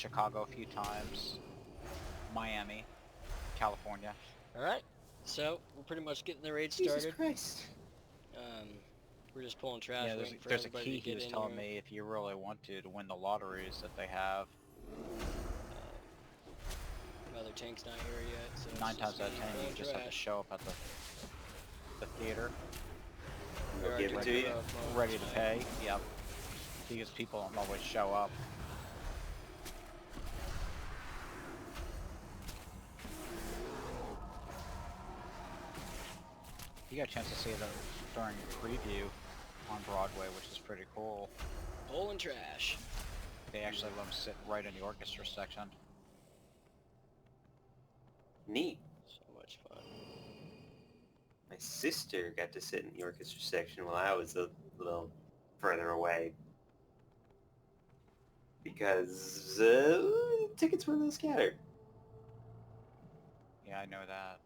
Chicago a few times, Miami, California. Alright, so we're pretty much getting the raid Jesus started. Christ. We're just pulling trash, Yeah, waiting for there's a everybody key to he get was in telling here. me if you really want to win the lotteries that they have. Another tank's not here yet, so 9 it's times just out of me 10 you pulling just have to trash. show up at the theater, We are Give it to taking you. rough mode ready to tonight. pay. Yep. Because people don't always show up. You got a chance to see them during preview on Broadway, which is pretty cool. Pulling trash. They actually let them sit right in the orchestra section. Neat. So much fun. My sister got to sit in the orchestra section while I was a little further away. Because tickets were a little scattered. Yeah, I know that.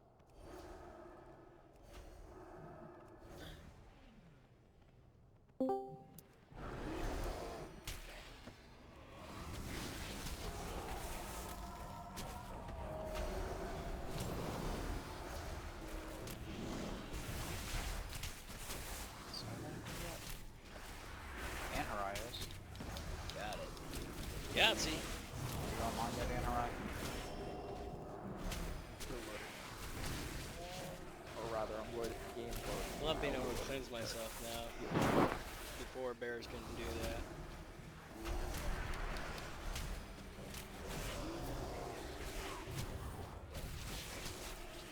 And Horizons. Got it. Yahtzee. You don't mind that in Horizons? Or rather, I'm worried if the game goes. I love being able to cleanse myself now. Before bears couldn't do that.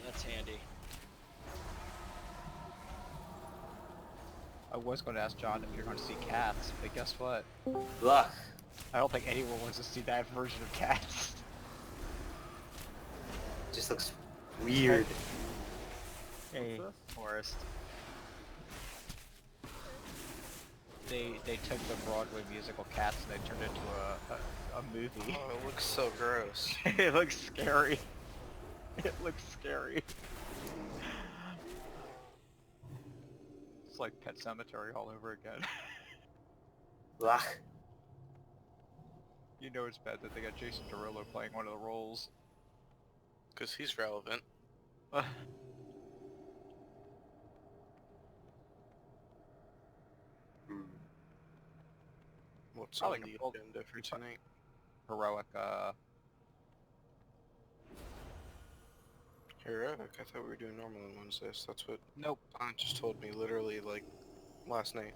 That's handy. I was going to ask John if you're going to see Cats, but guess what? Ugh. I don't think anyone wants to see that version of Cats. Just looks weird. Hey, Forrest. They took the Broadway musical Cats and they turned it into a movie. Oh, it looks so gross. It looks scary. It looks scary. It's like Pet Cemetery all over again. Ugh. You know it's bad that they got Jason Derulo playing one of the roles. Because he's relevant. Hmm. What's Probably on the a full- agenda for tonight? Heroic, Heroic? I thought we were doing normal on Wednesdays. That's what nope. Don just told me literally like last night.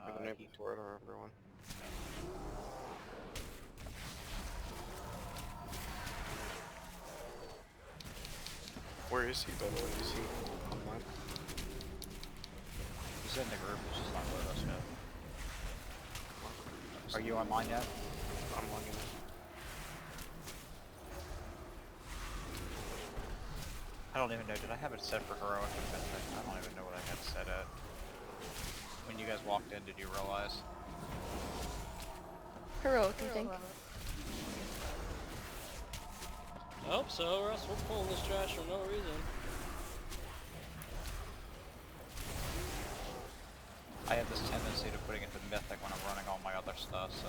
Or the night He- before, I don't remember when. Where is he, by the way? Is he online? He's in the group, he's just not with us yet. Are you online yet? I'm logging in. I don't even know, did I have it set for Heroic or Mythic? I don't even know what I had set at. When you guys walked in, did you realize? Heroic, I think. I hope so, or else we're pulling this trash for no reason. I have this tendency to putting it to Mythic when I'm running all my other stuff, so...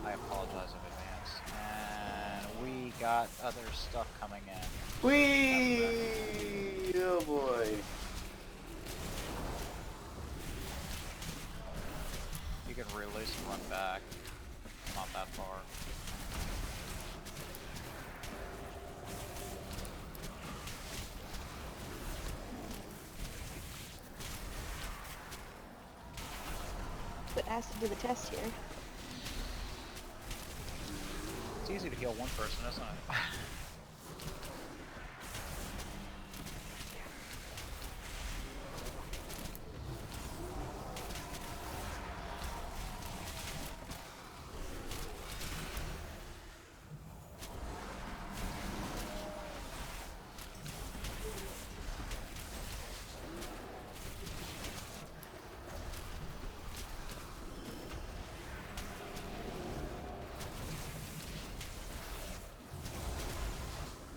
I apologize in advance. And we got other stuff coming in. Whee! Oh boy. You can release and run back. Not that far. But has to do the test here. It's easy to heal one person, isn't it?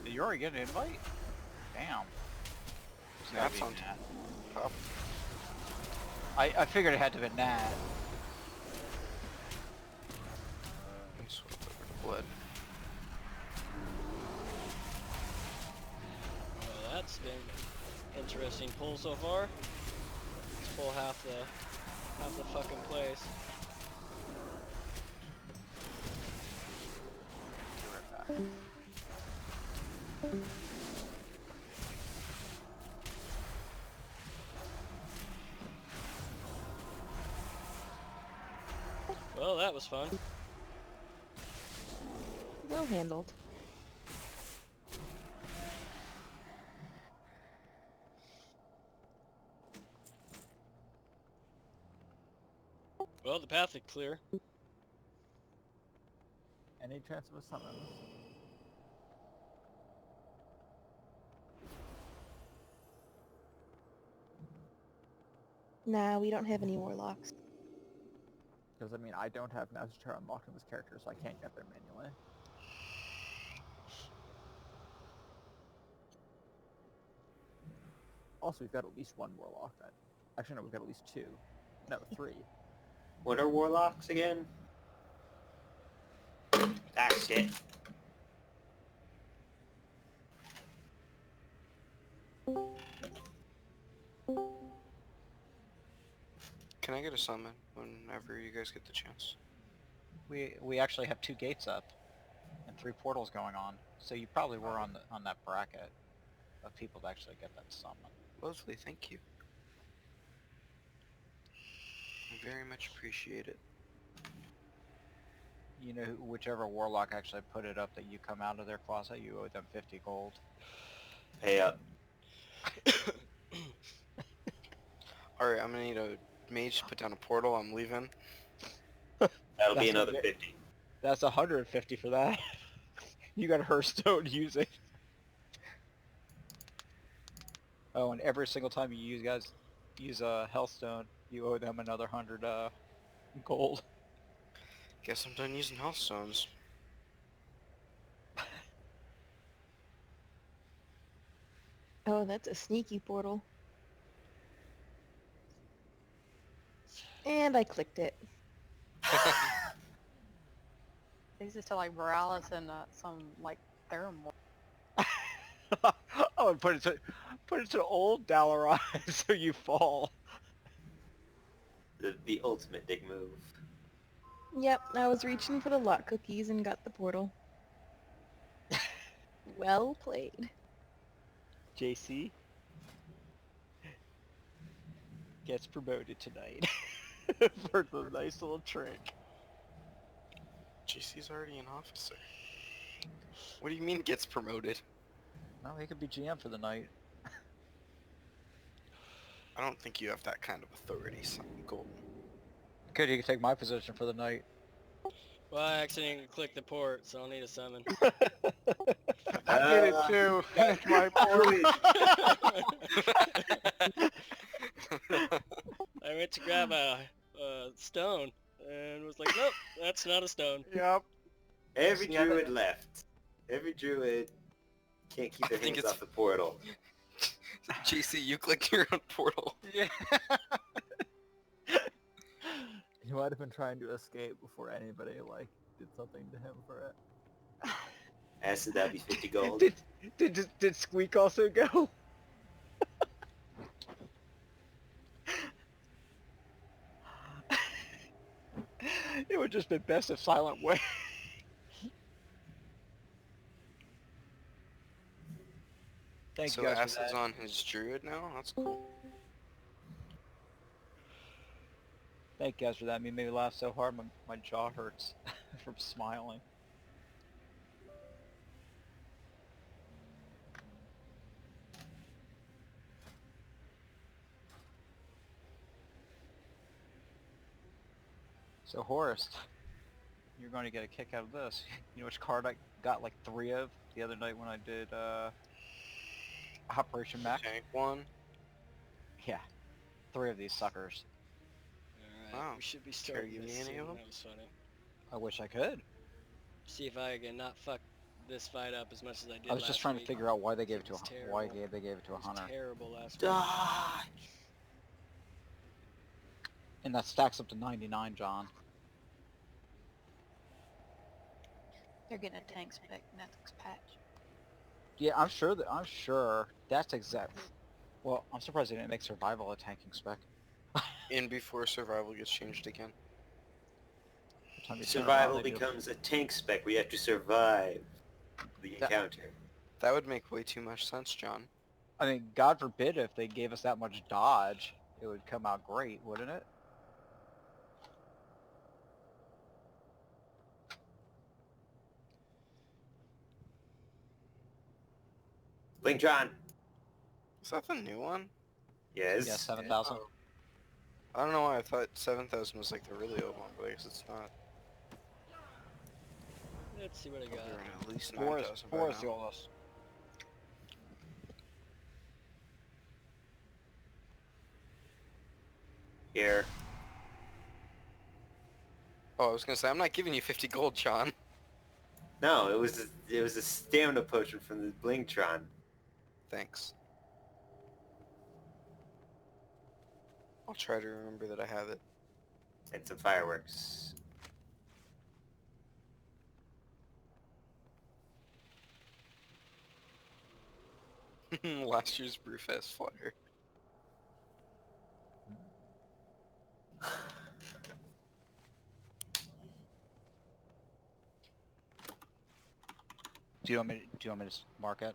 You already get an invite? Damn. It's gotta Nat's be on Nat. top. I figured it had to be Nat. interesting pull so far. Let's pull half the fucking place. Be right back. Well, that was fun. Well handled. Well, the path is clear. Any chance of a summons? Nah, we don't have any warlocks. Because I mean, I don't have Master Terror unlocked in this character, so I can't get there manually. Also, we've got at least one warlock. Actually, no, we've got at least two. No, three. What are warlocks again? Ah, shit. Can I get a summon whenever you guys get the chance? We actually have 2 gates up and 3 portals going on, so you probably were on that bracket of people to actually get that summon. Lovely, thank you. I very much appreciate it. You know, whichever warlock actually put it up that you come out of their closet, you owe them 50 gold. Pay up. Alright, I'm gonna need a mage to put down a portal. I'm leaving. That'll be That's another okay. 50. That's 150 for that. You got Hearthstone using. Oh, and every single time you use a Hellstone, you owe them another 100 gold. Guess I'm done using healthstones. Oh, that's a sneaky portal. And I clicked it. These is to like Borealis and some like Theramore. Oh, and put it to old Dalaran so you fall. The ultimate dick move. Yep, I was reaching for the luck cookies and got the portal. Well played. JC gets promoted tonight for the nice little trick. JC's already an officer. What do you mean gets promoted? No, he could be GM for the night. I don't think you have that kind of authority, son. Golden. Good, he could take my position for the night. Well, I accidentally clicked the port, so I'll need a summon. I did it too. It's my Druid. I went to grab a stone and was like, nope, that's not a stone. Yep. Every Yeah, druid left. Every druid can't keep their I think hands it's- off the portal. JC, you clicked your own portal. Yeah. He might have been trying to escape before anybody, like, did something to him for it. Acid, that'd be 50 gold. Did Squeak also go? It would just been best if Silent way. Thank So you guys for Acid's that. on his druid now? That's cool. Thank you guys for that. Made me laugh so hard my jaw hurts from smiling. So Horace, you're going to get a kick out of this. You know which card I got like 3 of the other night when I did Operation Mac? Tank one. Yeah, 3 of these suckers. Alright, Wow. we should be Care starting you this me any soon. of them? That was funny. I wish I could. See if I can not fuck this fight up as much as I did I was just last trying to week. figure out why they gave it to It was why terrible. they gave it to a It was hunter. terrible last week. Dodge! And that stacks up to 99, John. They're getting a tank spec next patch. Yeah, I'm sure that's exact. Well, I'm surprised they didn't make survival a tanking spec. In before survival gets changed again. Every time you turn around, Survival they do. becomes a tank spec. We have to survive the That- encounter. That would make way too much sense, John. I mean, God forbid if they gave us that much dodge, it would come out great, wouldn't it? Blingtron. Is that the new one? Yes. Yeah, 7,000. Oh. I don't know why I thought 7,000 was like the really old one, but I guess it's not. Let's see what I got. You're in at least Four 9,000 by is the now. oldest. Here. Oh, I was gonna say, I'm not giving you 50 gold, John. No, it was a stamina potion from the Blingtron. Thanks. I'll try to remember that I have it. And some fireworks. Last year's Brewfest flyer. Do you want me to mark it?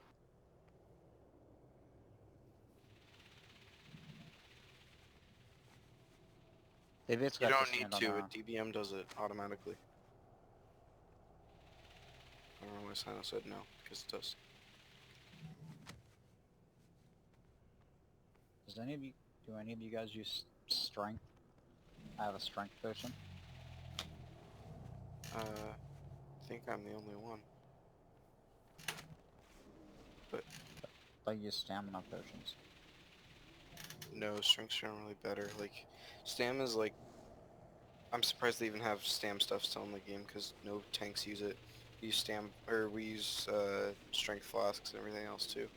They basically You have don't to need stand on to, their a own. DBM does it automatically. I don't know why Sino said no, because it does. Do any of you guys use strength? I have a strength potion. I think I'm the only one. I use stamina potions. No, strength's generally better. Like, stam is like... I'm surprised they even have stam stuff still in the game, because no tanks use it. We use stam, or we use strength flasks and everything else too.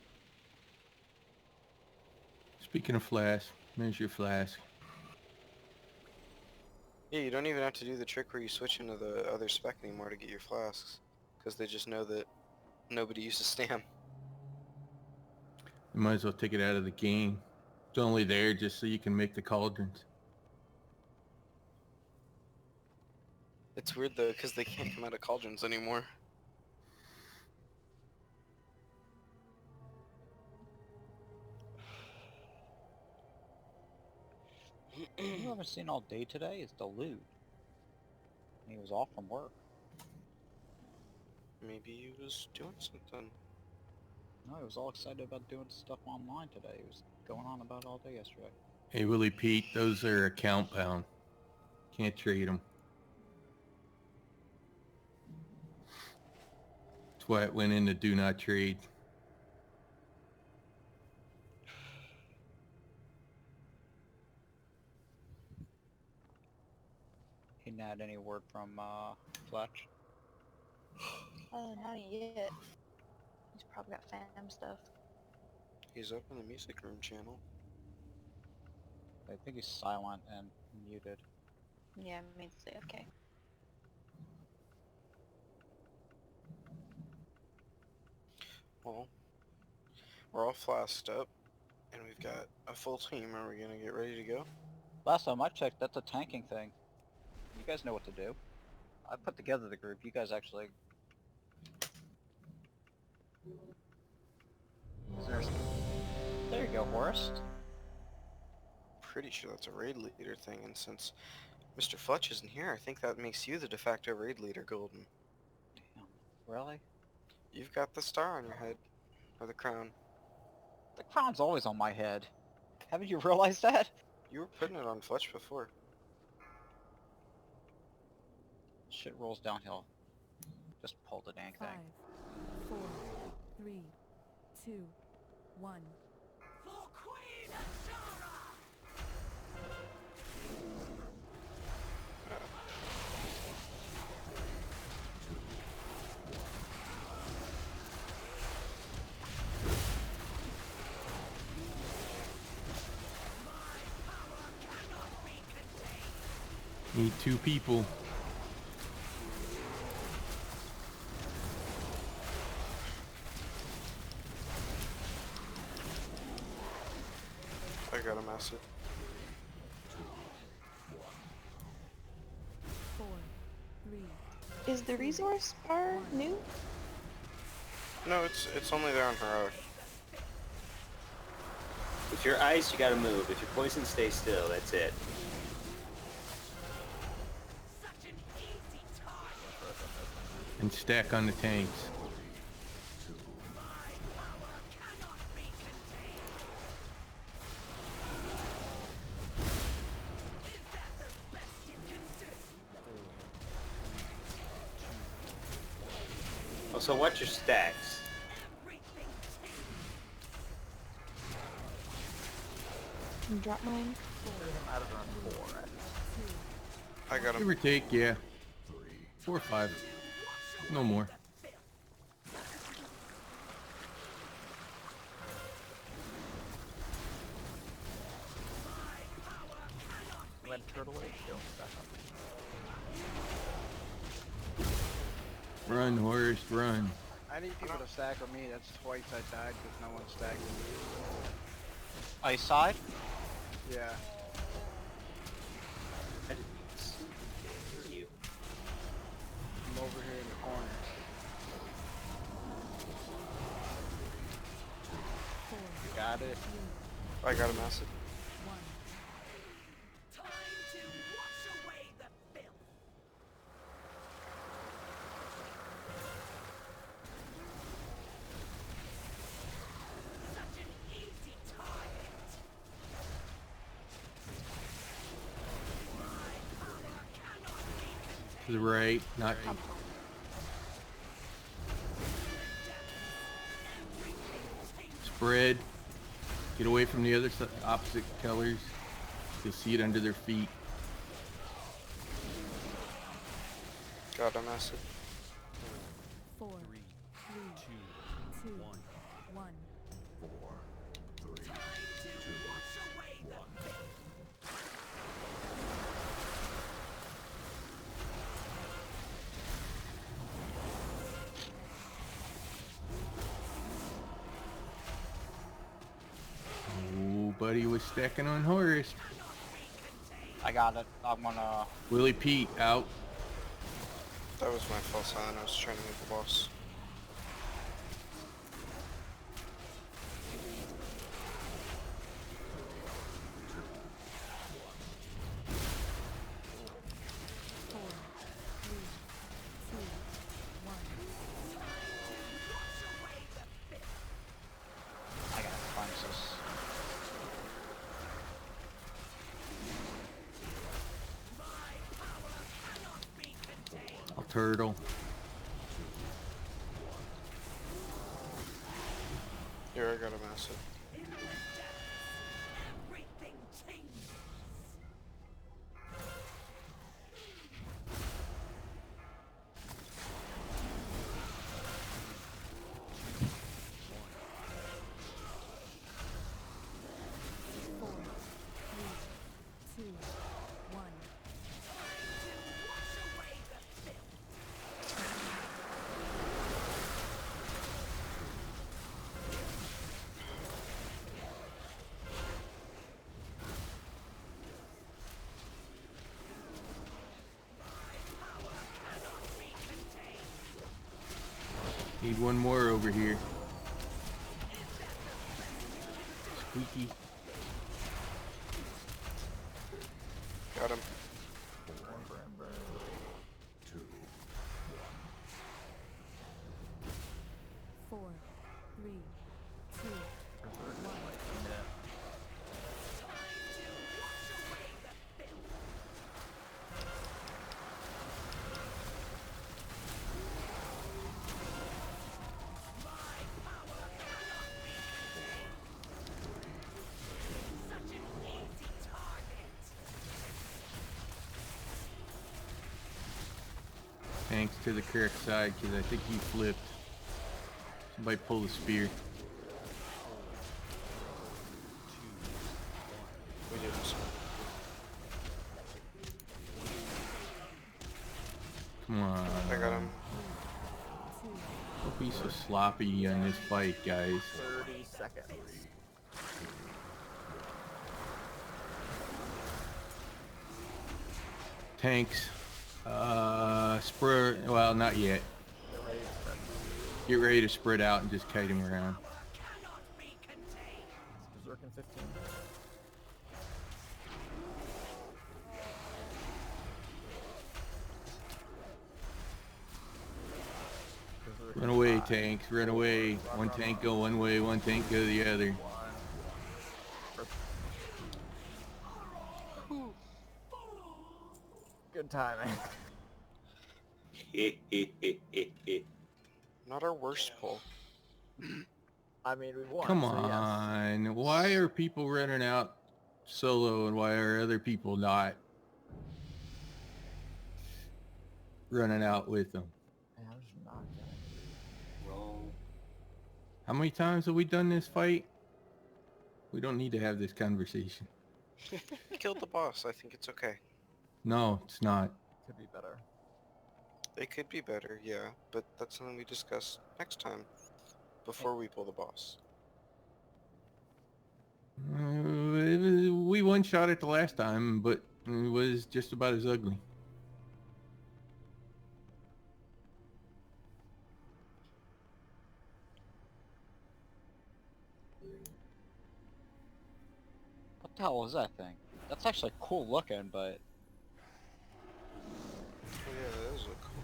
Speaking of flask, there's your flask. Yeah, you don't even have to do the trick where you switch into the other spec anymore to get your flasks, because they just know that nobody uses stam. You might as well take it out of the game. It's only there just so you can make the cauldrons. It's weird though, because they can't come out of cauldrons anymore. You haven't seen all day today is the loot. He was off from work. Maybe he was doing something. No, he was all excited about doing stuff online today. He was going on about it all day yesterday. Hey, Willie Pete, those are account bound. Can't trade them. That's why it went into do not trade. He didn't had any word from Fletch. Not yet. He's probably got fam stuff. He's up in the music room channel. I think he's silent and muted. Yeah, it means to say okay. Well, we're all flasked up, and we've got a full team. Are we gonna get ready to go? Last time I checked, that's a tanking thing. You guys know what to do. I put together the group. You guys actually... There you go, Horace. Pretty sure that's a raid leader thing, and since Mr. Fletch isn't here, I think that makes you the de facto raid leader, Golden. Damn. Really? You've got the star on your head, or the crown. The crown's always on my head. Haven't you realized that? You were putting it on Fletch before. Shit rolls downhill. Just pull the dang 5, thing. 4, 3, 2, 1. Need 2 people. got a massive. 4, 3, Is the resource bar new? No, it's only there on heroic. If you're ice, you gotta move. If you're poison, stay still. That's it. And stack on the tanks. Also, watch your stacks. Drop mine. Out of round 4. I got Give him. or take, yeah. 4 or 5. No more. When turtle is still back up. Run, Horace, run. I need people to stack with me. That's twice I died because no one stacked with me. Ice side? Yeah. I didn't even see you. I'm over here in the corner. 4, Got it. I got a massive. 1. To the right, not... Spread. Get away from the other opposite colors. You'll see it under their feet. Got a massive. 4, 3, 2, 1. Oh, buddy was stacking on Horace. I got it. I'm gonna... Willie Pete out. That was my false island. I was trying to get the boss. I gotta find this. I'll turtle. Here, I got a massive. Need one more over here. Squeaky. Got him. Four, three, two, Tanks to the correct side because I think he flipped. Somebody pull the spear. We did this. Come on. I got him. Don't be so sloppy on this fight, guys. 30 seconds. Tanks. Spread. Well, not yet. Get ready to spread out and just kite him around. Berserk in 15. Berserk Run in away, 5. tanks. Run away. One tank go one way, one tank go the other. Good timing. Not our worst pull. I mean, we won. Come so yes. on. Why are people running out solo and why are other people not running out with them? Man, I'm just not getting Roll. How many times have we done this fight? We don't need to have this conversation. Killed the boss. I think it's okay. No, it's not. Could be better. It could be better, yeah, but that's something we discuss next time before we pull the boss. We one-shot it the last time, but it was just about as ugly. What the hell was that thing? That's actually cool looking, but Oh yeah, that does look cool.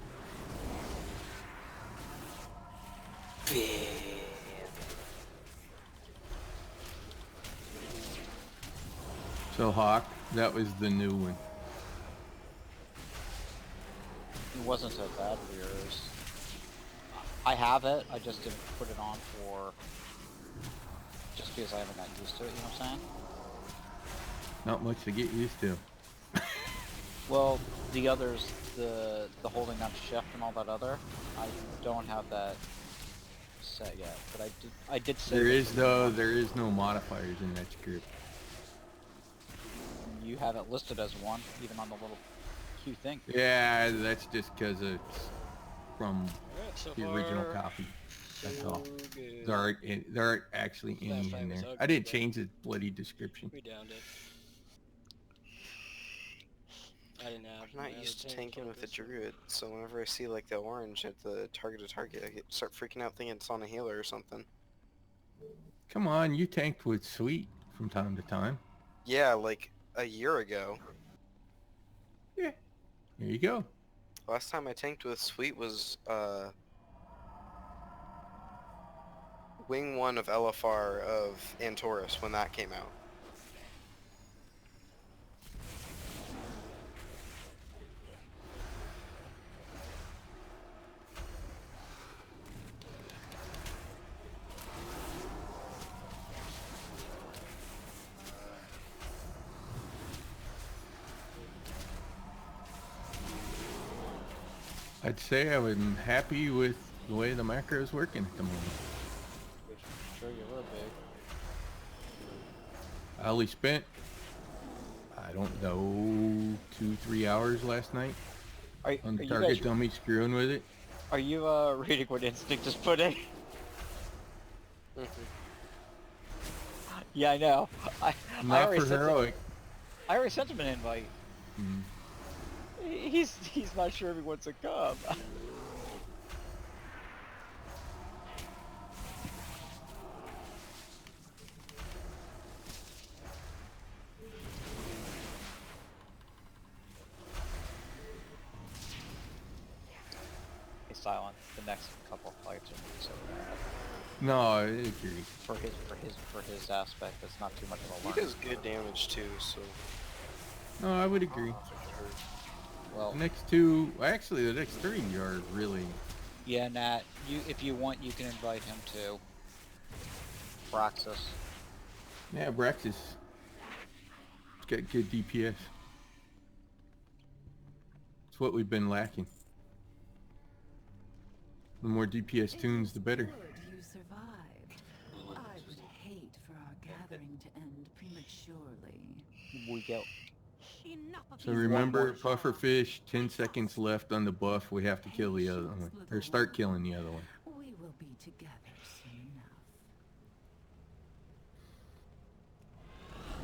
So Hawk, that was the new one. it wasn't so bad for yours. I have it, I just didn't put it on for... just because I haven't gotten used to it, you know what I'm saying? Not much to get used to. Well, the others, the holding down shift and all that other, I don't have that set yet, but I did say There is no modifiers in that script. you have it listed as one, even on the little Q thing. Yeah, that's just because it's from Alright, so the original far, copy. That's all. good. There aren't actually any That in fight was there. ugly, I didn't but- change the bloody description. We downed it. I didn't have. I'm not used to tanking with a druid, so whenever I see like the orange at the target to target, I start freaking out thinking it's on a healer or something. Come on, you tanked with Sweet from time to time. Yeah, like a year ago. Yeah. There you go. Last time I tanked with Sweet was Wing 1 of LFR of Antorus when that came out. I'd say I was happy with the way the macro is working at the moment. Which I'm sure you will be. I only spent, I don't know, 2-3 hours last night on the target dummy screwing with it. Are you reading what Instinct is putting? Yeah, I know. I Not already for sent him- heroic. I already sent him an invite. Mm. He's not sure if he wants to come. He's silent. The next couple fights are so bad. No, I agree. For his aspect, it's not too much of a He learn. does good damage too, so No, I would agree. Well, The next two, actually the next three are really... yeah, Nat. If you want, you can invite him to Roxas. Yeah, Braxis. It's got good DPS. It's what we've been lacking. The more DPS tunes, the better. Good you survived. I would hate for our gathering to end prematurely. We get Enough of So these remember, rumors. pufferfish, 10 seconds left on the buff, we have to kill the other one. Or start killing the other one. We will be together soon enough.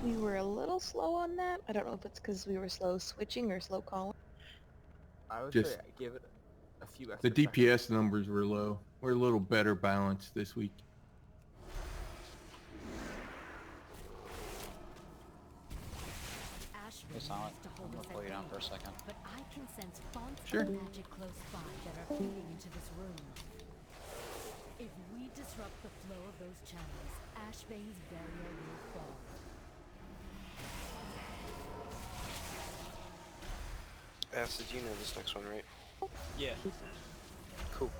We were a little slow on that. I don't know if it's because we were slow switching or slow calling. I would Just say I give it a few the extra seconds. DPS numbers were low. We're a little better balanced this week. Hey, Silent. I'm gonna pull you down for a second. But I can sense fonts Sure. of magic close by that are feeding into this room. If we disrupt the flow of those channels, Ashbane's barrier will fall. Acid, you know this next one, right? Yeah. Cool.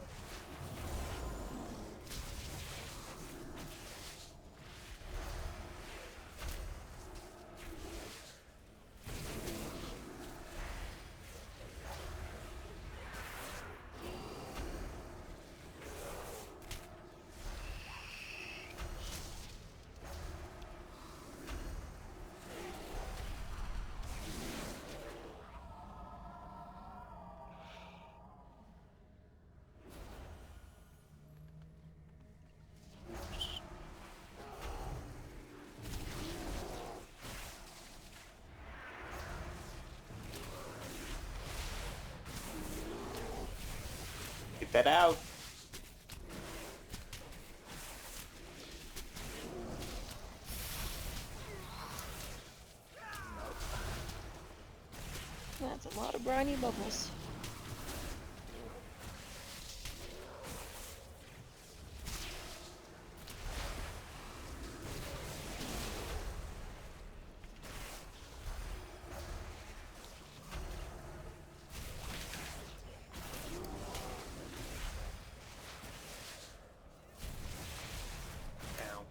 Get that out. That's a lot of briny bubbles. Ow.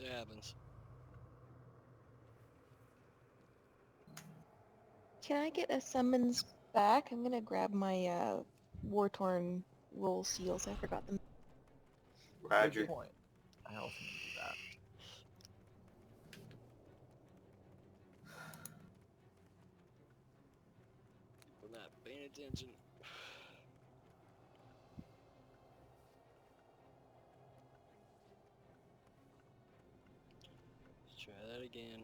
It happens. Can I get a summons back? I'm gonna grab my war-torn roll seals. I forgot them. Roger. Good point. I also need to do that. I'm not paying attention. Let's try that again.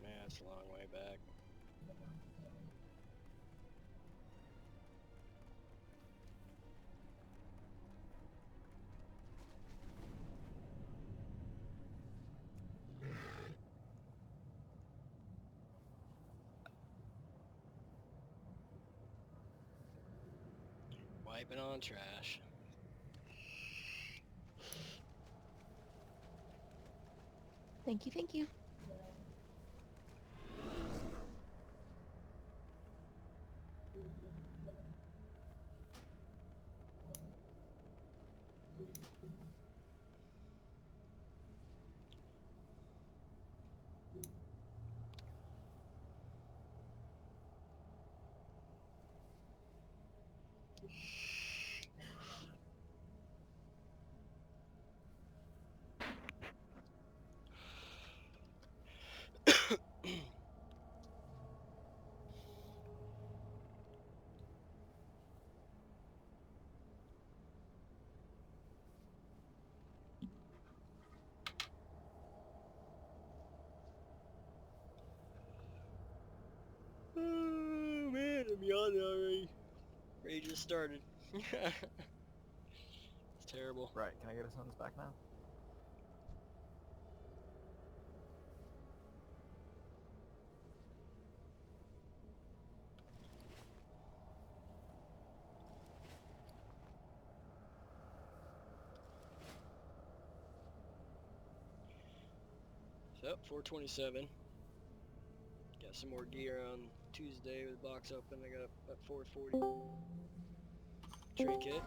Man, that's a long way back. Wiping on trash. Thank you, thank you. gonna be on there already. Rage just started. It's terrible. Right, can I get a summons back now? So, 427. Got some more gear on Tuesday with the box open. I got at 440. Tree kit.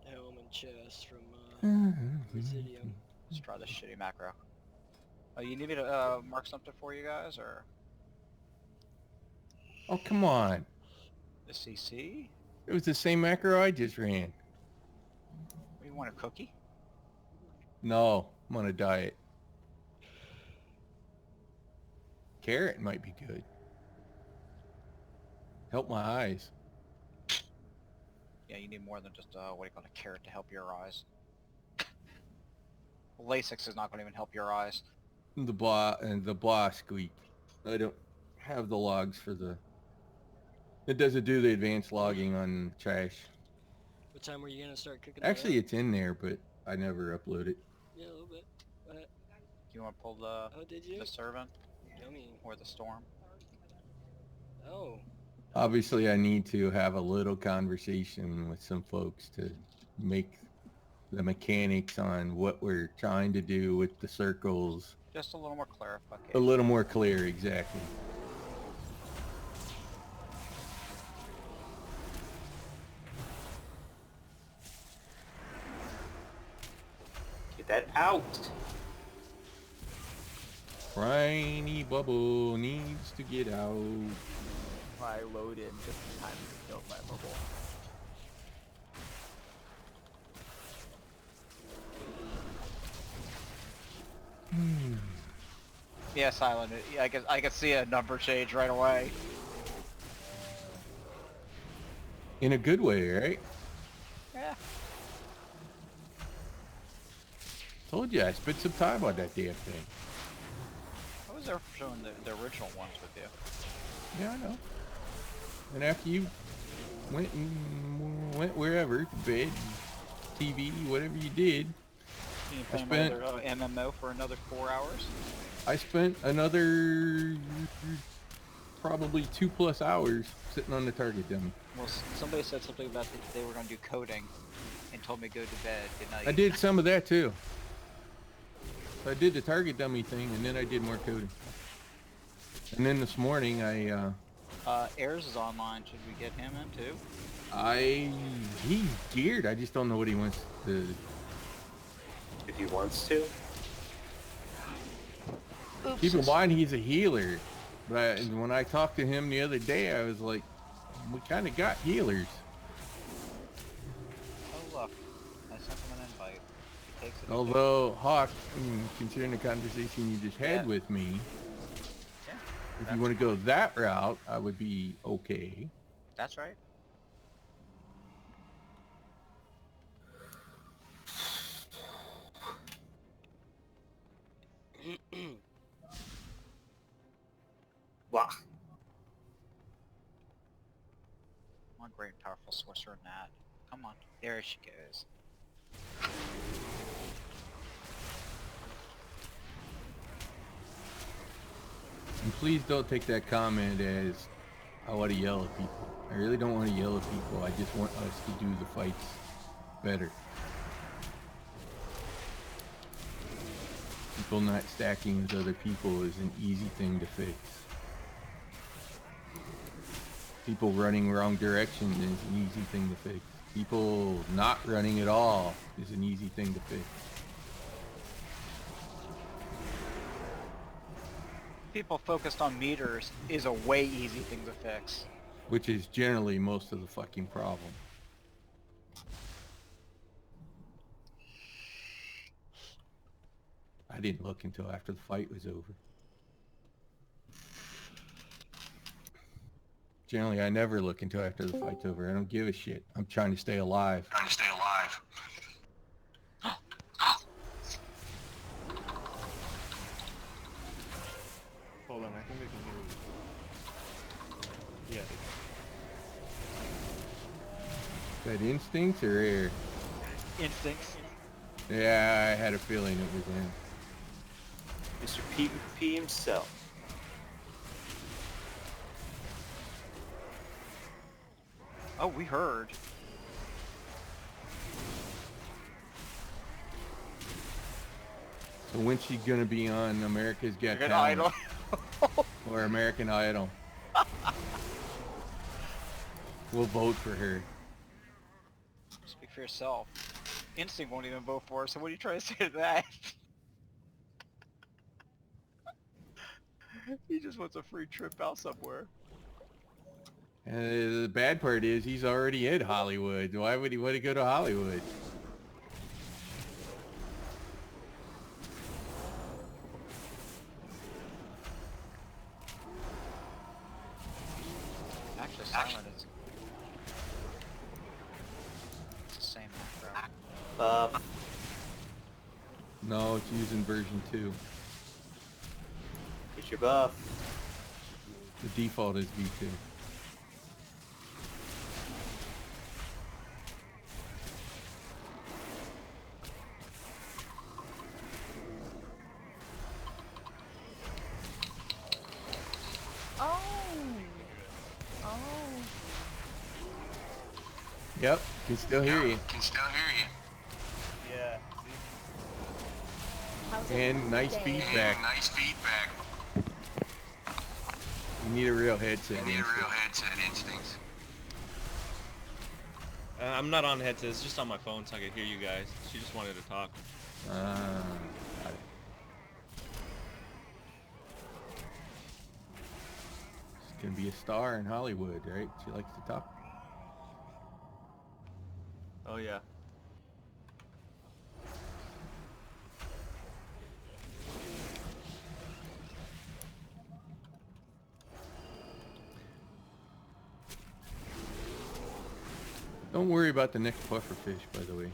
Helm and chest from Residium. Let's try this shitty macro. Oh, you need me to mark something for you guys, or Oh, come on. the CC? It was the same macro I just ran. You want a cookie? No, I'm on a diet. Carrot might be good. Help my eyes. Yeah, you need more than just what do you call it, a carrot to help your eyes. Lasix is not going to even help your eyes. The blah squeak. I don't have the logs for the... It doesn't do the advanced logging on trash. What time were you gonna start cooking that Actually, up? it's in there, but I never upload it. Yeah, a little bit. Go ahead. You want to pull the Oh, did you? the servant Yummy. or the storm? Oh. Obviously, I need to have a little conversation with some folks to make the mechanics on what we're trying to do with the circles Just a little more clarification. a little more clear, exactly. Get that out. Briny Bubble needs to get out. I load in just in time to kill my mobile. Yeah, Silent. I could see a number change right away. In a good way, right? Yeah. Told you I spent some time on that damn thing. I was there for showing the original ones with you. Yeah, I know. And after you went wherever, to bed, TV, whatever you did, You play another MMO for another 4 hours? I spent another probably 2+ hours sitting on the target dummy. Well, somebody said something about they were going to do coding and told me to go to bed. I did some of that too. So I did the target dummy thing, and then I did more coding. And then this morning I Ayers is online. Should we get him in too? he's geared. I just don't know what he wants to. If he wants to. Oops. Keep in mind he's a healer, but when I talked to him the other day, I was like, we kind of got healers. Oh look, I sent him an invite. He takes it. Although Hawk, considering the conversation you just had with me, if you want to go that route, I would be okay. That's right. Blah. One great and powerful sorcerer, Nat. Come on, there she goes. And please don't take that comment as I want to yell at people. I really don't want to yell at people. I just want us to do the fights better. People not stacking with other people is an easy thing to fix. People running wrong direction is an easy thing to fix. People not running at all is an easy thing to fix. People focused on meters is a way easy thing to fix. Which is generally most of the fucking problem. I didn't look until after the fight was over. Generally, I never look until after the fight's over. I don't give a shit. I'm trying to stay alive. Hold on, I think I can hear you. Yeah. Is that instincts or air? Instincts. Yeah, I had a feeling it was him. Mr. PvP himself. Oh, we heard. So when's she gonna be on America's Got American Talent? Idol. Or American Idol? We'll vote for her. Speak for yourself. Instinct won't even vote for her, so what are you trying to say to that? He just wants a free trip out somewhere. The bad part is he's already in Hollywood. Why would he want to go to Hollywood? Actually, Silent is... It's the same macro. No, it's using version 2. Get your buff. The default is V2. Oh. Oh. Yep, can still hear you. Yeah. How's And everyone nice today? feedback. You need a real headset. Instincts. I'm not on headset, it's just on my phone so I could hear you guys. She just wanted to talk. Got it. She's gonna be a star in Hollywood, right? She likes to talk. Oh yeah. Don't worry about the next pufferfish, by the way.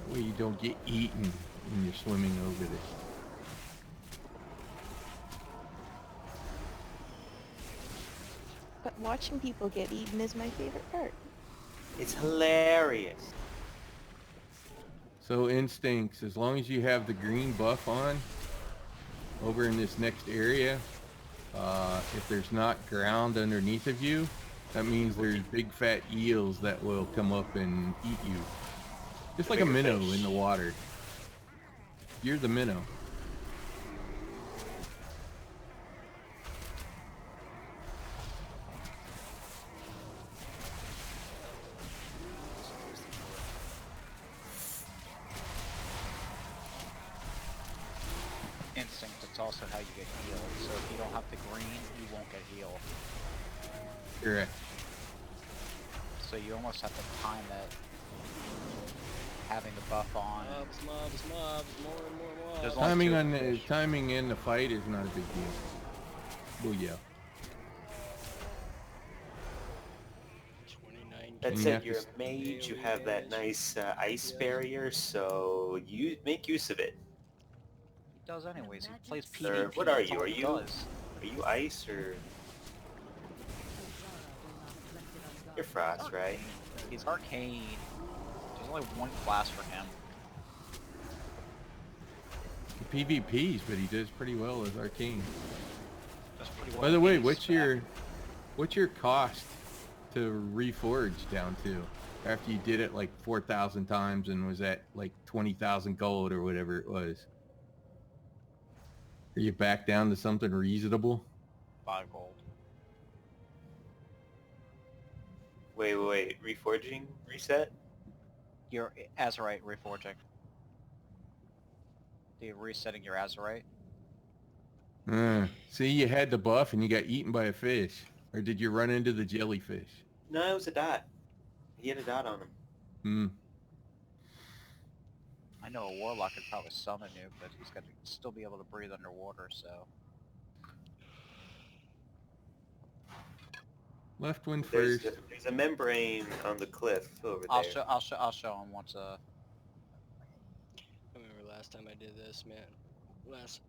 That way you don't get eaten when you're swimming over this. But watching people get eaten is my favorite part. It's hilarious. So instincts, as long as you have the green buff on over in this next area, if there's not ground underneath of you, that means there's big fat eels that will come up and eat you. Just like a minnow in the water. You're the minnow. Instinct, it's also how you get healed. So if you don't have the green, you won't get healed. Correct. So you almost have to time it. Having the buff on. Mobs, more and more mobs. There's only Timing two on the fish. timing in the fight is not a big deal. Booyah. 29. That You said, have you're to a mage, you have that nice ice barrier, so you make use of it. He does anyways. He plays Sir, PvP. what are That's you? all Are he you does. are you ice or you're frost, right? He's arcane. There's only one class for him. He PvPs, but he does pretty well as arcane. Does pretty well By the way, with these what's your cost to reforge down to after you did it like 4,000 times and was at like 20,000 gold or whatever it was? Are you back down to something reasonable? 5 gold. Wait, reforging reset? Your Azurite reforging. You're resetting your Azurite. See, you had the buff and you got eaten by a fish. Or did you run into the jellyfish? No, it was a dot. He had a dot on him. Hmm. I know a warlock could probably summon you, but he's got to still be able to breathe underwater, so... Left one There's first. there's a membrane on the cliff over I'll there. show him once I remember last time I did this, man. last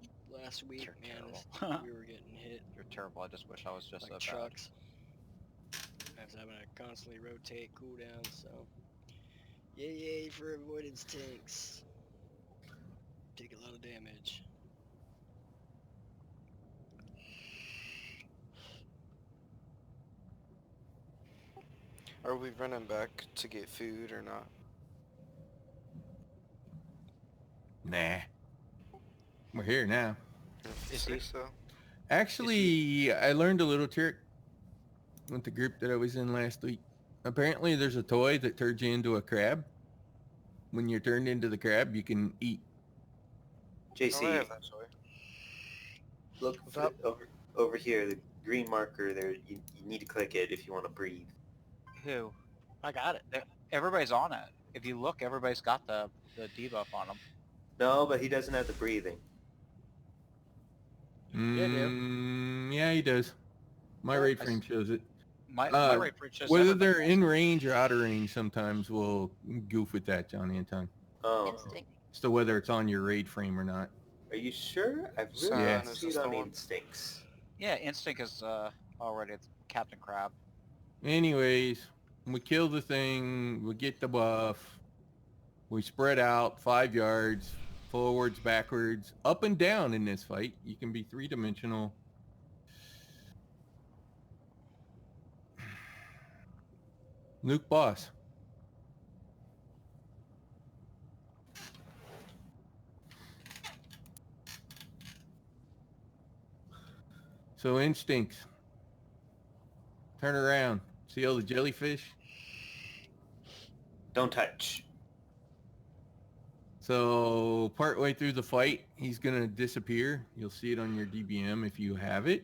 week, You're man, terrible. we were getting hit You're terrible. I just wish I was just like so bad. trucks. I was having to constantly rotate cooldowns, so yay for avoidance tanks. Take a lot of damage. Are we running back to get food or not? Nah. We're here now. If you Is say he- so. Actually, I learned a little trick with the group that I was in last week. Apparently, there's a toy that turns you into a crab. When you're turned into the crab, you can eat. JC, Oh, I have that toy. look What's up? over here, the green marker there. You need to click it if you want to breathe. Who? I got it. Everybody's on it. If you look, everybody's got the debuff on them. No, but he doesn't have the breathing. Yeah, dude. Yeah, he does. My raid I frame shows it. My rate for just Whether everybody they're in range or out of range, sometimes we'll goof with that, Johnny and Tom. Oh, Instinct. So whether it's on your raid frame or not. are you sure? I've Son, really Yeah. not is seen this it on the one? instincts. Yeah, Instinct is already it's Captain Crab. Anyways, we kill the thing, we get the buff, we spread out 5 yards, forwards, backwards, up and down in this fight. You can be three-dimensional. Nuke boss. So instincts. Turn around. See all the jellyfish? Don't touch. So partway through the fight, he's gonna disappear. You'll see it on your DBM if you have it.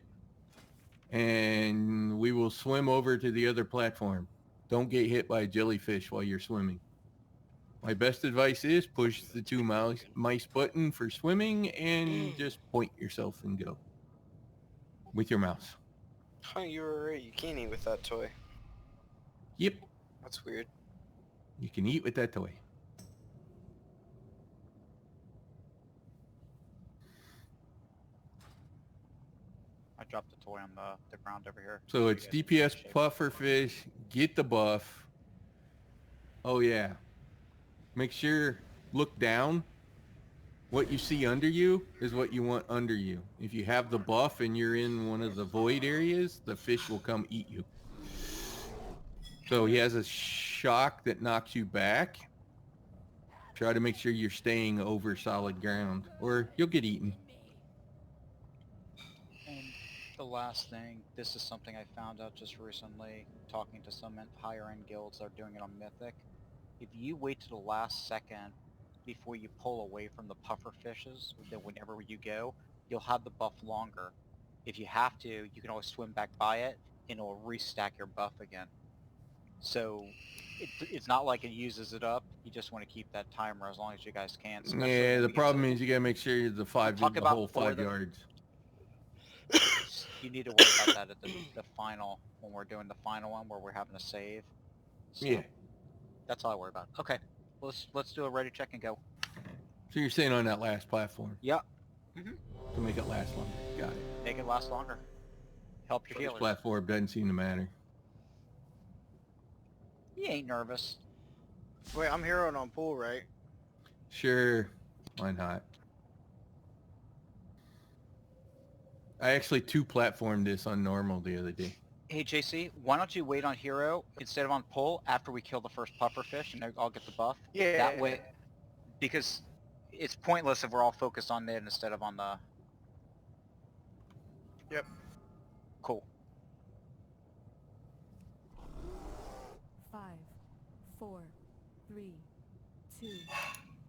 And we will swim over to the other platform. Don't get hit by a jellyfish while you're swimming. My best advice is push the two mice button for swimming and just point yourself and go with your mouse. Huh, you were right. You can't eat with that toy. Yep, That's weird. you can eat with that toy. I dropped the toy on the ground over here. So You it's guys can DPS shape it. pufferfish, get the buff. Oh yeah. Make sure, look down. What you see under you is what you want under you. If you have the buff and you're in one of the void areas, the fish will come eat you. So he has a shock that knocks you back. Try to make sure you're staying over solid ground or you'll get eaten. And the last thing, this is something I found out just recently, talking to some higher end guilds that are doing it on Mythic. If you wait to the last second before you pull away from the puffer fishes, then whenever you go, you'll have the buff longer. If you have to, you can always swim back by it and it'll restack your buff again. So it's not like it uses it up. You just want to keep that timer as long as you guys can. especially Yeah, when the we get problem to- is you gotta make sure the whole 5 yards. You need to worry about that at the final, when we're doing the final one where we're having to save. So Yeah. that's all I worry about. Okay, let's do a ready check and go. So you're saying on that last platform Yep. to make it last longer. Got it. Make it last longer. Help your This healers. platform doesn't seem to matter. You ain't nervous. Wait, I'm heroing on pool, right? Sure, why not? I actually 2-platformed this on normal the other day. Hey JC, why don't you wait on hero instead of on pull after we kill the first puffer fish and I'll get the buff? Yeah. That way, because it's pointless if we're all focused on it instead of on the... Yep. Cool. 5, 4, 3, 2,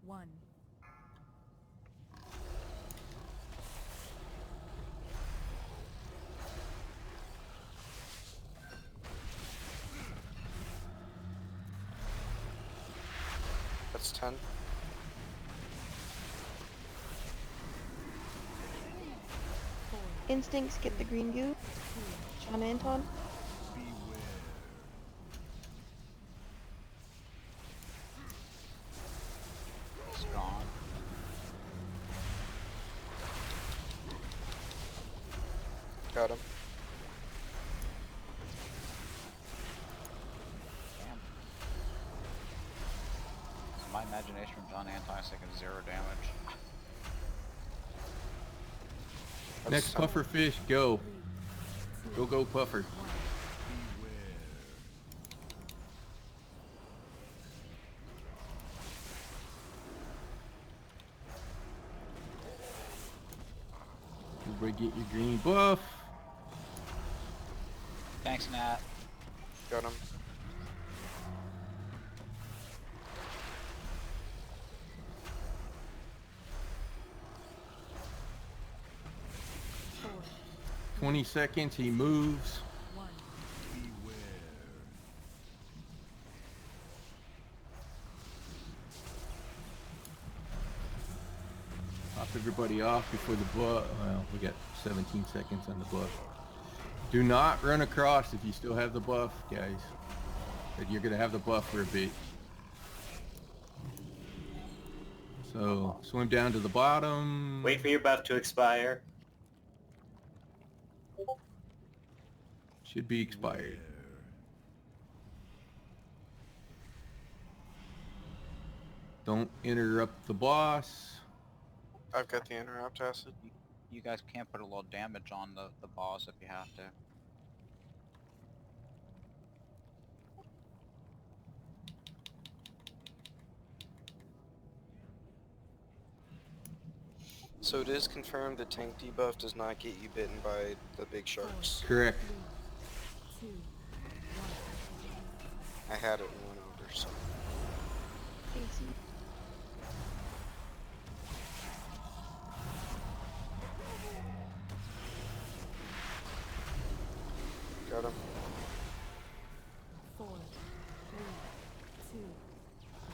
1. That's 10. Instincts get the green goo. John Anton. It's gone. Got him. Damn. So my imagination from John Anti-Sick is 0 damage. Next puffer fish, go. Go puffer. Everybody get your green buff. Thanks, Nat. Got him. Four, 20 seconds, he moves. one. Pop everybody off before the buff. Well, we got 17 seconds on the buff. Do not run across if you still have the buff, guys. But you're gonna have the buff for a bit. So swim down to the bottom. Wait for your buff to expire. Should be expired. Don't interrupt the boss. I've got the interrupt acid. You guys can't put a little damage on the boss if you have to. So it is confirmed that tank debuff does not get you bitten by the big sharks. Correct. 2, 1. I had it and went over, so. Casey. Got him. 4, 3, 2,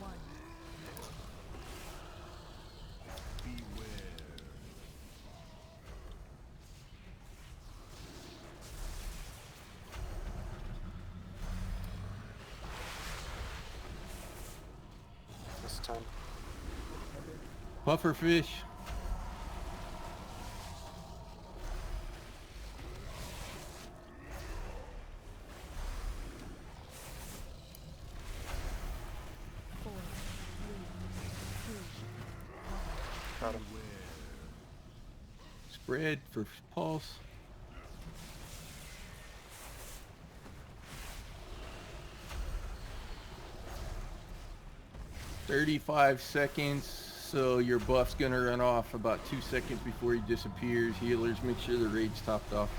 1. This time. Puffer fish. Four, three, two, Got him. Spread for pulse. "35 seconds, so your buff's gonna run off about 2 seconds before he disappears. Healers, make sure the raid's topped off.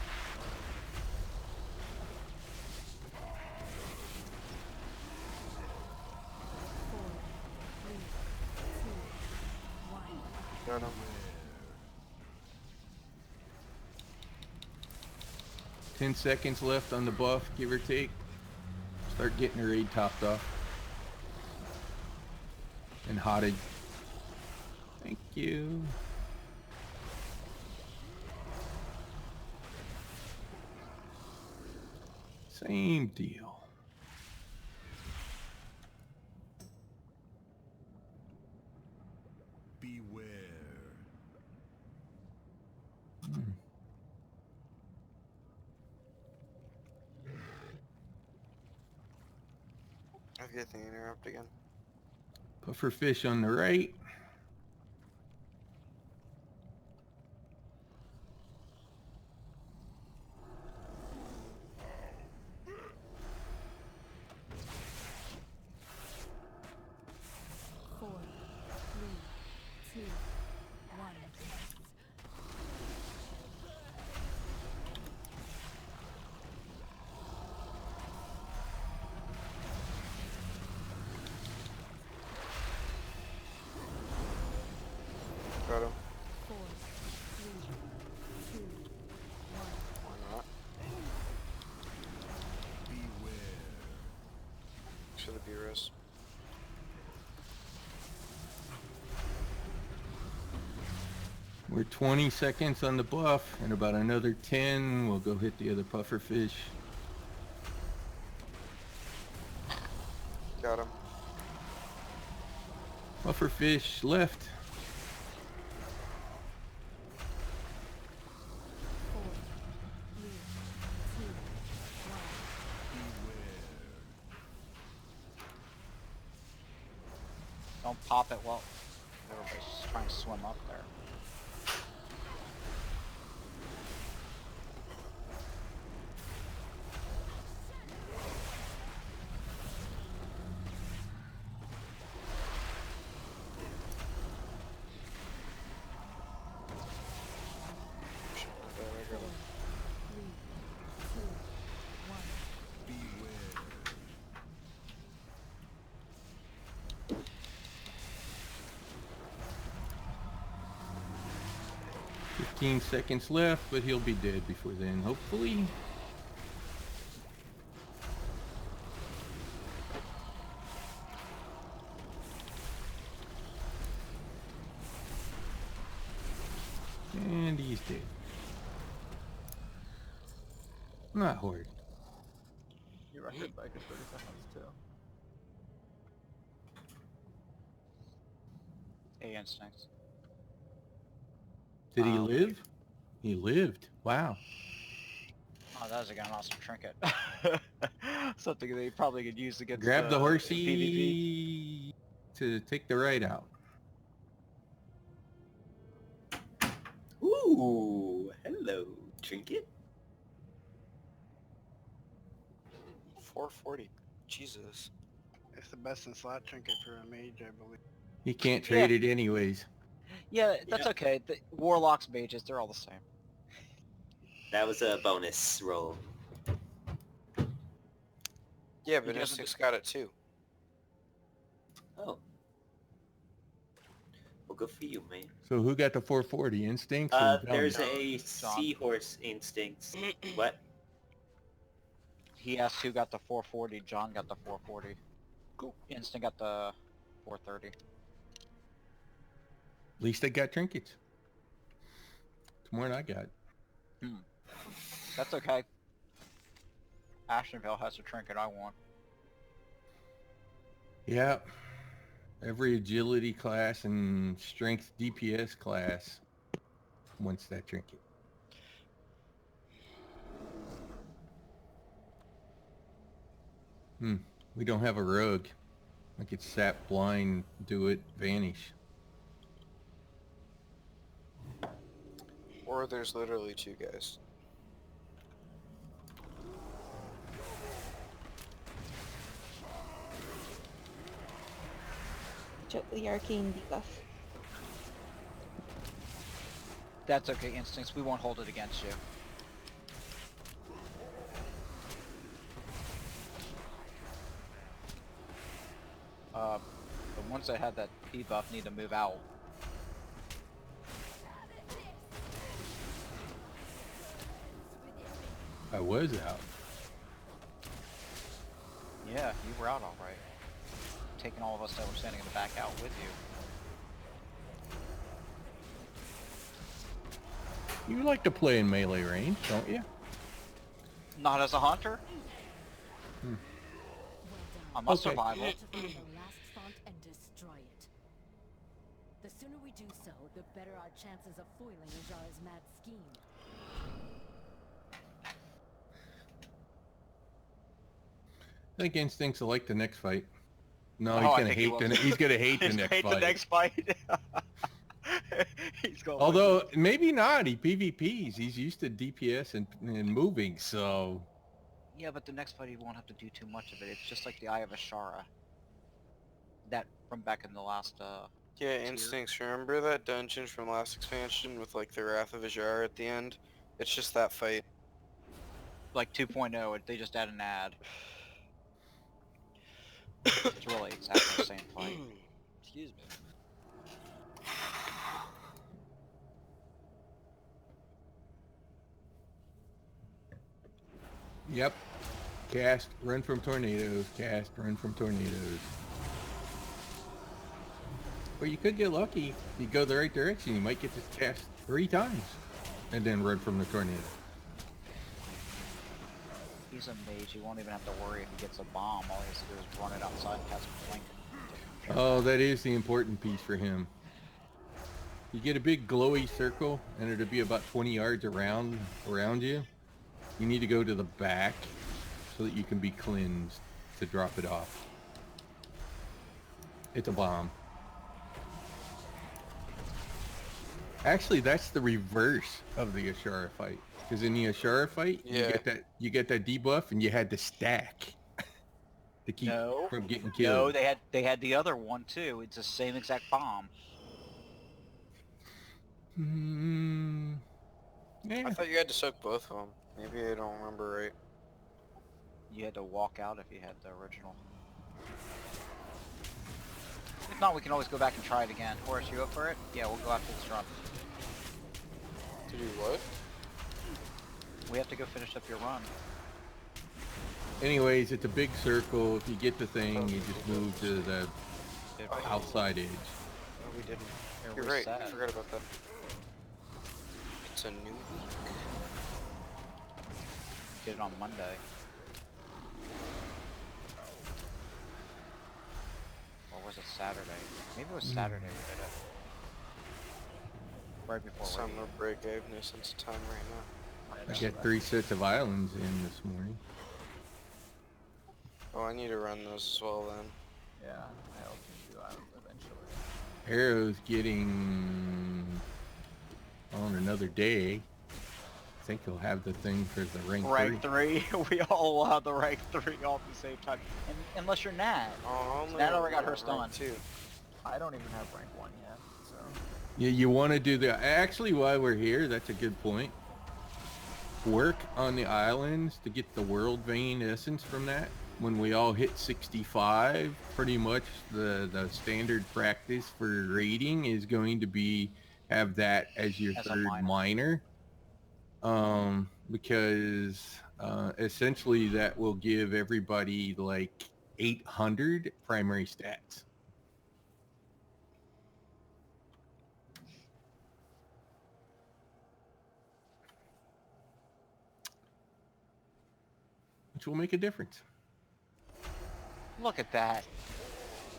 four, three, two, one. Got him. 10 seconds left on the buff, give or take. Start getting the raid topped off. And hotted. Thank you. Same deal. Beware. I've got the interrupt again. Puffer fish on the right. Four, three, two, one. Got him. Four, three, two, one. Why not? Beware. Should it be a risk? We're 20 seconds on the buff, and about another 10, we'll go hit the other puffer fish. Got him. Puffer fish left. Four, three, Don't pop it while everybody's just trying to swim up there. Beware. 15 seconds left, but he'll be dead before then, hopefully. And he's dead. Not horde. You record back in 30 seconds too. Hey, instincts. Did he live? He lived. Wow. Oh, that was again an awesome trinket. Something they probably could use against Grab the PvP. horsey to take the ride out. Ooh, hello, trinket. 440. Jesus. It's the best in slot trinket for a mage, I believe. He can't trade it anyways. Yeah, that's okay. The warlocks, mages, they're all the same. That was a bonus roll. Yeah, but You have to Instinct's got it too. Oh. Well, good for you, man. So who got the 440? Instincts? Or John? There's a seahorse instincts. What? He asked who got the 440. John got the 440. Cool. Instinct got the 430. At least I got trinkets. It's more than I got. That's okay. Ashenvale has a trinket I want. Yeah. Every agility class and strength DPS class wants that trinket. We don't have a rogue. I could sap, blind, do it, vanish. Or there's literally two guys. Check the arcane debuff. That's okay, Instincts. We won't hold it against you. The ones that had that debuff need to move out. I was out. Yeah, you were out alright. Taking all of us that were standing in the back out with you. You like to play in melee range, don't you? Not as a hunter. I'm a Okay. survival. To find the last font and destroy it. The sooner we do so, the better our chances of foiling Ajara's mad scheme. I think Instincts will like the next fight. No, Oh, he's I gonna think he hate the will. he's gonna hate the He's next hate fight. the next fight. He's going. Although maybe not, he PvPs. He's used to DPS and moving, so Yeah, but the next fight he won't have to do too much of it. It's just like the Eye of Ashara. That from back in the last Yeah, tier. Instincts. Remember that dungeon from last expansion with like the Wrath of Ajara at the end? It's just that fight. Like 2.0, they just add an ad. It's really exactly the same fight. Excuse me. yep. Cast, run from tornadoes. Cast, run from tornadoes. But you could get lucky. If you go the right direction, you might get to cast 3 times. And then run from the tornado. He's a mage, he won't even have to worry if he gets a bomb. All he has to do is run it outside and cast a blink. Oh, that is the important piece for him. You get a big glowy circle, and it'll be about 20 yards around you. You need to go to the back so that you can be cleansed to drop it off. It's a bomb. Actually, that's the reverse of the Ashara fight. Because in the Ashara fight, Yeah. you get that debuff, and you had to stack to keep No. from getting No, killed. they had the other one too. It's the same exact bomb. I Yeah. thought you had to soak both of them. Maybe I don't remember right. You had to walk out if you had the original. If not, we can always go back and try it again. Horace, you up for it? Yeah, we'll go after this run. To do what? We have to go finish up your run. Anyways, it's a big circle. If you get the thing, you just move to the outside edge. No, we didn't. Here, You're we right. said. I forgot about that. It's a new week. Did it on Monday. Or was it Saturday? Maybe it was Saturday we did it. Right before Summer raid. break. I have no sense of time right now. I got 3 sets of islands in this morning. Oh, I need to run those as well then. Yeah, I hope to do islands eventually. Arrow's getting on another day. I think he'll have the thing for the rank 3. 3. We all have the rank 3 all at the same time. And, unless you're Nat. Oh, Nat already got hers done. too. I don't even have rank 1 yet, so... Yeah, you want to do the... Actually, while we're here, that's a good point. Work on the islands to get the World Vein essence from that. When we all hit 65, pretty much the standard practice for raiding is going to be have that as your As a third minor. Because essentially that will give everybody like 800 primary stats. Which will make a difference. Look at that.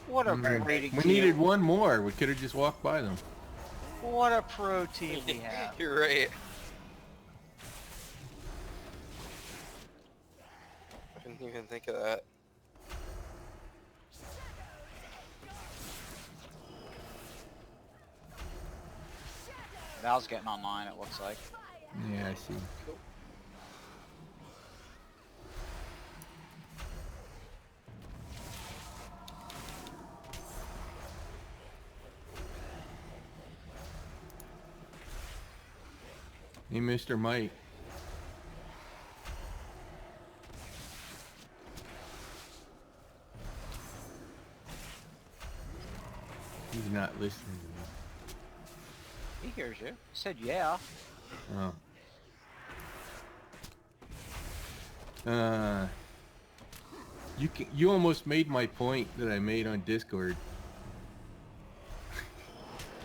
What a raiding We team. needed one more. We could have just walked by them. What a pro team we have. You're right. I didn't even think of that. Val's getting online, it looks like. Yeah, I see. Cool. Hey, Mr. Mike. He's not listening to He hears you. He said yeah. me. Oh. You almost made my point that I made on Discord.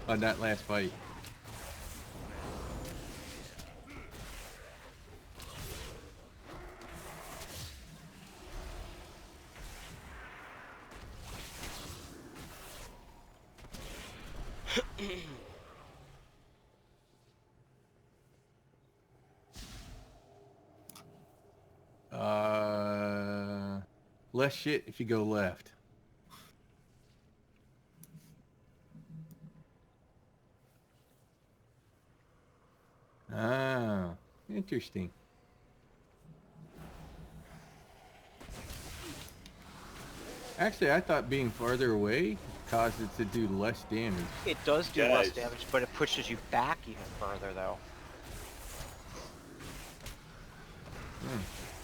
On that last fight. Less shit if you go left. Ah, interesting. Actually, I thought being farther away caused it to do less damage. It does do less damage, but it pushes you back even further though.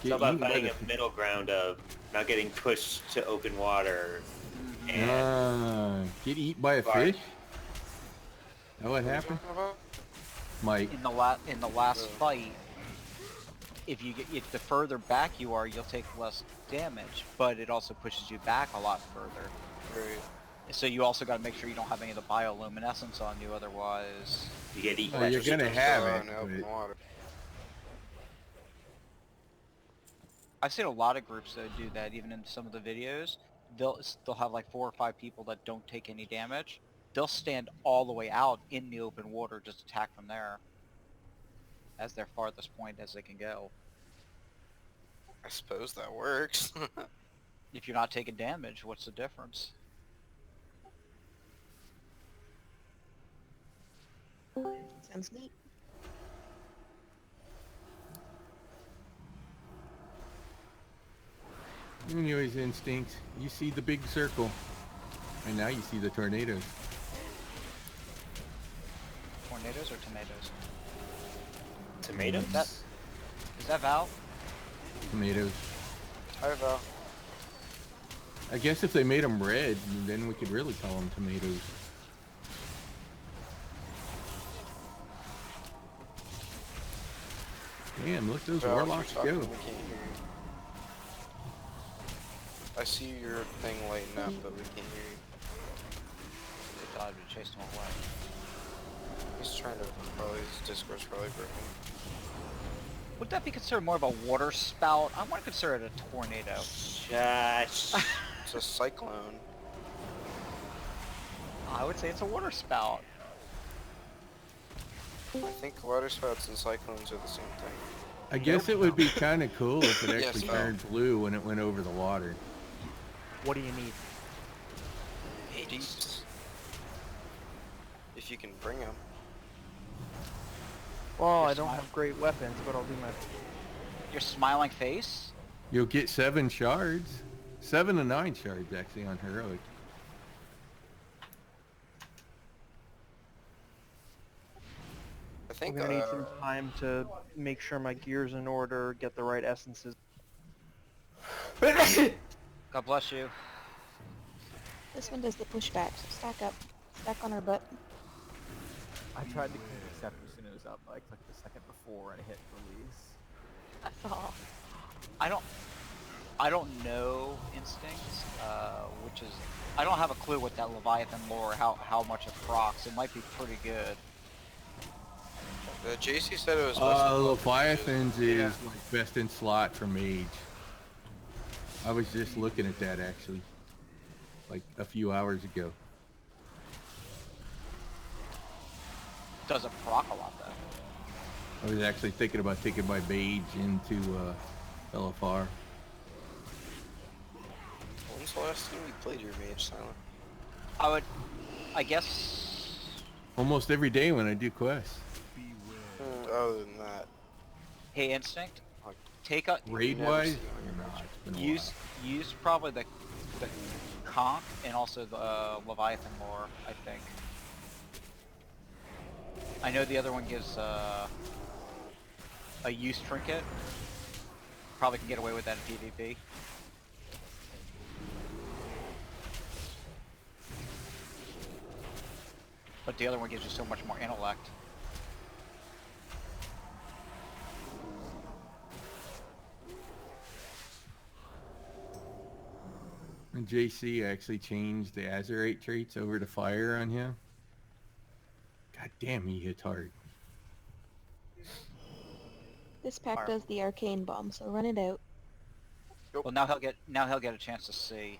It's all about finding a middle ground of not getting pushed to open water and get eaten by a fish? Is that what happened? Mike. In the last fight, if the further back you are, you'll take less damage, but it also pushes you back a lot further. Right. So you also got to make sure you don't have any of the bioluminescence on you, otherwise you get eaten. Oh, you're gonna have it. In open water. I've seen a lot of groups that do that. Even in some of the videos, they'll have like 4 or 5 people that don't take any damage. They'll stand all the way out in the open water, just attack from there. As their farthest point as they can go. I suppose that works. If you're not taking damage, what's the difference? Sounds neat. Anyways, Instinct, you see the big circle. And now you see the tornadoes. Tornadoes or tomatoes? Tomatoes? Is that Val? Tomatoes. Hi, Val. I guess if they made them red, then we could really call them tomatoes. Damn, look those Val, if you're warlocks talking, go. we can't hear you. I see your thing lighting up, but we can't hear you. They thought I'd chased him away. He's trying to, probably, his Discord's probably broken. Would that be considered more of a water spout? I want to consider it a tornado. Shush. It's a cyclone. I would say it's a water spout. I think water spouts and cyclones are the same thing. I guess it would be kind of cool if it Yes, actually Val. turned blue when it went over the water. What do you need? Hades. If you can bring them. Well, Your I don't smile- have great weapons, but I'll do my... Your smiling face? You'll get 7 shards. 7 to 9 shards actually on heroic. I think, I'm gonna need some time to make sure my gear's in order, get the right essences. God bless you. This one does the pushback, so stack up. Stack on our butt. I tried to clean the scepter as soon as it was up, but I clicked the second before and I hit release. I saw. I don't know Instincts, which is... I don't have a clue what that Leviathan lore, how much it procs. It might be pretty good. JC said it was less than Leviathans is like best in slot for mage. I was just looking at that actually, like a few hours ago. Doesn't proc a lot though. I was actually thinking about taking my mage into LFR. When's the last time you played your mage, Silent? I guess... Almost every day when I do quests. Other than that. Hey Instinct, take a... Raid-wise? Use probably the conch and also the Leviathan lore, I think. I know the other one gives a use trinket. Probably can get away with that in PvP. But the other one gives you so much more intellect. And JC actually changed the Azurite traits over to fire on him. God damn, he hits hard. This pack does the arcane bomb, so run it out. Well, now he'll get a chance to see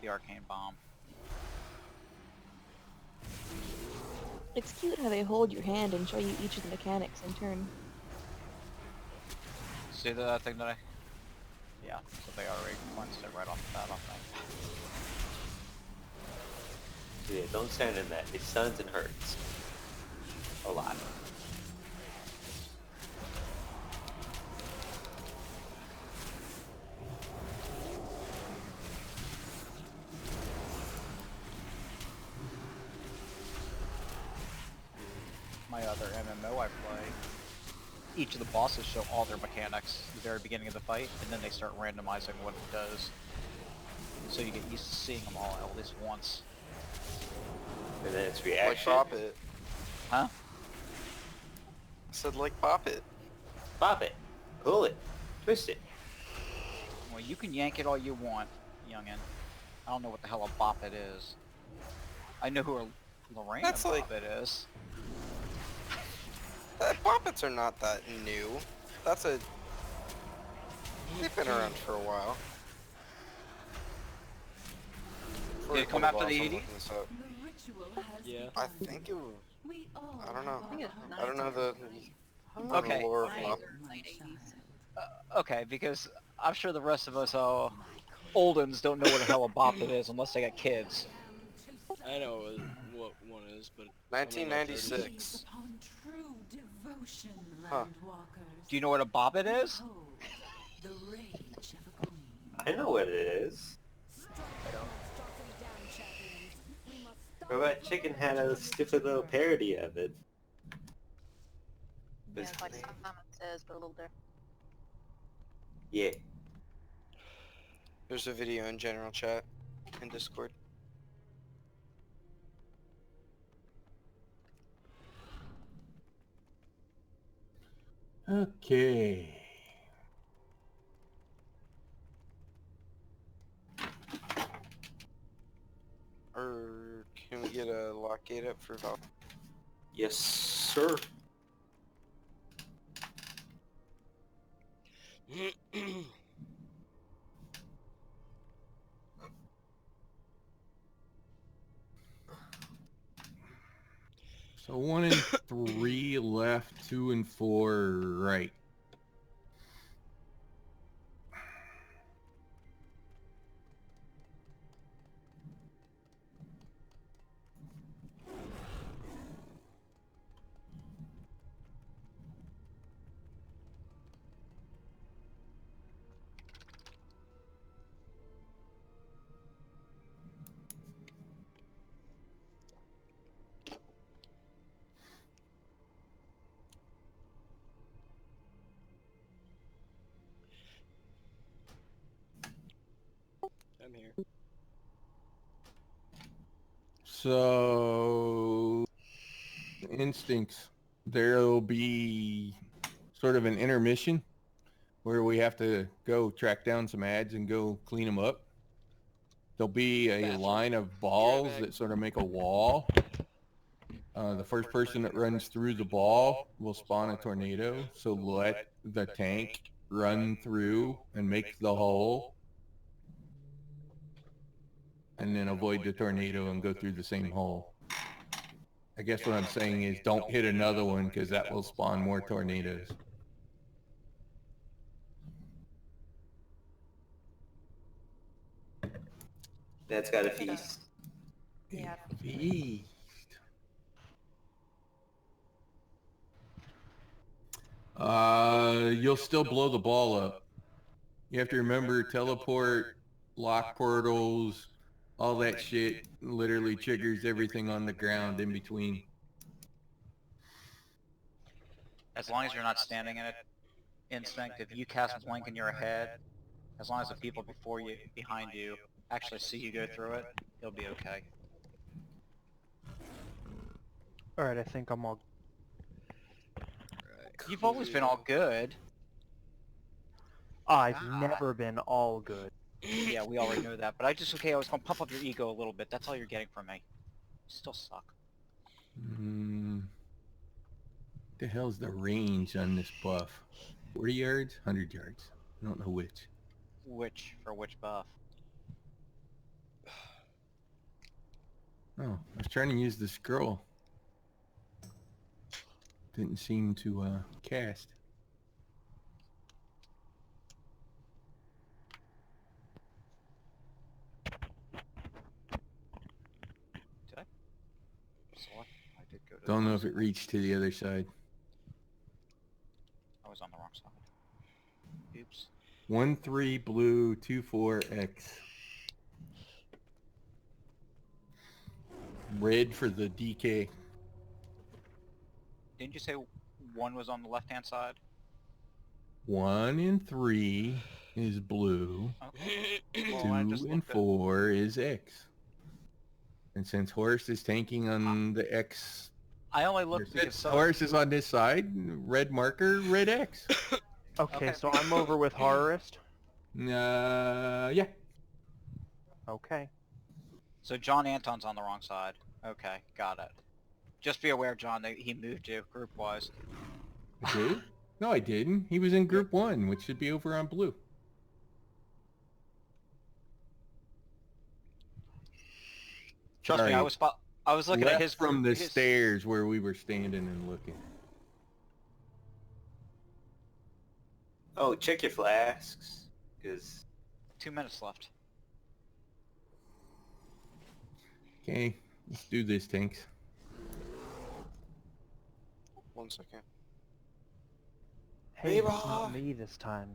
the arcane bomb. It's cute how they hold your hand and show you each of the mechanics in turn. See the thing that I... Yeah, so they already cleansed it right off the bat, I think. Yeah, don't stand in that. It stuns and hurts. A lot. My other MMO I play, each of the bosses show all their mechanics at the very beginning of the fight, and then they start randomizing what it does. So you get used to seeing them all at least once. And then it's Like reaction. bop it. Huh? I said like bop it. Pop it. Pull it. Twist it. Well, you can yank it all you want, youngin. I don't know what the hell a bop it is. I know who a Lorraine That's bop like- it is. Boppets are not that new. That's a... They've been around for a while. Did it come after the 80s? Yeah. I think it was... I don't know. I think it's I don't know the... Okay. the lore of Bop. Okay, because I'm sure the rest of us old uns don't know what the hell a bop it is unless they got kids. I know what one was, but I'm in my 30s. 1996. Upon true devotion, Huh. Landwalkers. Do you know what a bobbit is? Behold, the rage of a queen. I know what it is. Strike the monstrosity down, champions. We must stop What about the Chicken rage had a from this stupid little chamber. parody of it? Yeah, it's like Simon Says, but a little different. Yeah. There's a video in general chat in Discord. Okay. Or can we get a lock gate up for Val? Yes, sir. So 1 and 3 left, 2 and 4 right. I'm here. So instincts. There'll be sort of an intermission where we have to go track down some ads and go clean them up. There'll be a Bathroom. line of balls that sort of make a wall. The first person that runs through the ball will spawn a tornado. So let the tank run through and make the hole. And then avoid the tornado and go through the same hole. I guess what I'm saying is don't hit another one because that will spawn more tornadoes. That's got a feast. Yeah. Feast. You'll still blow the ball up. You have to remember teleport, lock portals, all that shit literally triggers everything on the ground in between. As long as you're not standing in it, instinct, if you cast blink in your head, as long as the people before you, behind you, actually see you go through it, you'll be okay. Alright, I think I'm all... Right. You've always been all good. I've never been all good. Yeah, we already know that, but I was gonna pump up your ego a little bit. That's all you're getting from me. You still suck. The hell's the range on this buff? 40 yards? 100 yards? I don't know which. For which buff? Oh, I was trying to use the scroll. Didn't seem to cast. Did I? Select? I did go to Don't the know wrong if it side. reached to the other side. I was on the wrong side. Oops. 1-3 blue 2-4 X. Red for the DK. Didn't you say one was on the left-hand side? 1 and 3 is blue. Okay. 2 Well, I just and looked at... 4 is X. And since Horse is tanking on the X, I only looked because Horse is on this side, red marker, red X. Okay, so I'm over with Horrorist. Yeah. Okay. So John Anton's on the wrong side. Okay, got it. Just be aware, John, that he moved you group-wise. I did? No, I didn't. He was in group 1, which should be over on blue. Trust me, Sorry. I was looking Left at his from the his- stairs where we were standing and looking. Oh, check your flasks, because 2 minutes left. Okay, let's do this, tanks. 1 second. Hey, it's Reba! not me this time.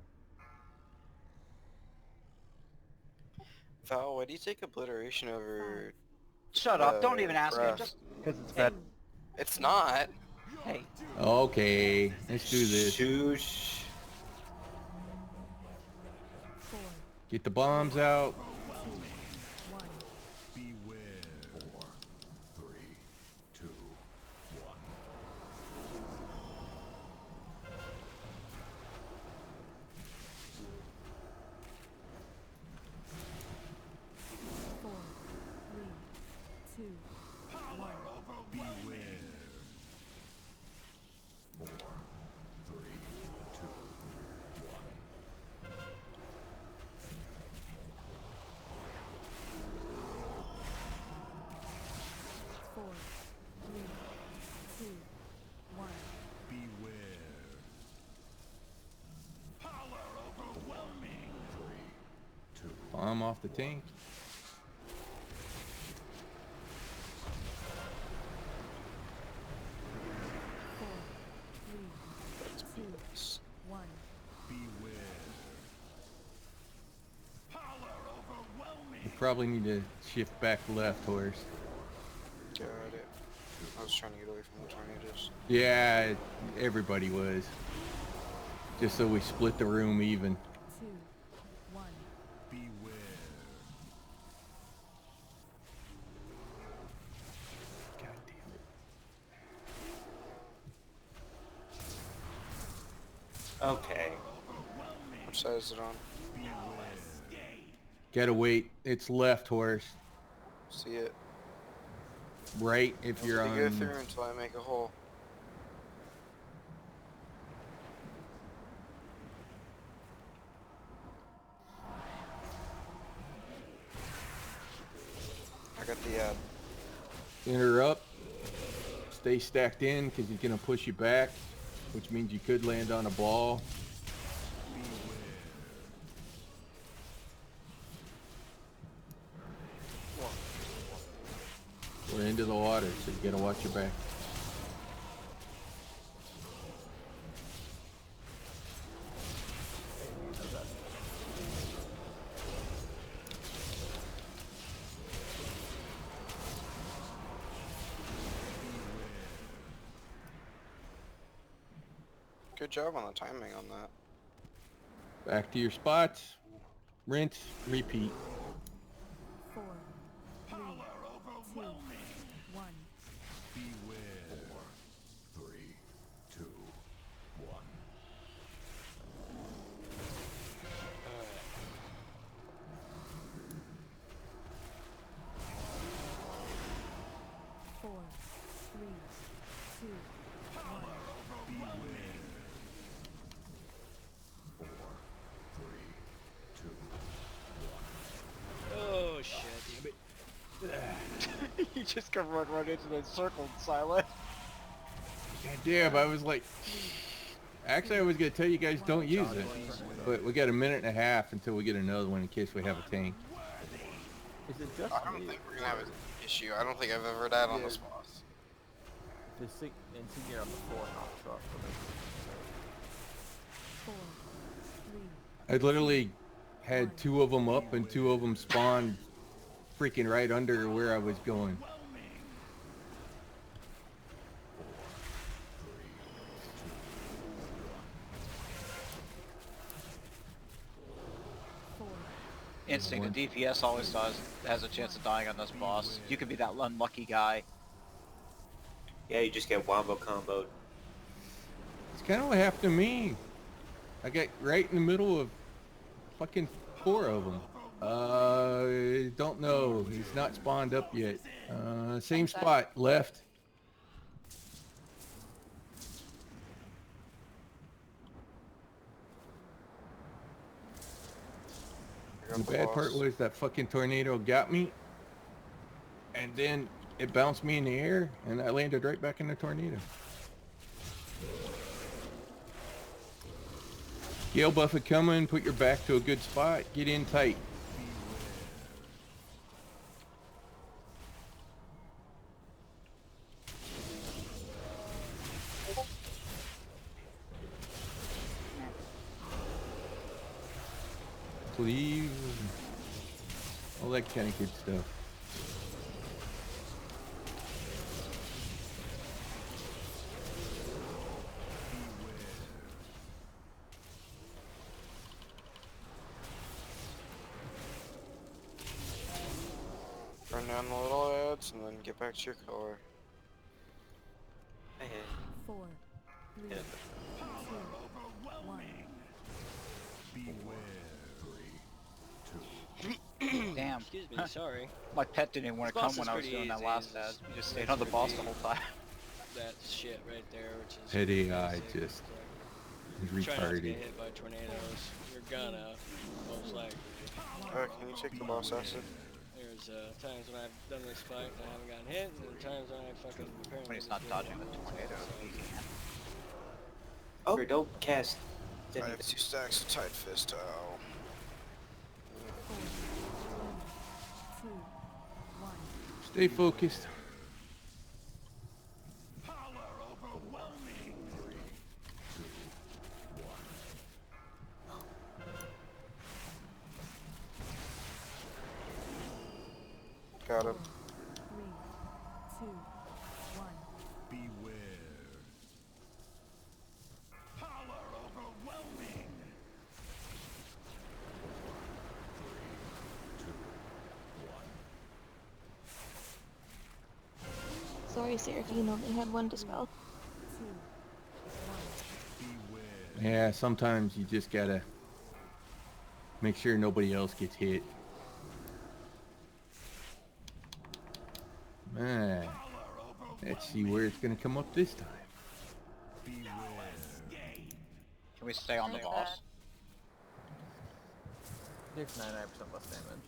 Val, why do you take obliteration over? Shut up! Don't even ask me. breath? Just Because it's better. It's not. hey. Okay, let's do this. Shoosh. Get the bombs out. Bomb off the tank. You probably need to shift back left, horse. Got it. I was trying to get away from the tornadoes. Yeah, everybody was. Just so we split the room even. Okay. Which side is it on? Gotta wait. It's left, horse. See it. Right if you're Nobody on. go through until I make a hole. I got the Interrupt. Stay stacked in because he's gonna push you back, which means you could land on a ball. We're into the water, so you gotta watch your back. good job on the timing on that. Back to your spots. Rinse, repeat. 4, 3, 2, 1. Four, three, two, one. Oh shit, damn it. You just come run right into the circle in silence. God damn, I was like... Actually, I was going to tell you guys don't use it. But we got a minute and a half until we get another one in case we have a tank. Is it just I don't think we're gonna have an issue. I don't think I've ever died on this boss. the insignia on the floor knocks off for me? 4, 3. I literally had 2 of them up and 2 of them spawned freaking right under where I was going. Instinct, the DPS always has a chance of dying on this boss. You could be that unlucky guy. Yeah, you just get wombo comboed. It's kind of what happened to me. I got right in the middle of fucking 4 of them. Don't know. He's not spawned up yet. Same spot, left. The bad part was that fucking tornado got me, and then it bounced me in the air, and I landed right back in the tornado. Gale buff it coming, put your back to a good spot, get in tight. cleave, all that kind of good stuff. Burn down the little ads and then get back to your color. I hit. 4, 3, Hit it. 2, 1. Damn. Excuse me, sorry. My pet didn't want to This come boss when is I was pretty doing that easy, last it's ad. just He just makes stayed on the for boss the being- whole time. That shit right there, which is Head AI basic. just It's like, try not to retarded. get hit by tornadoes. You're gonna, most likely. Can you take the boss acid? There's times when I've done this fight and I haven't gotten hit, and then times when I fucking apparently When he's just not get dodging hit. the tornado, he can. Oh, don't cast. I have 2 stacks of Tide Fist Towel. 4, 3, 2, 1. Stay focused. Got him. 3, 2, 1. Sorry, Seraphine only had one dispel. 2, 1. Yeah, sometimes you just gotta make sure nobody else gets hit. Man, let's see where it's gonna come up this time. Can we stay on the Like boss? Takes 99% less damage.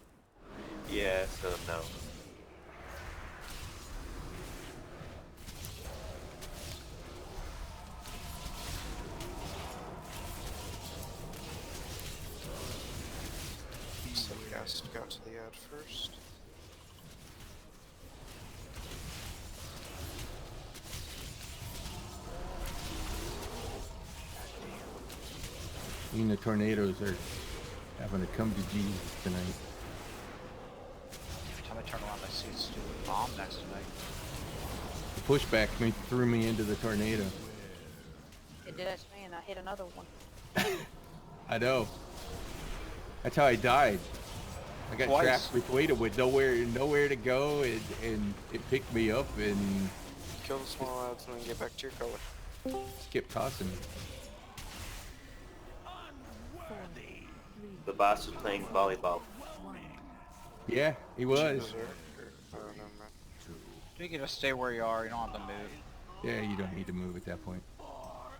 Yeah, so no. So gas got to the ad first. Even the tornadoes are having to come to Jesus tonight. Every time I turn around, I see a stupid bomb next to me. The pushback threw me into the tornado. It did that to me, and I hit another one. I know. That's how I died. I got Twice. trapped between it with nowhere to go, and it picked me up and Kill the small ads and then get back to your color. just kept tossing me. 4, 3, The boss was playing volleyball. 1. Yeah, he was. Berserk, or- oh, never mind. You can just stay where you are. You don't have to move. Yeah, you don't need to move at that point.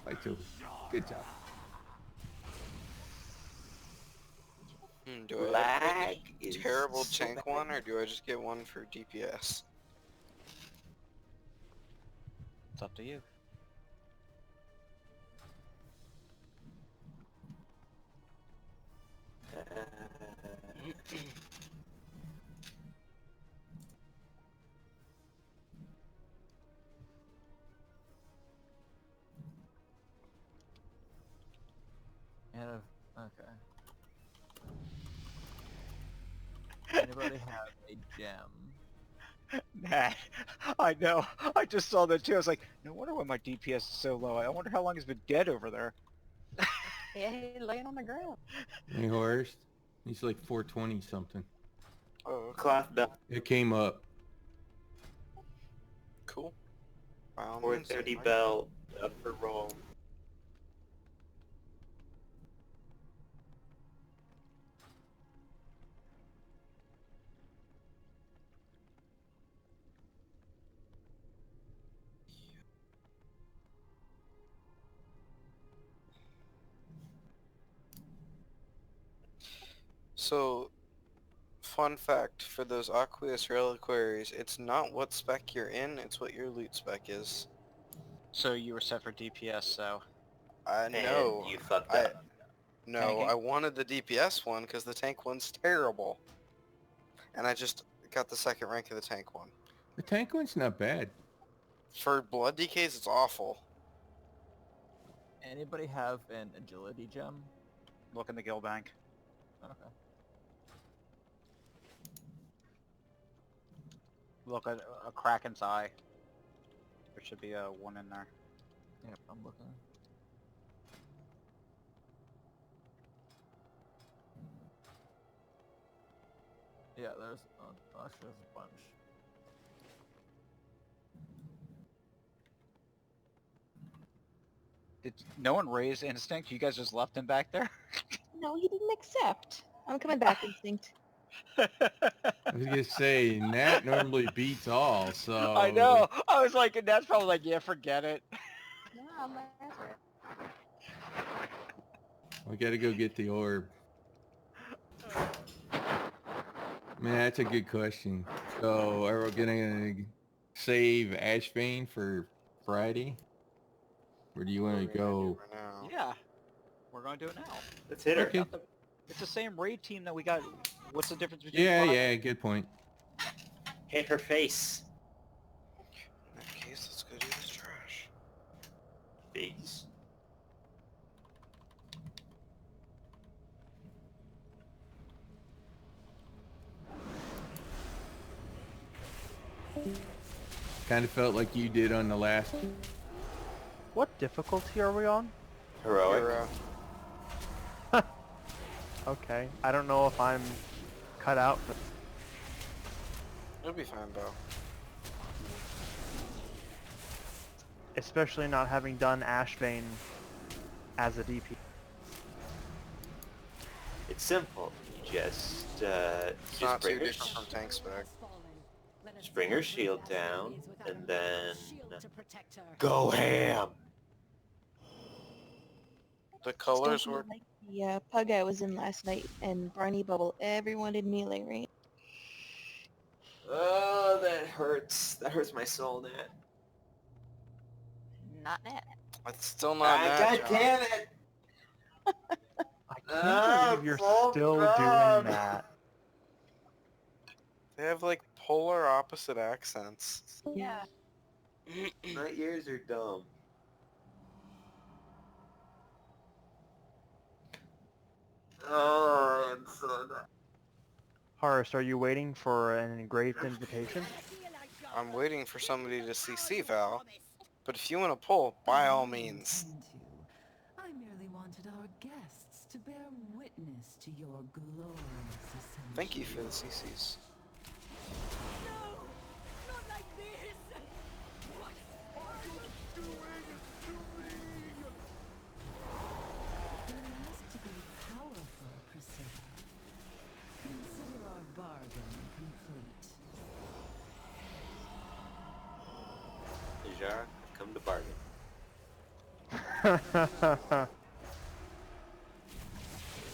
Fight's over. Good job. Do I Lag get is a terrible so tank bad. one, or do I just get one for DPS? It's up to you. Okay. Anybody have a gem? Nah, I know. I just saw that too. I was like, no wonder why my DPS is so low. I wonder how long he's been dead over there. Yeah, he's laying on the ground. Hey, Horst. He's like 420 something. Oh, Cloth belt, It came up. cool. By all means, 430 Mike. belt, up for roll. So, fun fact for those Aqueous Reliquaries, it's not what spec you're in, it's what your loot spec is. So you were set for DPS, so I And know. you fucked I up. no, Tanking? I wanted the DPS one because the tank one's terrible, and I just got the second rank of the tank one. The tank one's not bad. For blood decays, it's awful. Anybody have an agility gem? look in the guild bank. Okay. Look at a Kraken's eye. There should be a one in there. Yep, I'm looking. Yeah, there's actually there's a bunch. Did no one raise instinct? You guys just left him back there? No, he didn't accept. I'm coming back, Instinct. I was gonna say Nat normally beats all, so I know. I was like, and that's probably like, yeah, forget it. No, I'm answer we gotta go get the orb. Man, that's a good question. So are we gonna save Ashbane for Friday? Or do you want to go? Right now. Yeah, we're gonna do it now. Let's hit her. Okay. It's the same raid team that we got. What's the difference between? Yeah, Friday? yeah, good point. Hit her face. In that case, let's go do this trash. Face. Kind of felt like you did on the last. What difficulty are we on? Heroic. You're, Okay, I don't know if I'm cut out for. You'll be fine, Bo. Especially not having done Ashbane as a DP. It's simple. You just It's not too different from tank spec. just bring her shield down, and then go ham. The colors Still were like the pug I was in last night and Barney Bubble. Everyone did melee range. Oh, that hurts. That hurts my soul, Nat. Not net. It's still not that. God John. damn it! I can't believe you're still doing that. They have like polar opposite accents. Yeah. My ears are dumb. Oh, I'm so dumb. Horace, are you waiting for an engraved invitation? I'm waiting for somebody to CC Val, but if you want to pull, by all means. I merely wanted our guests to bear witness to your glorious ascension. Thank you for the CCs. No! Not like this! What are you doing to me? You're asked to be powerful, Priscilla. Consider our bargain complete. Najara, I've come to bargain.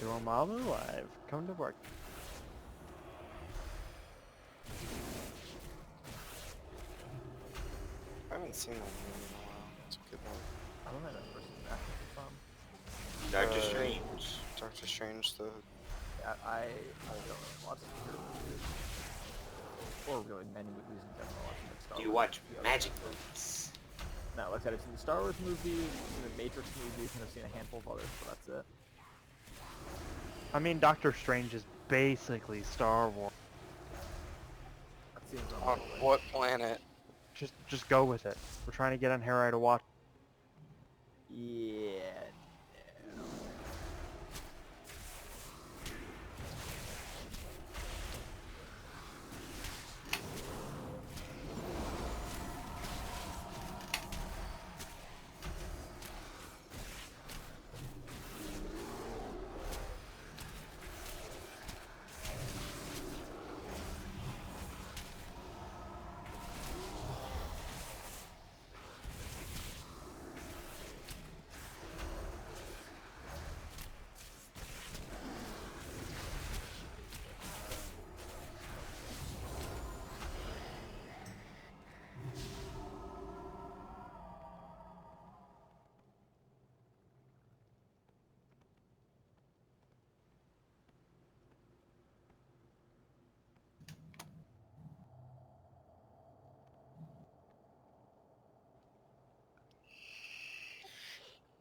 Your mom alive. Come to work. I haven't seen that movie in a while. It's a good one. I don't think I've ever seen that from. Doctor Uh, Strange. Doctor Strange, the... Yeah, I don't really watch superhero movies. Or really many movies in general. I've seen Star Do you Wars, watch the other magic ones. movies? No, like I said, I've seen the Star Wars movies, I've seen the Matrix movies, and I've seen a handful of others, but that's it. I mean, Doctor Strange is basically Star Wars. That seems On unlikely. what planet? Just go with it. We're trying to get on Harry to watch. Yeah. No.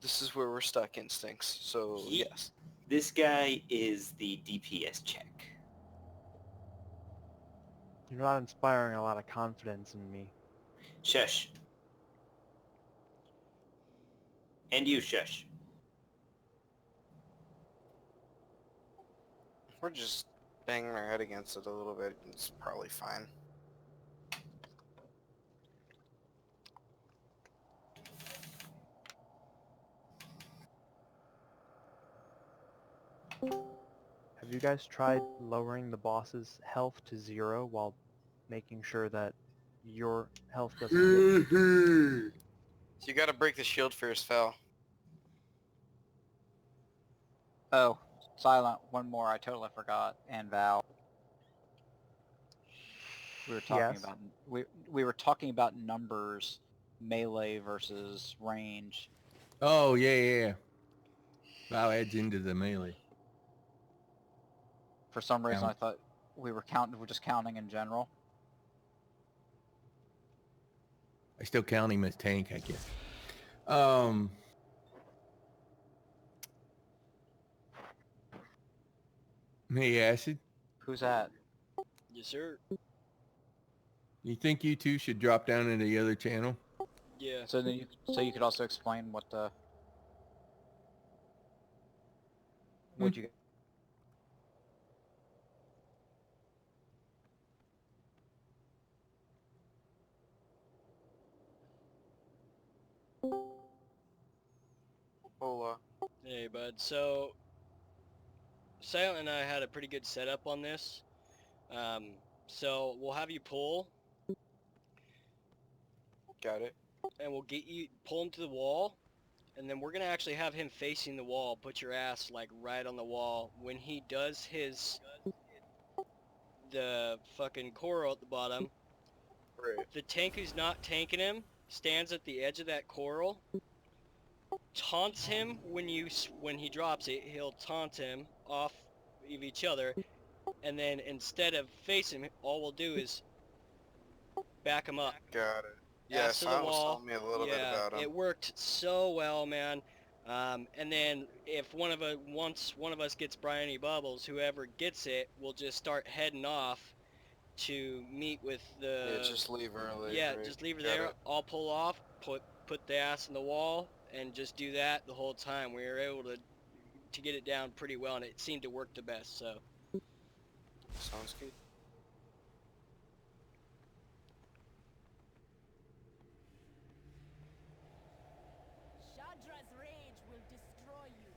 This is where we're stuck, Instincts, so Ye- yes. This guy is the DPS check. You're not inspiring a lot of confidence in me. Shush. And you, shush. We're just banging our head against it a little bit. It's probably fine. Have you guys tried lowering the boss's health to 0 while making sure that your health doesn't dip? So you gotta break the shield first, Val. Oh, Silent, one more, I totally forgot. And Val. We were talking Yes. about we were talking about numbers, melee versus range. Oh, yeah. Val adds into the melee. For some reason, Count. I thought we're just counting in general. I still count him as tank, I guess. Hey, Acid, Who's that? Yes, sir. you think you two should drop down into the other channel? Yeah. So then you could also explain what the would you Hola. Hey, bud. So, Silent and I had a pretty good setup on this. So we'll have you pull, Got it. and we'll get you pull him to the wall, and then we're gonna actually have him facing the wall. Put your ass like right on the wall. When he does the fucking coral at the bottom, Right. the tank who's not tanking him stands at the edge of that coral, taunts him when he drops it. He'll taunt him off of each other, and then instead of facing him, all we'll do is back him up. Got it. Yeah, Ass to the Silent was wall. telling me a little bit Yeah, about him. it worked so well, man. And then if once one of us gets Bryony Bubbles, whoever gets it will just start heading off to meet with the. Yeah, just leave early. Yeah, right? just leave her Got there. it. I'll pull off, put the ass in the wall, and just do that the whole time. We were able to get it down pretty well, and it seemed to work the best. So. Sounds good. Shadra's rage will destroy you.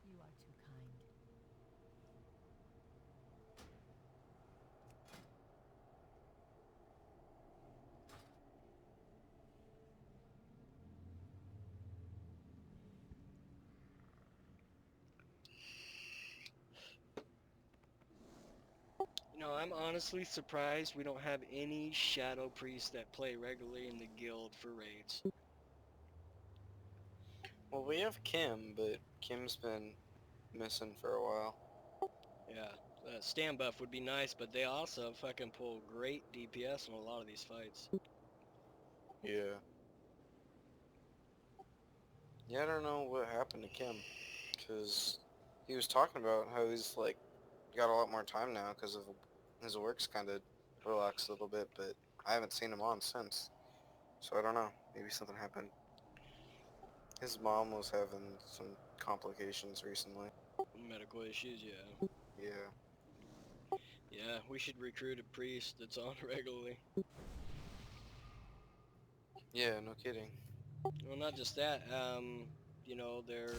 You are too kind. You know, I'm honestly surprised we don't have any Shadow Priests that play regularly in the guild for raids. Well, we have Kim, but Kim's been missing for a while. Yeah, stand buff would be nice, but they also fucking pull great DPS in a lot of these fights. Yeah. Yeah, I don't know what happened to Kim, because he was talking about how he's, like, got a lot more time now because of his work's kind of relaxed a little bit, but I haven't seen him on since. So I don't know. Maybe something happened. His mom was having some complications recently. Medical issues, yeah. Yeah. Yeah, we should recruit a priest that's on regularly. Yeah, no kidding. Well, not just that. You know, their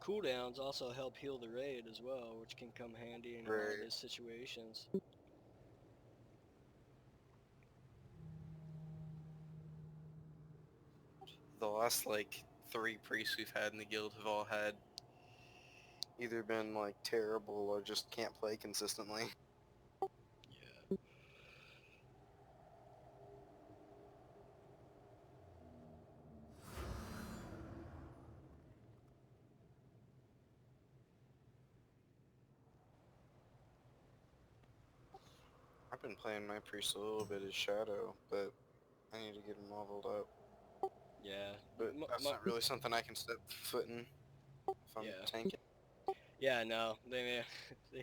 cooldowns also help heal the raid as well, which can come handy in a lot of Right. these situations. The last like 3 priests we've had in the guild have all had either been like terrible or just can't play consistently. Yeah. I've been playing my priest a little bit as Shadow, but I need to get him leveled up. Yeah. But that's not really something I can step foot in if I'm Yeah. tanking. Yeah, no, they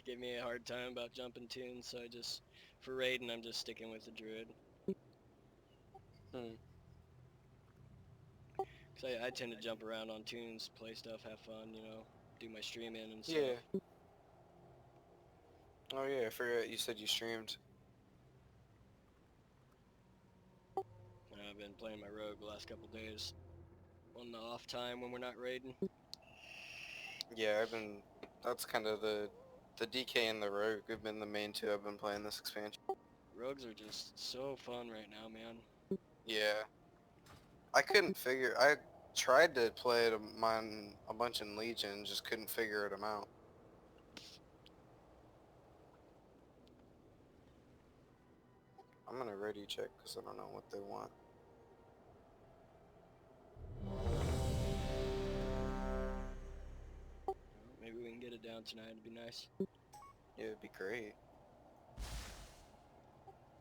gave me a hard time about jumping tunes, so I just, for raiding, I'm just sticking with the Druid. Cause I tend to jump around on tunes, play stuff, have fun, you know, do my streaming and stuff. Yeah. Oh yeah, I forgot you said you streamed. And I've been playing my rogue the last couple days on the off time when we're not raiding. Yeah, that's kind of the DK and the Rogue have been the main two I've been playing this expansion. Rogues are just so fun right now, man. Yeah. I tried to play it a bunch in Legion, just couldn't figure them out. I'm gonna ready check because I don't know what they want. Maybe we can get it down tonight, it'd be nice. Yeah, it'd be great.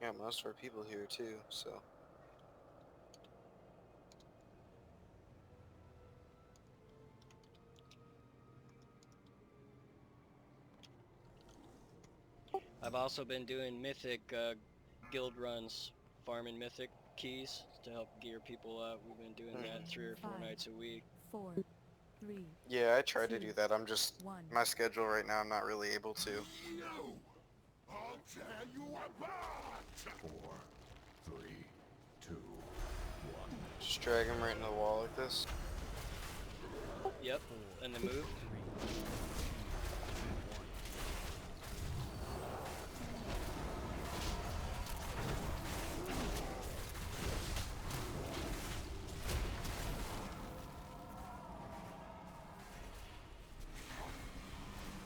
Yeah, most of our people here too, so. I've also been doing Mythic guild runs, farming Mythic keys to help gear people up. We've been doing that 3 or 4 nights a week. 4, 3. Yeah, I tried to 2, do that. I'm just, 1. my schedule right now, I'm not really able to. No! I'll tear you apart! 4, 3, 2, 1. Just drag him right into the wall like this. Yep, and then move.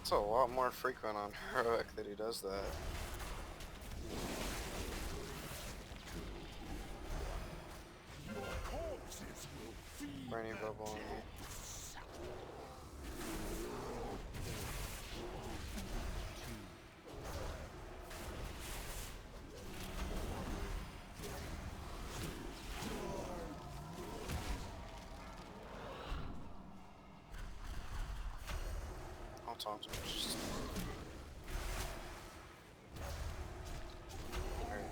It's a lot more frequent on Heroic that he does that. Briny bubble on me. I'll taunt him. Just... Alright.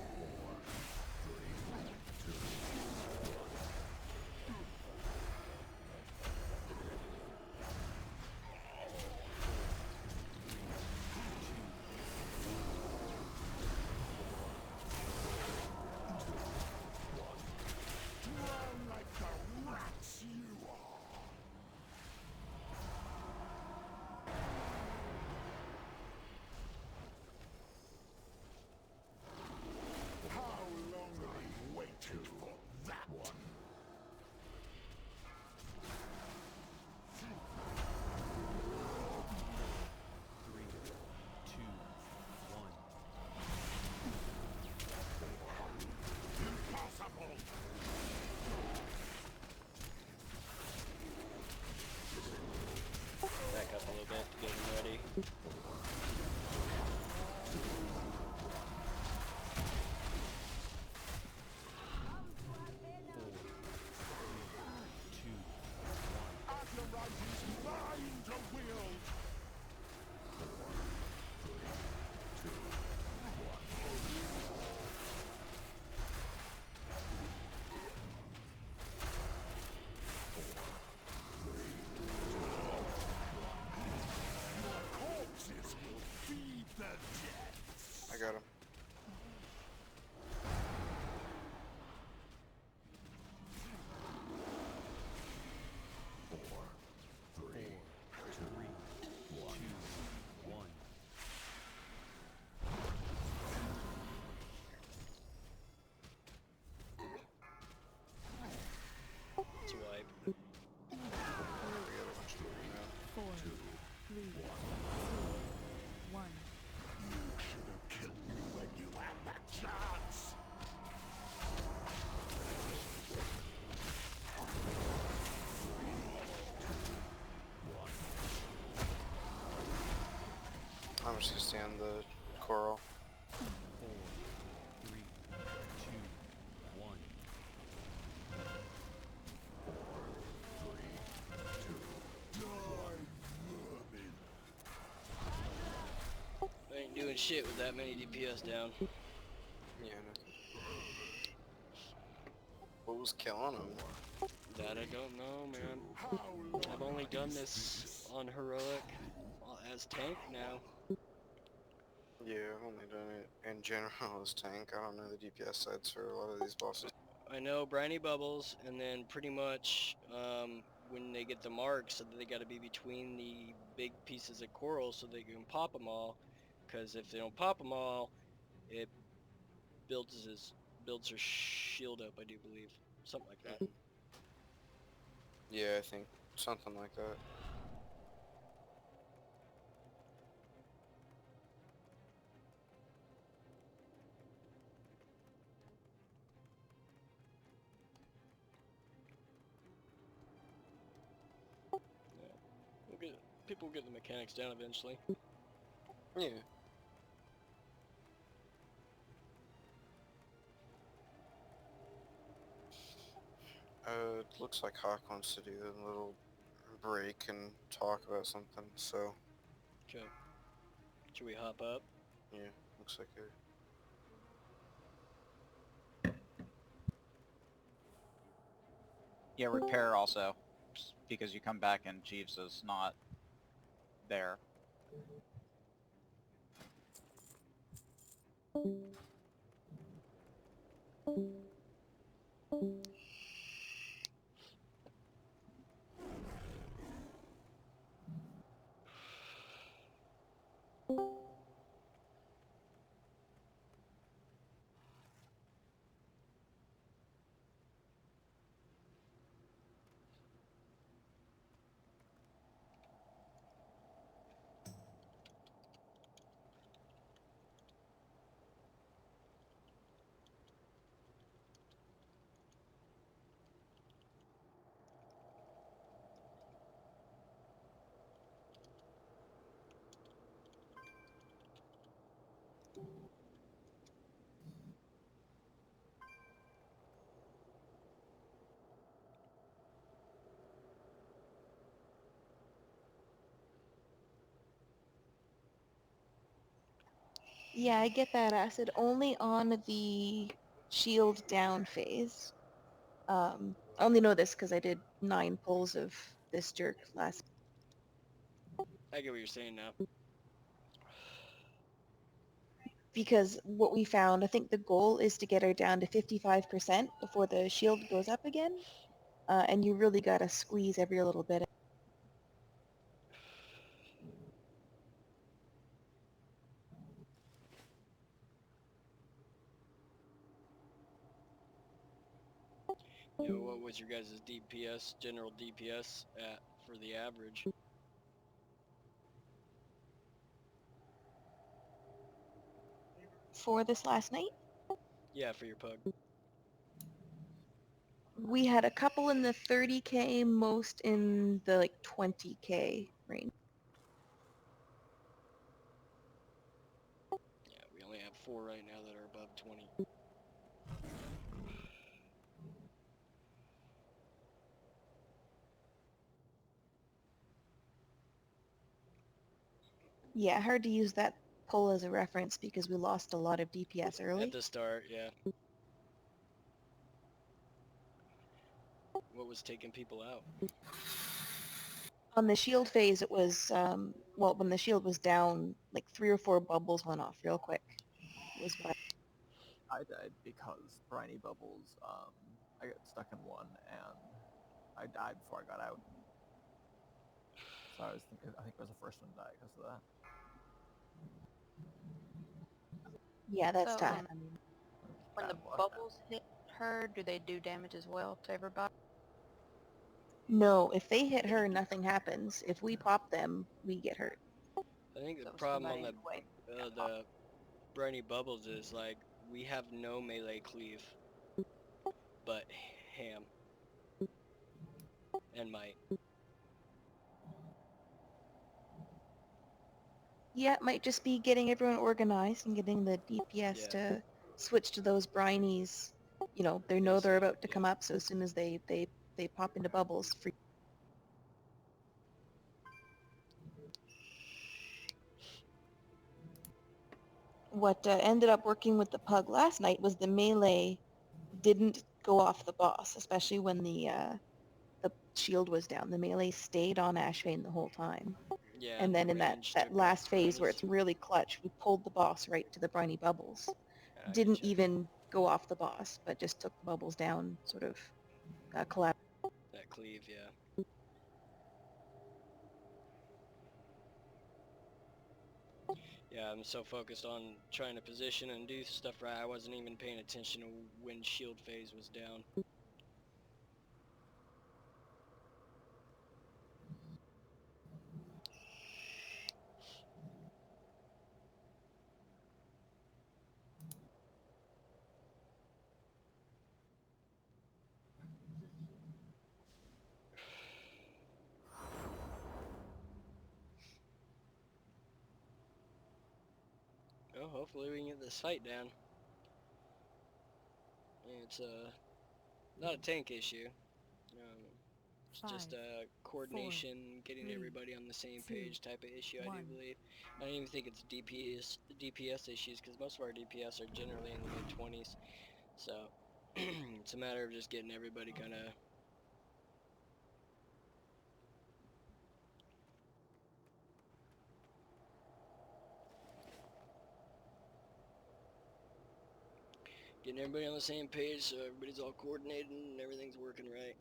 Back up a little bit to get him ready. I got him. just gonna stay on the coral. 4, 3, 2, 1. 4, 3, 2. Die, vermin. I ain't doing shit with that many DPS down. Yeah, no. What was killing him? That I don't know, man. I've only done this on heroic as tank now. Yeah, I've only done it in general as tank. I don't know the DPS sides for a lot of these bosses. I know briny bubbles, and then pretty much when they get the marks, so they got to be between the big pieces of coral so they can pop them all. Because if they don't pop them all, it builds her shield up. I do believe something like that. Yeah, I think something like that. People get the mechanics down eventually. Yeah. It looks like Hawk wants to do a little break and talk about something, so Okay. Should we hop up? yeah, looks like it. Yeah, repair also, because you come back and Jeeves is not there. Yeah, I get that acid only on the shield down phase. I only know this because I did 9 pulls of this jerk last. I get what you're saying now. Because what we found, I think the goal is to get her down to 55% before the shield goes up again. And you really gotta squeeze every little bit. You know, what was your guys' DPS, general DPS at for the average? For this last night, Yeah, for your pug. we had a couple in the 30k, most in the like 20k range. Yeah, we only have 4 right now that are above 20. Yeah, hard to use that pull as a reference because we lost a lot of DPS early. At the start, yeah. What was taking people out? On the shield phase, it was, well, when the shield was down, like 3 or 4 bubbles went off real quick. It was bad. I died because briny bubbles, I got stuck in one and I died before I got out. So I think I was the first one to die because of that. Yeah, that's So, tough. when the bubbles hit her, do they do damage as well to everybody? No, if they hit her, nothing happens. If we pop them, we get hurt. I think the So problem on somebody the briny bubbles is like we have no melee cleave, but ham and might. Yeah, it might just be getting everyone organized and getting the DPS to switch to those brinies. You know, they know they're about to come up, so as soon as they pop into bubbles, for what ended up working with the pug last night was the melee didn't go off the boss, especially when the shield was down. The melee stayed on Ashvane the whole time. Yeah, And then in that range took last phase where precedence. it's really clutch, we pulled the boss right to the briny bubbles. I Didn't getcha. even go off the boss, but just took the bubbles down, sort of collapsed. That cleave, yeah. Yeah, I'm so focused on trying to position and do stuff right, I wasn't even paying attention to when shield phase was down. Well, hopefully we can get this fight down. It's not a tank issue. It's just a coordination, getting everybody on the same page type of issue, I do believe. I don't even think it's DPS issues, because most of our DPS are generally in the mid-20s. So, it's a matter of just getting everybody kind of... Getting everybody on the same page so everybody's all coordinated and everything's working right.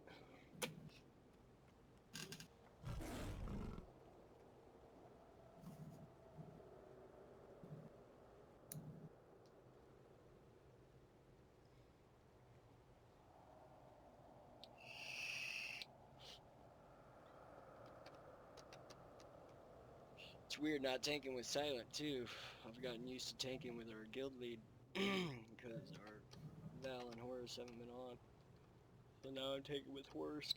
It's weird not tanking with Silent too. I've gotten used to tanking with our guild lead because our Val and Horus haven't been on. So now I'm taking with Horus.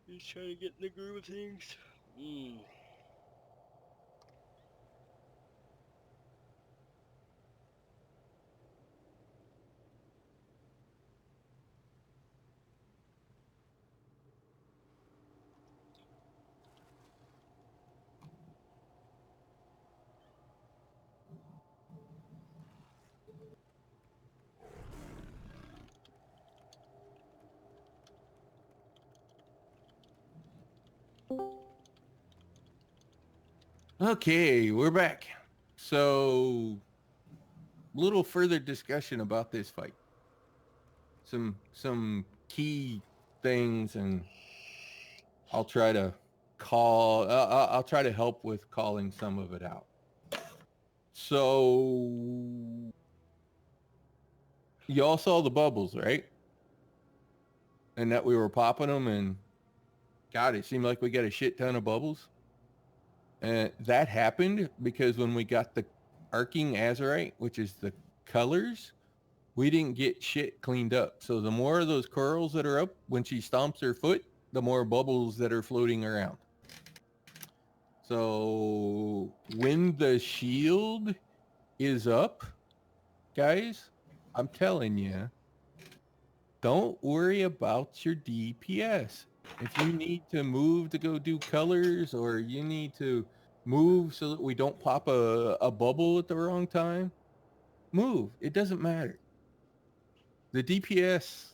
Just trying to get in the groove of things. Okay, we're back. So, little further discussion about this fight. Some key things, and I'll try to I'll try to help with calling some of it out. So, y'all saw the bubbles, right? And that we were popping them, and God, it seemed like we got a shit ton of bubbles. And that happened because when we got the arcing azurite, which is the colors, we didn't get shit cleaned up. So the more of those curls that are up when she stomps her foot, the more bubbles that are floating around. So when the shield is up, guys, I'm telling you, don't worry about your DPS. If you need to move to go do colors, or you need to move so that we don't pop a bubble at the wrong time, move. It doesn't matter. The DPS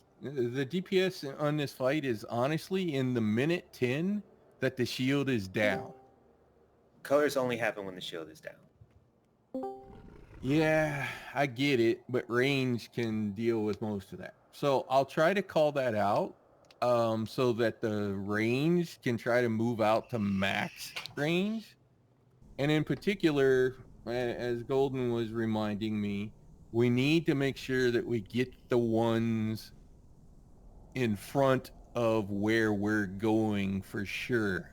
on this fight is honestly in the minute 10 that the shield is down. Colors only happen when the shield is down. Yeah, I get it, but range can deal with most of that. So I'll try to call that out so that the range can try to move out to max range. And in particular, as Golden was reminding me, we need to make sure that we get the ones in front of where we're going for sure.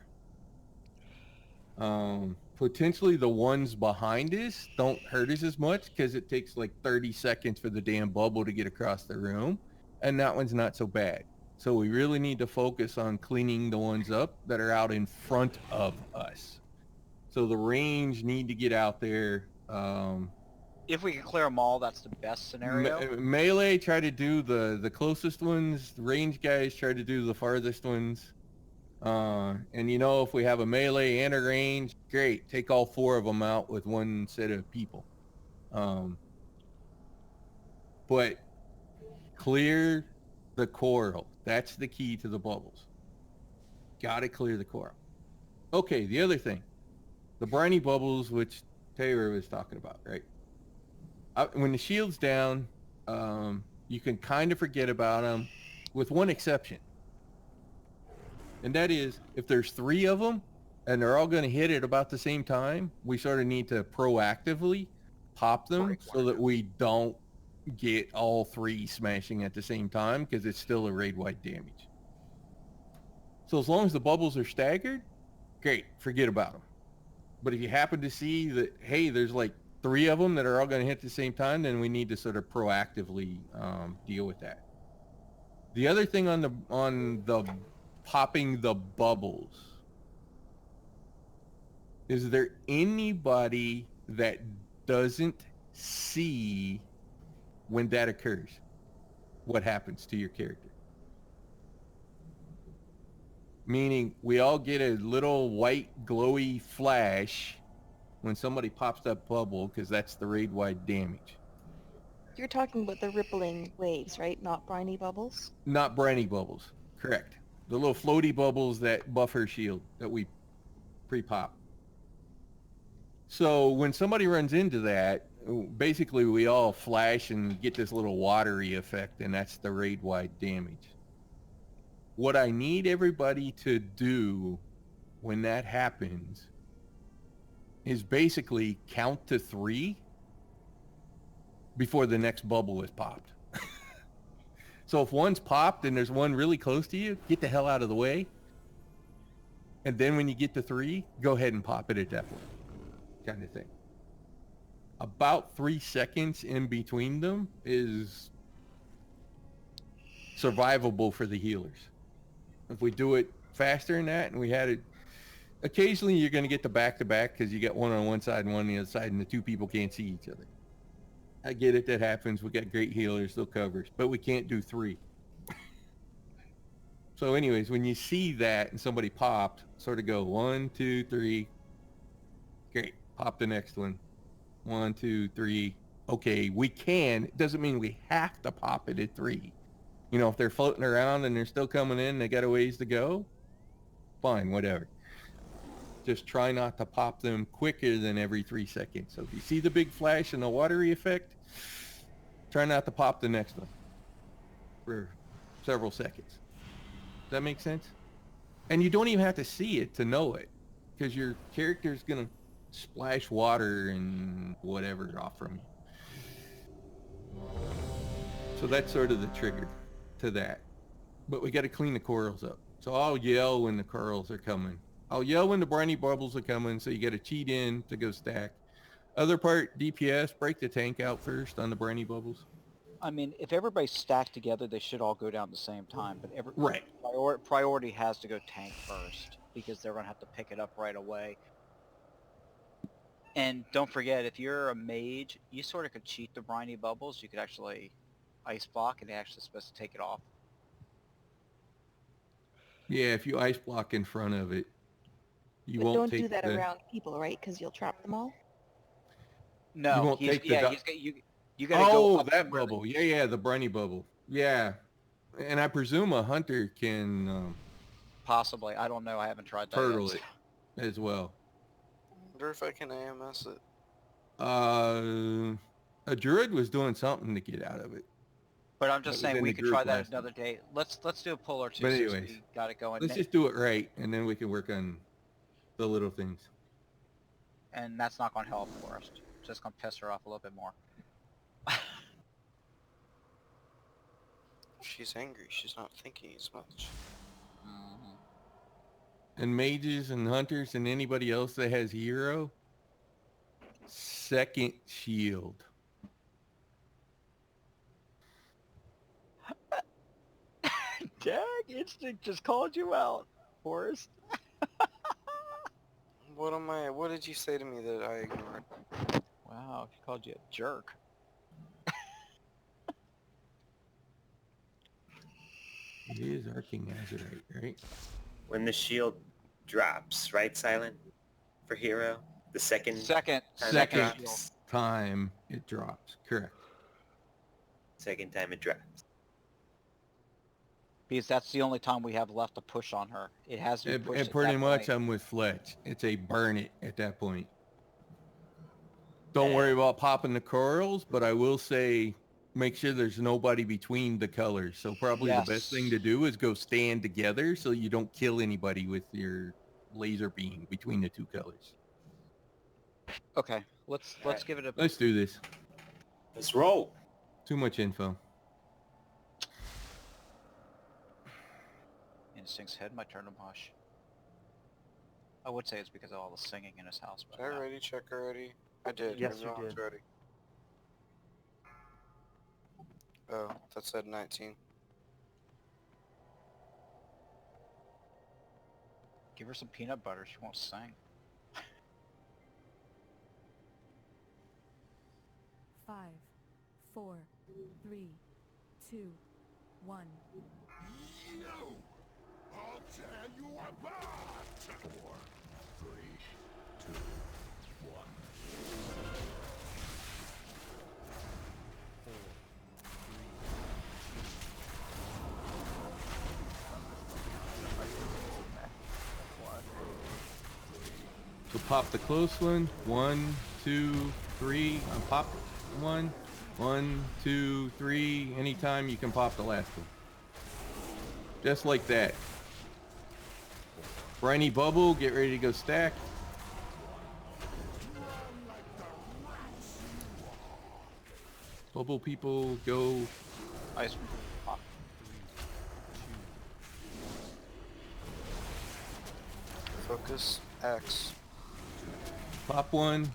Potentially the ones behind us don't hurt us as much because it takes like 30 seconds for the damn bubble to get across the room, and that one's not so bad. So we really need to focus on cleaning the ones up that are out in front of us. So the range need to get out there. If we can clear them all, that's the best scenario. Melee try to do the closest ones. The range guys try to do the farthest ones. And you know, if we have a melee and a range, great. Take all 4 of them out with one set of people. But clear the coral. That's the key to the bubbles. Gotta clear the coral. Okay, the other thing. The briny bubbles, which Taylor was talking about, right? When the shield's down, you can kind of forget about them, with one exception. And that is, if there's 3 of them, and they're all going to hit at about the same time, we sort of need to proactively pop them so that we don't get all 3 smashing at the same time, because it's still a raid-wide damage. So as long as the bubbles are staggered, great, forget about them. But if you happen to see that, hey, there's like 3 of them that are all going to hit at the same time, then we need to sort of proactively deal with that. The other thing on the popping the bubbles, is there anybody that doesn't see when that occurs what happens to your character? Meaning we all get a little white glowy flash when somebody pops that bubble, because that's the raid-wide damage. You're talking about the rippling waves, right? Not briny bubbles? Not briny bubbles, correct. The little floaty bubbles that buffer shield that we pre-pop. So when somebody runs into that, basically we all flash and get this little watery effect, and that's the raid-wide damage. What I need everybody to do when that happens is basically count to 3 before the next bubble is popped. So if one's popped and there's one really close to you, get the hell out of the way. And then when you get to 3, go ahead and pop it at that point, kind of thing. About 3 seconds in between them is survivable for the healers. If we do it faster than that, and we had it, occasionally you're going to get the back-to-back because you got one on one side and one on the other side, and the 2 people can't see each other. I get it, that happens. We got great healers, they'll cover us, but we can't do 3. So anyways, when you see that and somebody popped, sort of go 1, 2, 3. Great, pop the next one. 1, 2, 3. Okay, we can. It doesn't mean we have to pop it at 3. You know, if they're floating around and they're still coming in, they got a ways to go, fine, whatever. Just try not to pop them quicker than every 3 seconds. So if you see the big flash and the watery effect, try not to pop the next one for several seconds. Does that make sense? And you don't even have to see it to know it, because your character's going to splash water and whatever off from you. So that's sort of the trigger to that. But we got to clean the corals up. So I'll yell when the corals are coming. I'll yell when the briny bubbles are coming, so you got to cheat in to go stack. Other part, DPS, break the tank out first on the briny bubbles. I mean, if everybody's stacked together, they should all go down at the same time. But Right. Priority has to go tank first, because they're going to have to pick it up right away. And don't forget, if you're a mage, you sort of could cheat the briny bubbles. You could actually ice block, and they're actually supposed to take it off. Yeah, if you ice block in front of it, you But won't don't take do that the... around people, right? Because you'll trap them all? No, You won't take the... you gotta go up that bubble. Yeah, the briny bubble. Yeah. And I presume a hunter can... Possibly. I don't know. I haven't tried that turtle yet. it as well. I wonder if I can AMS it. A druid was doing something to get out of it. But I'm just That was saying in we the could group try that last another day. Let's do a pull or 2 But since anyways, we got it going. let's just do it right, and then we can work on the little things. And that's not going to help for us. It's just going to piss her off a little bit more. She's angry. She's not thinking as much. And mages and hunters and anybody else that has hero, second shield. Dag, Instinct just called you out, Forrest. What am I? What did you say to me that I ignored? Wow, he called you a jerk. It is Arcing Azurite, right? When the shield drops, right, Silent? For hero? The second Second time it Second drops? time it drops. Correct. Second time it drops. Because that's the only time we have left to push on her. It has to be pushed And at pretty that much point. I'm with Fletch. It's a burn it at that point. Don't worry about popping the corals, but I will say make sure there's nobody between the colors. So probably the best thing to do is go stand together so you don't kill anybody with your laser beam between the two colors. Okay, let's give it a... Let's do this. Let's roll. Too much info. Instinct's head, my turn to mush. I would say it's because of all the singing in his house, but Did I no. already check already? I did. Yes, you Everyone's did. ready. Oh, that said 19. Give her some peanut butter, she won't sing. 5, 4, 3, 2, 1. No! I'll tell you about 4, 3, 2, 1. 4, 3, So pop the close one. 1, 2, 3. I'm pop 1. 1, 2, 3. Anytime you can pop the last one. Just like that. Briny bubble, get ready to go stack. Bubble people, go. Ice pop. Focus X. Pop one.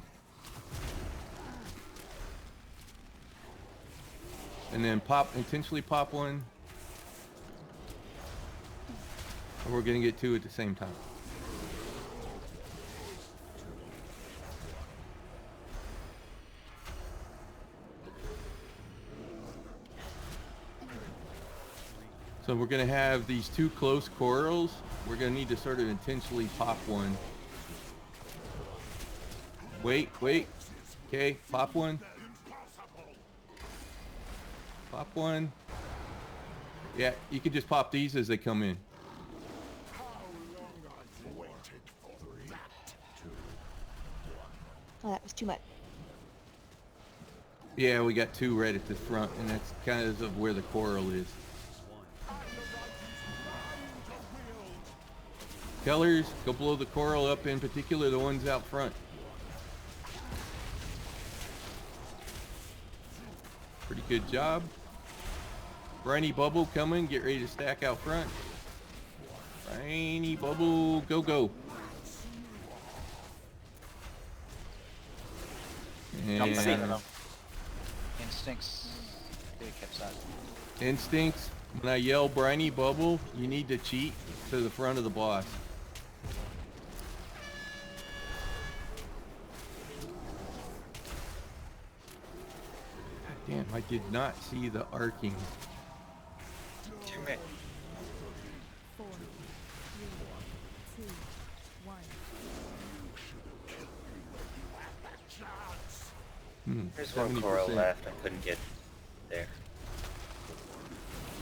And then intentionally pop one. Or we're gonna get two at the same time. So we're gonna have these two close corals. We're gonna need to sort of intentionally pop one. Wait. Okay, pop one. Pop one. Yeah, you can just pop these as they come in. Oh, that was too much. Yeah, we got two right at the front, and that's kind of where the coral is. Colors, go blow the coral up, in particular the ones out front. Pretty good job. Briny bubble coming, get ready to stack out front. Briny bubble, go. And Instincts. They kept that. Instincts, when I yell briny bubble, you need to cheat to the front of the boss. God damn, I did not see the arcing. 2 minutes. 4, 3, 2, 1. There's one coral 70%. left. I couldn't get there.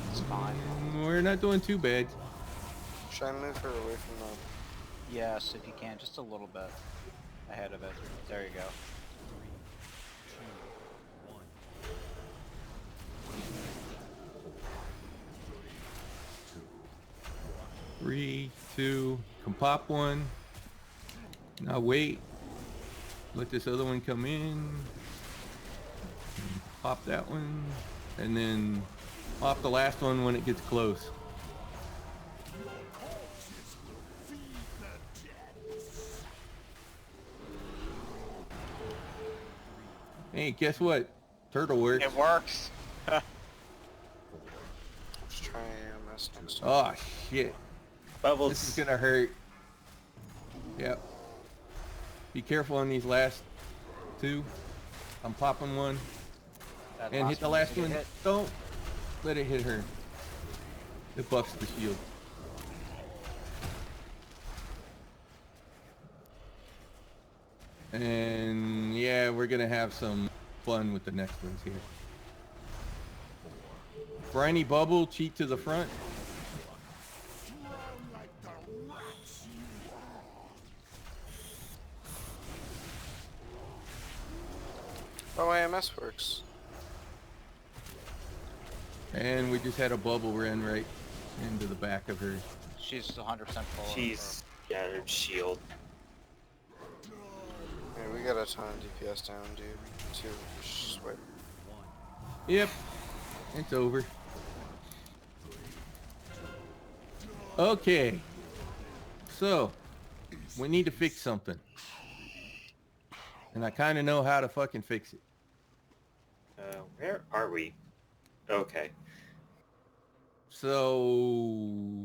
It's fine. We're not doing too bad. Should I move her away from the... Yes, if you can, just a little bit ahead of it. There you go. 3, 2, come pop one. Now wait. Let this other one come in. Pop that one. And then pop the last one when it gets close. Hey, guess what? Turtle works. It works. Let's try AMS next time. Oh shit. Bubbles. This is gonna hurt. Yep. Be careful on these last two. I'm popping one. That And hit the last needs to one. get hit. Don't let it hit her. It buffs the shield. And yeah, we're gonna have some fun with the next ones here. Briny Bubble, cheat to the front. Oh, AMS works. And we just had a bubble ran right into the back of her. She's 100% full. She's got her shield. Yeah, we got a ton of DPS down, dude. Two swipe. Yep, it's over. Okay, so we need to fix something. And I kind of know how to fucking fix it. Where are we? Okay. So,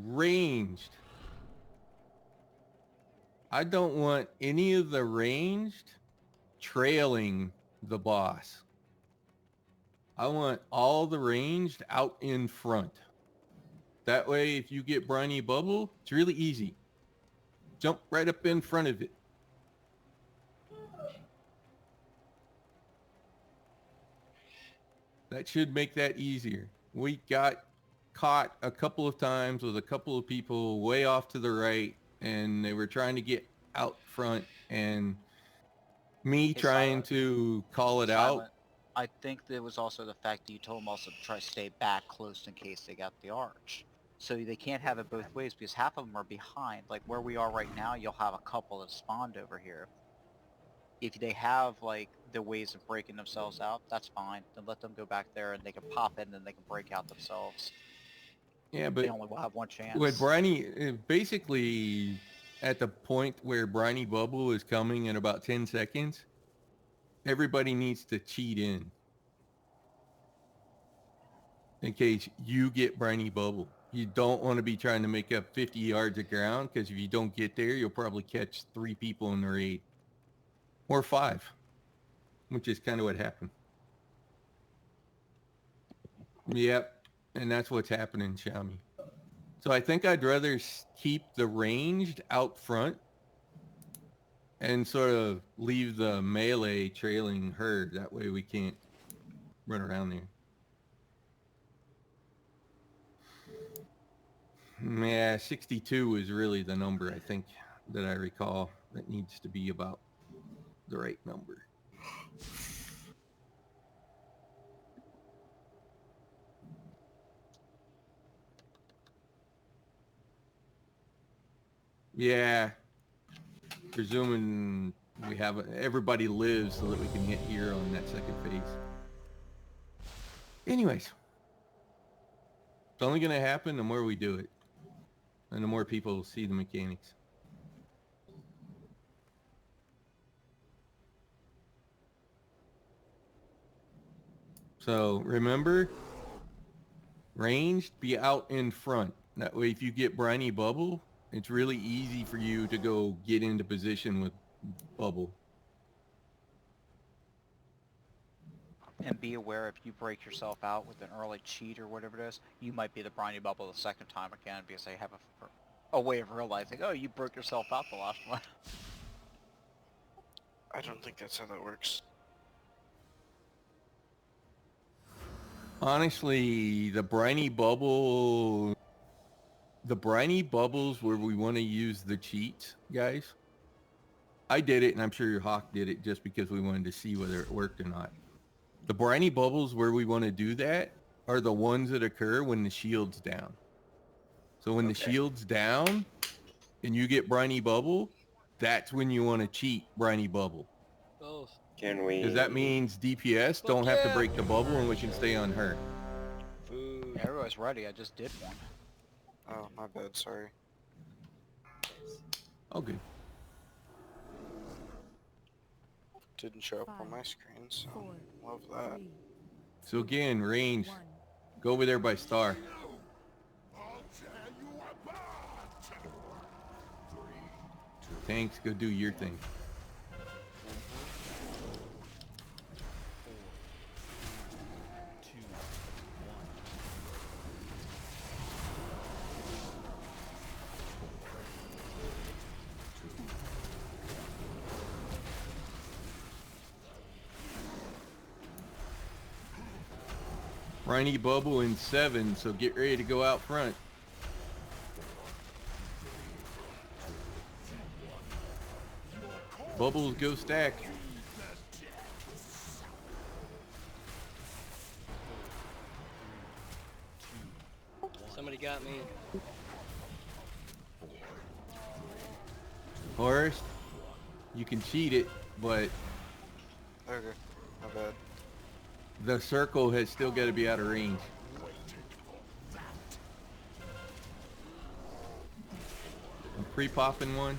ranged. I don't want any of the ranged trailing the boss. I want all the ranged out in front. That way, if you get Briny Bubble, it's really easy. Jump right up in front of it. That should make that easier. We got caught a couple of times with a couple of people way off to the right, and they were trying to get out front, and me Hey, trying Silent. to call it Silent. out. I think there was also the fact that you told them also to try to stay back close in case they got the arch. So they can't have it both ways because half of them are behind. Like where we are right now, you'll have a couple that spawned over here. If they have like the ways of breaking themselves out, that's fine. Then let them go back there and they can pop in and they can break out themselves. Yeah, They but only will have one chance. with Briny, basically at the point where Briny Bubble is coming in about 10 seconds, everybody needs to cheat in case you get Briny Bubble. You don't want to be trying to make up 50 yards of ground, because if you don't get there, you'll probably catch 3 people in the raid. Or 5, which is kind of what happened. Yep, and that's what's happening, Xiaomi. So I think I'd rather keep the ranged out front and sort of leave the melee trailing her. That way we can't run around there. Yeah, 62 is really the number, I think, that I recall. That needs to be about the right number. Yeah. Presuming we have everybody lives so that we can hit hero in that second phase. Anyways. It's only going to happen the more we do it. And the more people see the mechanics. So remember, ranged, be out in front. That way if you get Briny Bubble, it's really easy for you to go get into position with Bubble. And be aware if you break yourself out with an early cheat or whatever it is, you might be the Briny Bubble the second time again because they have a way of realizing, oh, you broke yourself out the last one. I don't think that's how that works. Honestly, the Briny Bubbles where we want to use the cheats, guys. I did it, and I'm sure your Hawk did it just because we wanted to see whether it worked or not. The Briny Bubbles where we want to do that are the ones that occur when the shield's down. So when the shield's down and you get Briny Bubble, that's when you want to cheat Briny Bubble. Oh. Can we? Because that means DPS don't have to break the bubble and we can stay on her. Food. Everyone's ready. I just did one. Oh, my bad. Sorry. Oh, good. Didn't show up on my screen, so love that. So again, range. Go over there by star. Tanks, go do your thing. Briny bubble in 7, so get ready to go out front. Bubbles go stack. Somebody got me. Forrest, you can cheat it, but Okay, my bad. the circle has still got to be out of range. I'm pre-popping one.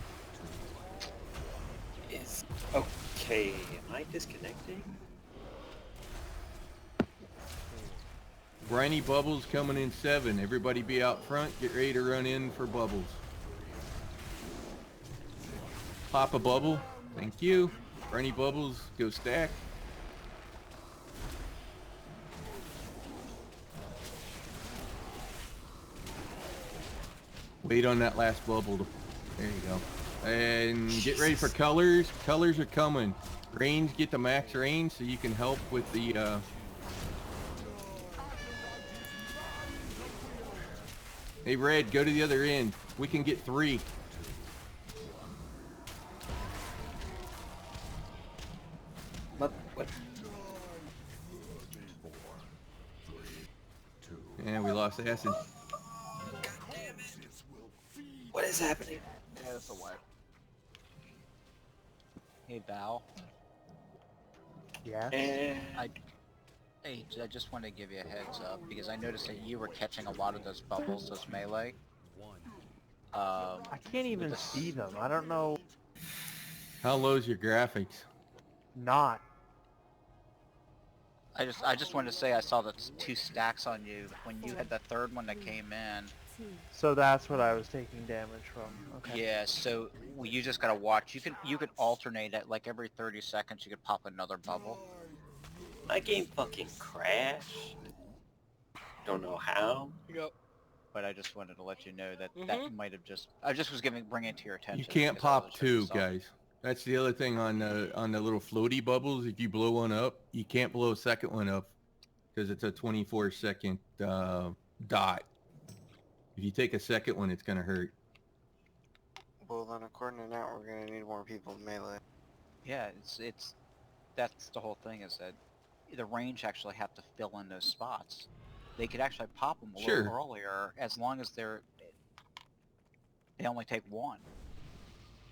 Is okay. Am I disconnecting? Briny bubbles coming in 7. Everybody be out front. Get ready to run in for bubbles. Pop a bubble. Thank you. Briny bubbles go stack. Wait on that last bubble. There you go. And get ready for colors. Colors are coming. Range, get the max range so you can help with the Hey, Red, go to the other end. We can get 3. What? Yeah, we lost acid. What is happening? Yeah, that's a wipe. Hey, Val. Yeah? Eh. Hey, I just want to give you a heads up because I noticed that you were catching a lot of those bubbles, those melee. I can't even see them. I don't know. How low's your graphics? Not. I just wanted to say I saw the 2 stacks on you when you had the 3rd one that came in. So that's what I was taking damage from. Okay. Yeah, so you just gotta watch. You could alternate it like every 30 seconds. You could pop another bubble. My game fucking crashed. Don't know how. Yep. But I just wanted to let you know that that might have just. I just was bringing it to your attention. You can't because I pop wasn't sure if you 2, saw. guys. That's the other thing on the little floaty bubbles. If you blow one up, you can't blow a second one up because it's a 24-second dot. If you take a second one, it's gonna hurt. Well, then according to that, we're gonna need more people in melee. Yeah, that's the whole thing is that the range actually have to fill in those spots. They could actually pop them a little earlier as long as they only take 1.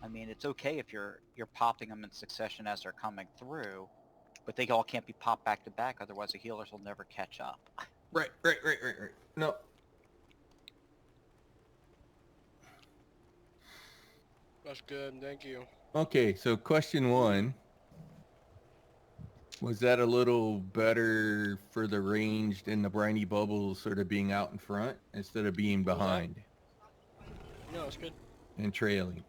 I mean, it's okay if you're popping them in succession as they're coming through, but they all can't be popped back to back, otherwise the healers will never catch up. Right. No. That's good, thank you. Okay, so question 1. Was that a little better for the range than the briny bubbles sort of being out in front instead of being behind No, it's good. and trailing?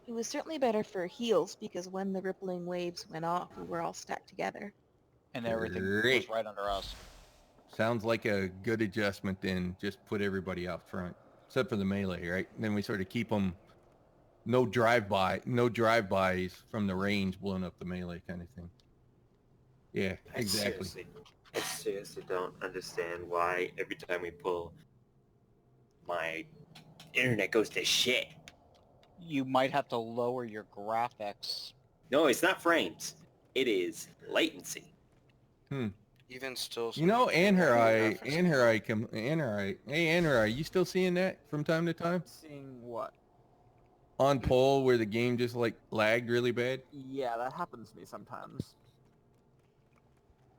It was certainly better for heals because when the rippling waves went off, we were all stacked together. And everything was Great. right under us. Sounds like a good adjustment then. Just put everybody out front, except for the melee, right? And then we sort of keep them no drive-bys from the range blowing up the melee kind of thing. Yeah, exactly. I seriously don't understand why every time we pull, my internet goes to shit. You might have to lower your graphics. No, it's not frames. It is latency. Even still, You know, Anharai, hey Anharai, you still seeing that from time to time? Seeing what? On poll where the game just like lagged really bad? Yeah, that happens to me sometimes.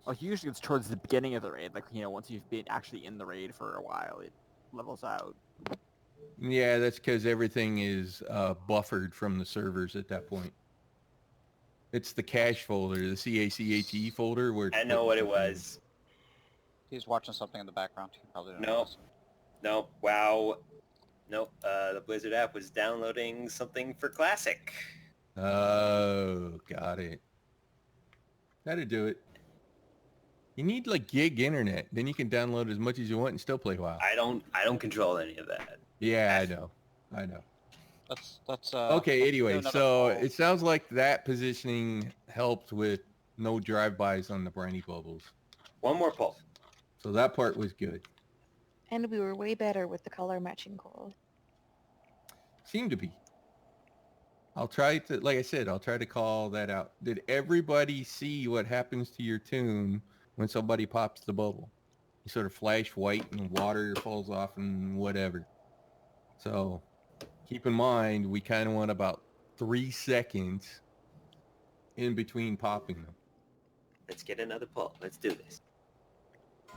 Like usually it's towards the beginning of the raid, like, you know, once you've been actually in the raid for a while, it levels out. Yeah, that's because everything is buffered from the servers at that point. It's the cache folder, the CACHE folder where I know what it was. He's watching something in the background. He probably don't No. notice. Nope. Wow. Nope. The Blizzard app was downloading something for Classic. Oh, got it. That'd do it. You need like gig internet, then you can download as much as you want and still play WoW. I don't control any of that. Yeah, I know. That's okay, let's anyway, do another so poll. it sounds like that positioning helped with no drive-bys on the briny bubbles. One more poll. So that part was good. And we were way better with the color matching coral. Seemed to be. I'll try to, like I said, I'll try to call that out. Did everybody see what happens to your tune when somebody pops the bubble? You sort of flash white and water falls off and whatever. So keep in mind, we kind of want about 3 seconds in between popping them. Let's get another pull. Let's do this.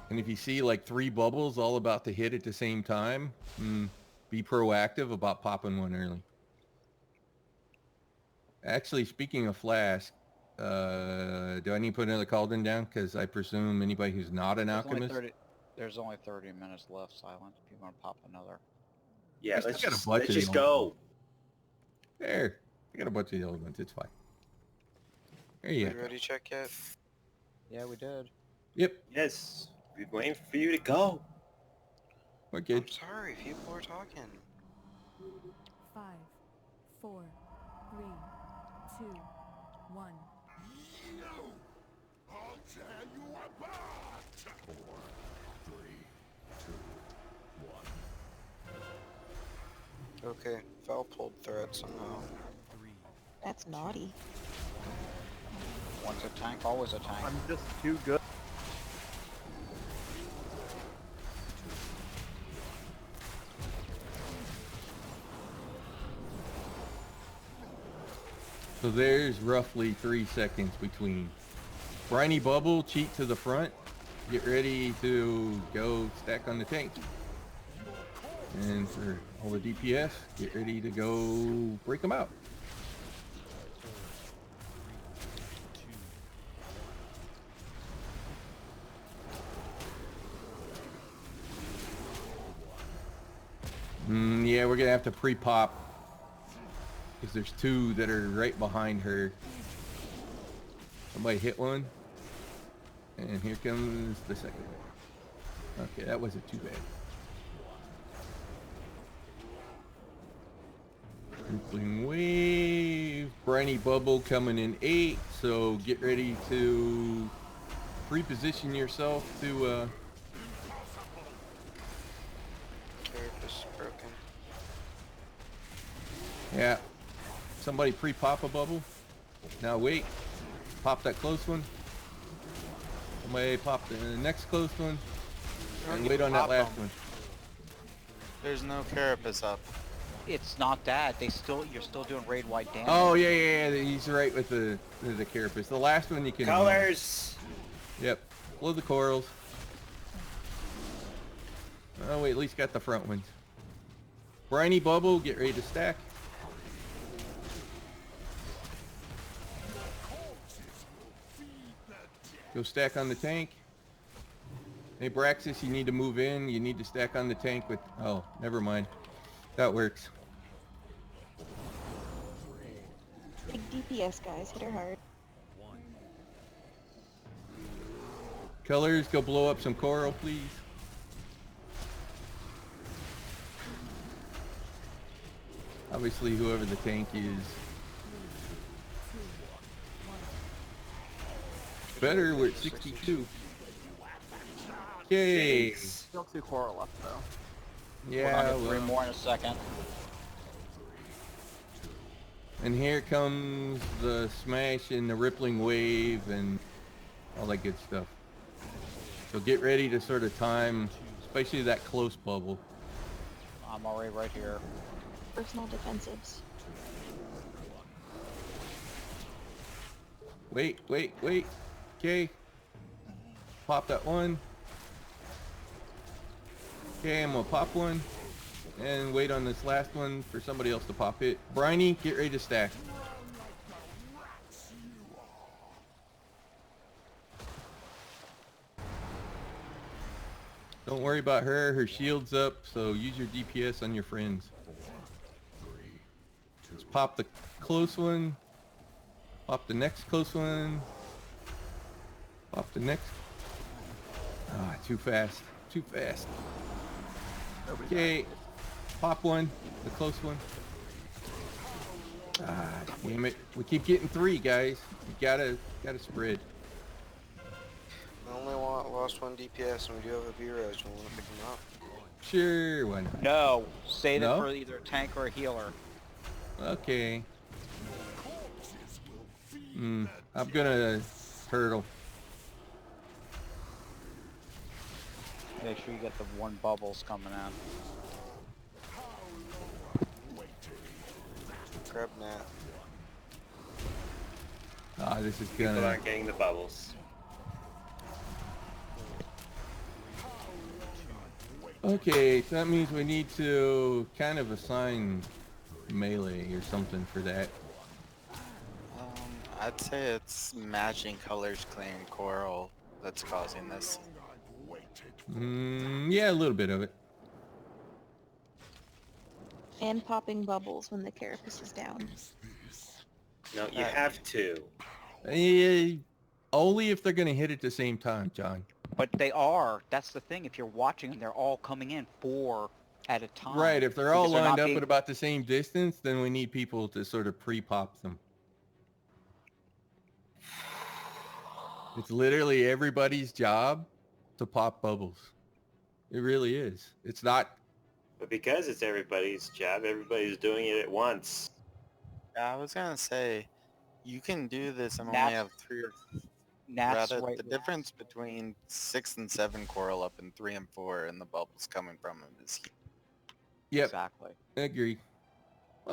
And if you see like 3 bubbles all about to hit at the same time, be proactive about popping one early. Actually, speaking of flask, do I need to put another cauldron down? Because I presume anybody who's not an alchemist. There's only 30 minutes left, Silent, if you want to pop another. Yeah, I let's got a just, bunch let's of just the old go. There. I got a bunch of the old ones. It's fine. There you You go. ready check yet? Yeah, we did. Yep. Yes, we're waiting for you to go. We're good. I'm sorry, people are talking. 5, 4, 3, 2, 1. No! I'll tear you apart! 4, 3, 2, 1. Okay, Val pulled thread somehow. That's naughty. Once a tank, always a tank. I'm just too good. So there's roughly 3 seconds between. Briny Bubble, cheat to the front. Get ready to go stack on the tank. And for all the DPS, get ready to go break them out. Yeah, we're gonna have to pre-pop because there's 2 that are right behind her. Somebody hit one, and here comes the second one. Okay, that wasn't too bad. Rippling wave, briny bubble coming in 8. So get ready to pre-position yourself to. Carapace broken. Yeah. Somebody pre-pop a bubble. Now wait. Pop that close one. Somebody pop the next close one. And wait on that last one. There's no carapace up. It's not that. You're still doing raid-wide damage. Oh yeah. He's right with the carapace. The last one you can. Colors. Yep. Blow the corals. Oh wait, at least got the front ones. Briny bubble, get ready to stack. Go stack on the tank. Hey Braxis, you need to move in. You need to stack on the tank with... Oh, never mind. That works. Big DPS, guys. Hit her hard. Colors, go blow up some coral, please. Obviously, whoever the tank is. Better, we're at 62. Yay! Still 2 coral left, though. Yeah, We'll 3 more in a second. And here comes the smash and the rippling wave and all that good stuff. So get ready to sort of time, especially that close bubble. I'm already right here. Personal defensives. Wait. Okay. Pop that one. Okay, I'm gonna pop one. And wait on this last one for somebody else to pop it. Briny, get ready to stack. Don't worry about her. Her shield's up, so use your DPS on your friends. Let's pop the close one. Pop the next close one. Pop the next. Ah, too fast. Too fast. Okay. Pop one. The close one. Ah, damn it. We keep getting 3, guys. You gotta spread. I only want cost 1 DPS, and we do have a B-res. You want to pick them up? Sure, why not? No, save it No? for either a tank or a healer. Okay. I'm gonna turtle. Make sure you get the 1 bubbles coming in. Grab Nat. Ah, this is People gonna... aren't getting the bubbles. Okay, so that means we need to kind of assign melee or something for that. I'd say it's matching colors clearing coral that's causing this. Yeah, a little bit of it. And popping bubbles when the carapace is down. No, you have to. Only if they're gonna hit at the same time, John. But they are. That's the thing. If you're watching them, they're all coming in 4 at a time. Right, if they're all because lined not up being- at about the same distance, then we need people to sort of pre-pop them. It's literally everybody's job to pop bubbles. It really is. It's not... But because it's everybody's job, everybody's doing it at once. Yeah, I was gonna say, you can do this and only Nats- have 3 or... Nats Rather, right the with- difference between 6 and 7 coral up and 3 and 4 and the bubbles coming from them is huge. Yep, Exactly. agree.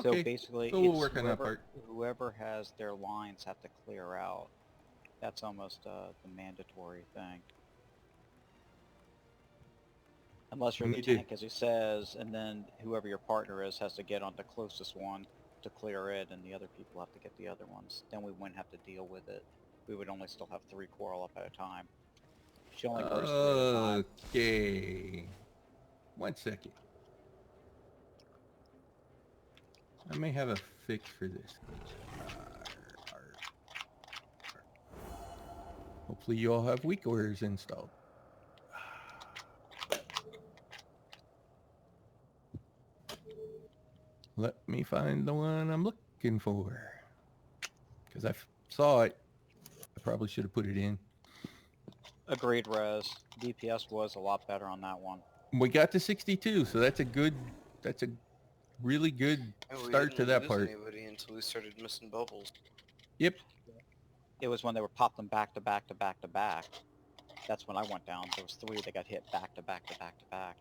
So Okay, basically, so we'll it's work on that part. whoever has their lines have to clear out. That's almost the mandatory thing. Unless you're You the do. tank, as he says, and then whoever your partner is has to get on the closest one to clear it, and the other people have to get the other ones. Then we wouldn't have to deal with it. We would only still have 3 coral up at a time. She only bursts 3 at a time. Okay. 1 second. I may have a fix for this. Hopefully you all have weak orders installed. Let me find the one I'm looking for. Because I saw it. I probably should have put it in. Agreed, Rez. DPS was a lot better on that one. We got to 62, so that's a really good Oh, we start to didn't that lose part. anybody until we started missing bubbles. Yep. It was when they were popped them back to back to back to back. That's when I went down. There was 3 that got hit back to back to back to back.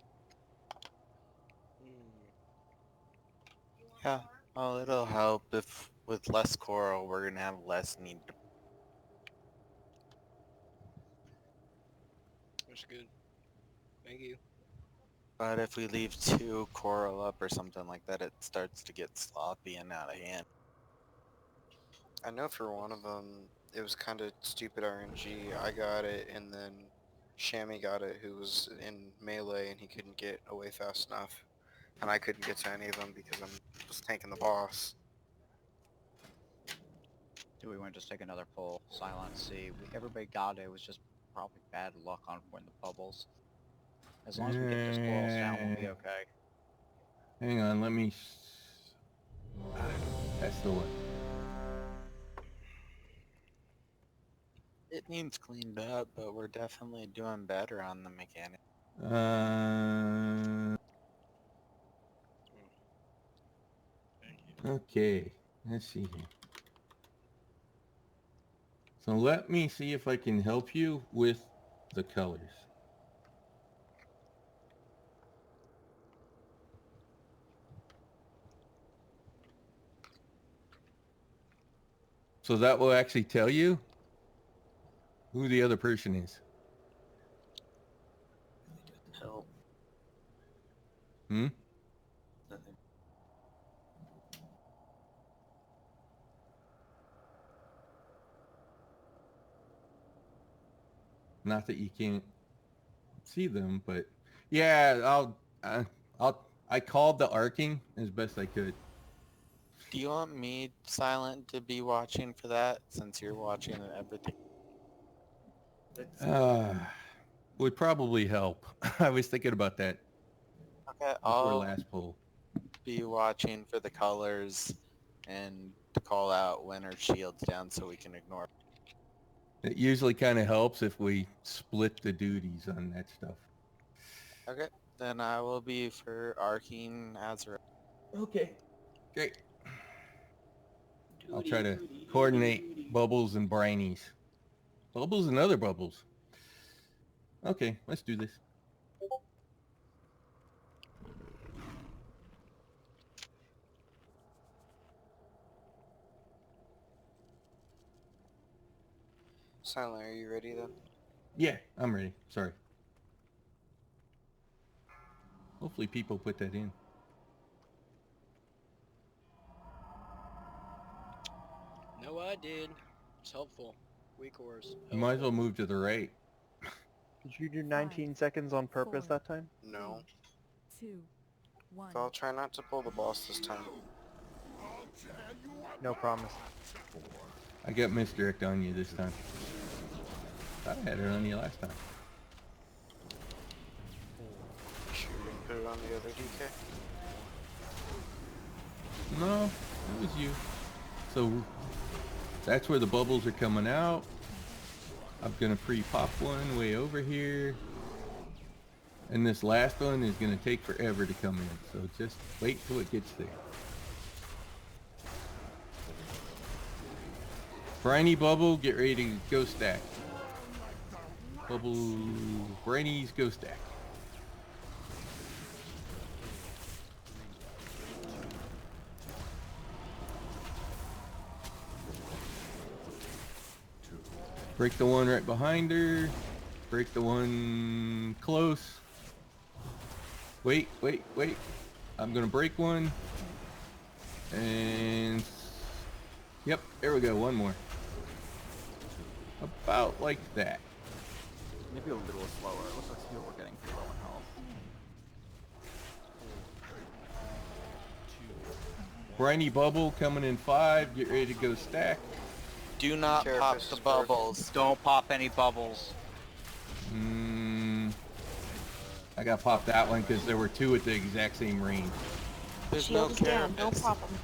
Yeah, well, it'll help if with less coral we're gonna have less need to... That's good. Thank you. But if we leave 2 coral up or something like that, it starts to get sloppy and out of hand. I know for one of them, it was kind of stupid RNG. I got it, and then Shammy got it, who was in melee, and he couldn't get away fast enough. And I couldn't get to any of them because I was tanking the boss. Do we want to just take another pull? Silent C. Everybody got it. It was just probably bad luck on when the bubbles. As long as we get this balls down, we'll be okay. Hang on, let me... That's the one. It needs cleaned up, but we're definitely doing better on the mechanic. Okay, let's see here. So let me see if I can help you with the colors. So that will actually tell you who the other person is. Help. Hmm? Nothing. Not that you can't see them, but yeah, I called the arcing as best I could. Do you want me, Silent, to be watching for that, since you're watching everything? Would probably help. I was thinking about that Okay, before I'll last poll. be watching for the colors and to call out when our shield's down so we can ignore. It usually kind of helps if we split the duties on that stuff. Okay, then I will be for Arcane Azra. Okay. Great. I'll try to coordinate Bubbles and Brinies. Bubbles and other Bubbles. Okay, let's do this. Silent, are you ready then? Yeah, I'm ready. Sorry. Hopefully people put that in. No, I did. It's helpful. Weak ores. You might as well move to the right. Did you do 19 seconds on purpose that time? No. 2, 1. So I'll try not to pull the boss this time. No promise. I got misdirect on you this time. Thought I had it on you last time. Sure you didn't put it on the other DK? No, it was you. So that's where the bubbles are coming out. I'm gonna pre-pop one way over here. And this last one is gonna take forever to come in. So just wait till it gets there. Briny Bubble, get ready to go stack. Bubble, Briny's go stack. Break the one right behind her. Break the one close. Wait, wait, wait. I'm gonna break one. And yep, there we go, one more. About like that. Maybe a little slower. It looks like people were getting pretty low on health. Briny Bubble coming in 5. Get ready to go stack. Do not pop the bubbles. Don't pop any bubbles. I got popped that one because there were 2 at the exact same range. There's Shield no is down. Don't carapace. pop them.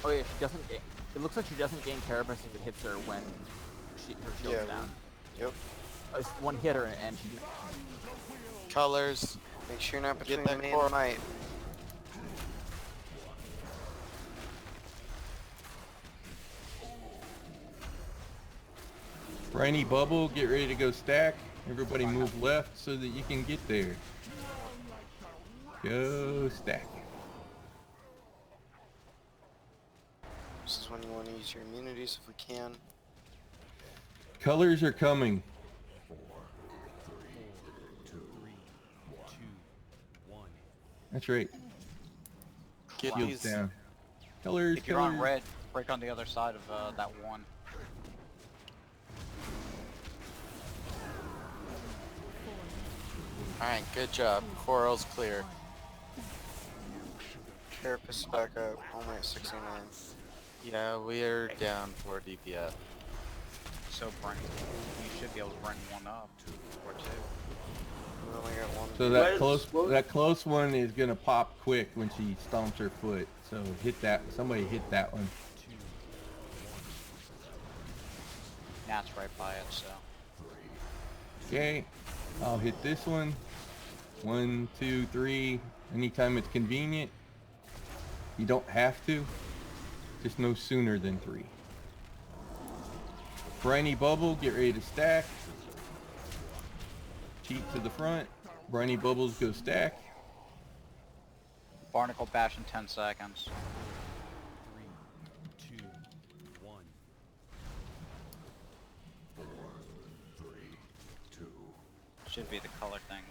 Oh yeah, she doesn't. It looks like she doesn't gain carapace if it hits her when her shield's down. Yep. One hit her and she. Colors. Make sure you're not Get between that me core. and Might. Briny Bubble, get ready to go stack. Everybody move left so that you can get there. Go stack. This is when you want to use your immunities if we can. Colors are coming. 4, 3, 2, 1. That's right. Get Shields these. down. Colors, If you're colors. on red, break on the other side of that one. Alright, good job. Coral's clear. Carapace back up. Only at 69. Yeah, we're down 4 DPS. So bring, you should be able to bring one up or 2. We only got one. So that close one is gonna pop quick when she stomps her foot. So hit that. Somebody hit that one. Nat's right by it, so. Okay. I'll hit this one. 1, 2, 3. Anytime it's convenient. You don't have to. Just no sooner than 3. Briny Bubble, get ready to stack. Cheat to the front. Briny Bubbles go stack. Barnacle bash in 10 seconds. 3, 2, 1. 4, 3, 2. Should be the color thing.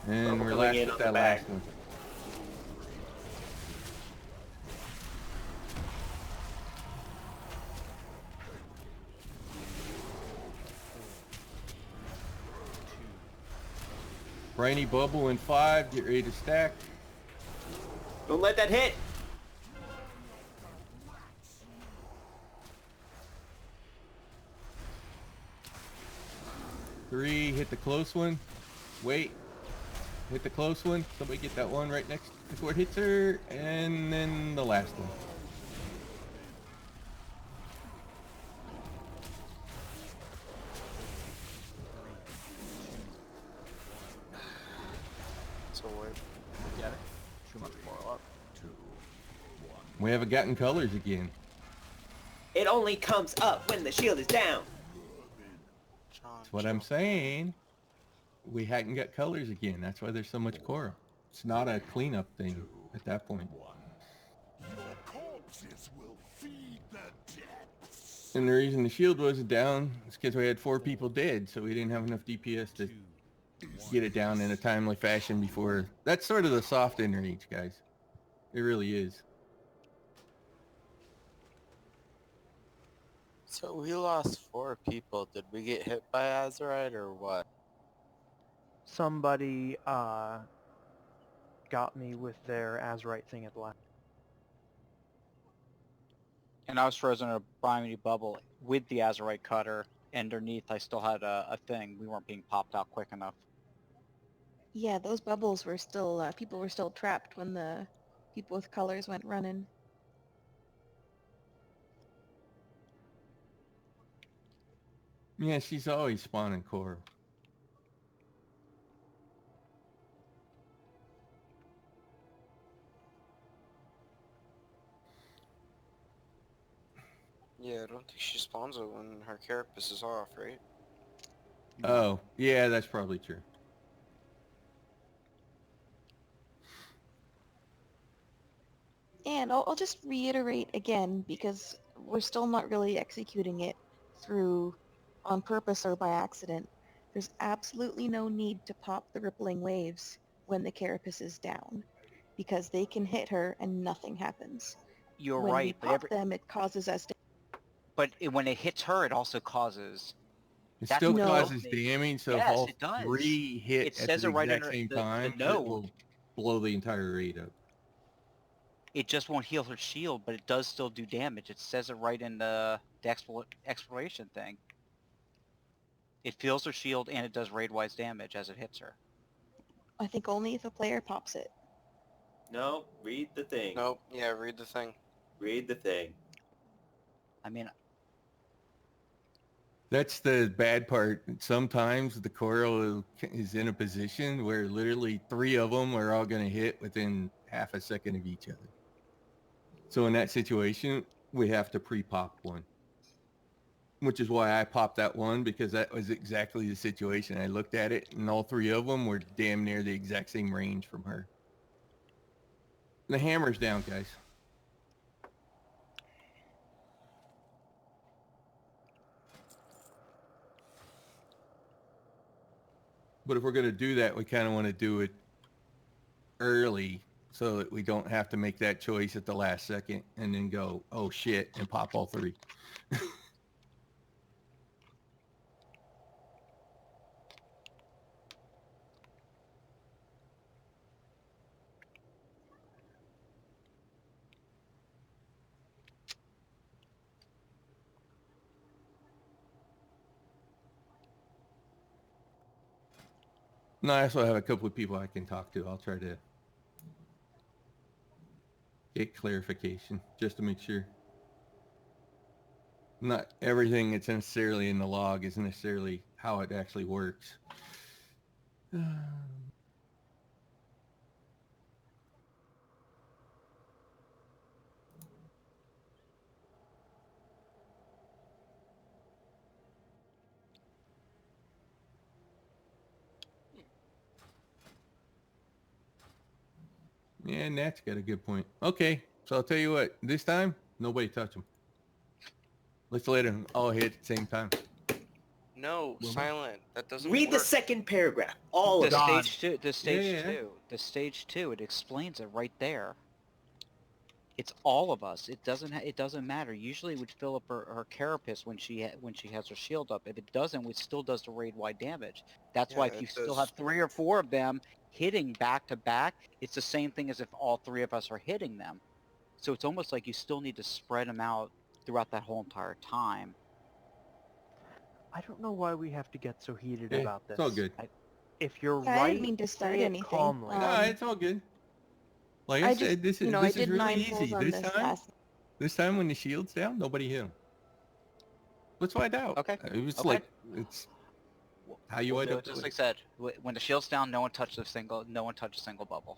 And we're last with that last one. Briny Bubble in 5, get ready to stack. Don't let that hit! Three, hit the close one. Wait. Hit the close one. Somebody get that one right next before it hits her. And then the last one. So wait. Get it? Too much more up. We haven't gotten colors again. It only comes up when the shield is down. That's what I'm saying. We hadn't got colors again. That's why there's so much coral. It's not a cleanup thing at that point. And the reason the shield wasn't down is because we had 4 people dead, so we didn't have enough DPS to get it down in a timely fashion before. That's sort of the soft enrage, guys. It really is. So we lost 4 people. Did we get hit by Azurite or what? Somebody got me with their Azurite thing at the last. And I was frozen in a briny bubble with the Azurite cutter. Underneath, I still had a thing. We weren't being popped out quick enough. Yeah, those bubbles were still, people were still trapped when the people with colors went running. Yeah, she's always spawning coral. Yeah, I don't think she spawns it when her carapace is off, right? Oh, yeah, that's probably true. And I'll just reiterate again, because we're still not really executing it through on purpose or by accident. There's absolutely no need to pop the rippling waves when the carapace is down, because they can hit her and nothing happens. You're when right, we but pop them, it causes us to... But when it hits her, it also causes... It That's still what causes kills me. damage, so if Yes, all it does. 3 hit It at says the it right exact under same the time, it note. will blow the entire raid up. It just won't heal her shield, but it does still do damage. It says it right in the exploration thing. It fills her shield and it does raid-wise damage as it hits her. I think only if a player pops it. No, read the thing. Nope. Yeah, read the thing. Read the thing. I mean, That's the bad part. Sometimes the coral is in a position where literally 3 of them are all going to hit within half a second of each other. So in that situation, we have to pre-pop one. Which is why I popped that one, because that was exactly the situation. I looked at it, and all 3 of them were damn near the exact same range from her. The hammer's down, guys. But if we're going to do that, we kind of want to do it early so that we don't have to make that choice at the last second and then go, oh shit, and pop all 3. No, I also have a couple of people I can talk to. I'll try to get clarification just to make sure. Not everything that's necessarily in the log is necessarily how it actually works. Yeah, Nat's got a good point. Okay, so I'll tell you what. This time, nobody touch them. Let's let them all hit at the same time. No, silent. That doesn't Read work. the second paragraph. All of the it. stage 2, the stage Yeah. 2, the stage 2, it explains it right there. It's all of us. It doesn't matter. Usually it would fill up her carapace when she has her shield up. If it doesn't, it still does the raid-wide damage. That's why Yeah, if you it still does. have 3 or 4 of them hitting back to back, it's the same thing as if all 3 of us are hitting them. So it's almost like you still need to spread them out throughout that whole entire time. I don't know why we have to get so heated Yeah, about this. it's all good. if you're Yeah, I right, didn't mean to start say it anything. calmly. No, it's all good. Like I I said, just, this is I this is did really 9 pulls easy. on this last. This time when the shield's down, nobody hit him. Let's find out. Okay. It was Okay. like it's how you We'll wind do up it just doing like I said. When the shield's down, no one touched a single bubble.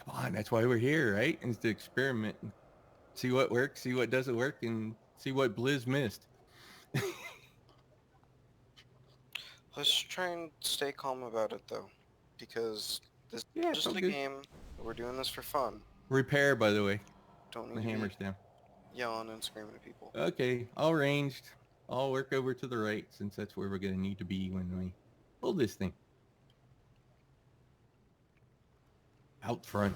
Come on, that's why we're here, right? Is to experiment, and see what works, see what doesn't work, and see what Blizz missed. Let's try and stay calm about it though, because this Yeah, is just it's all a good. game. We're doing this for fun. Repair, by the way. Don't need The to hammer's be down. yelling and screaming at people. Okay, all ranged. I'll work over to the right since that's where we're gonna need to be when we pull this thing. Out front.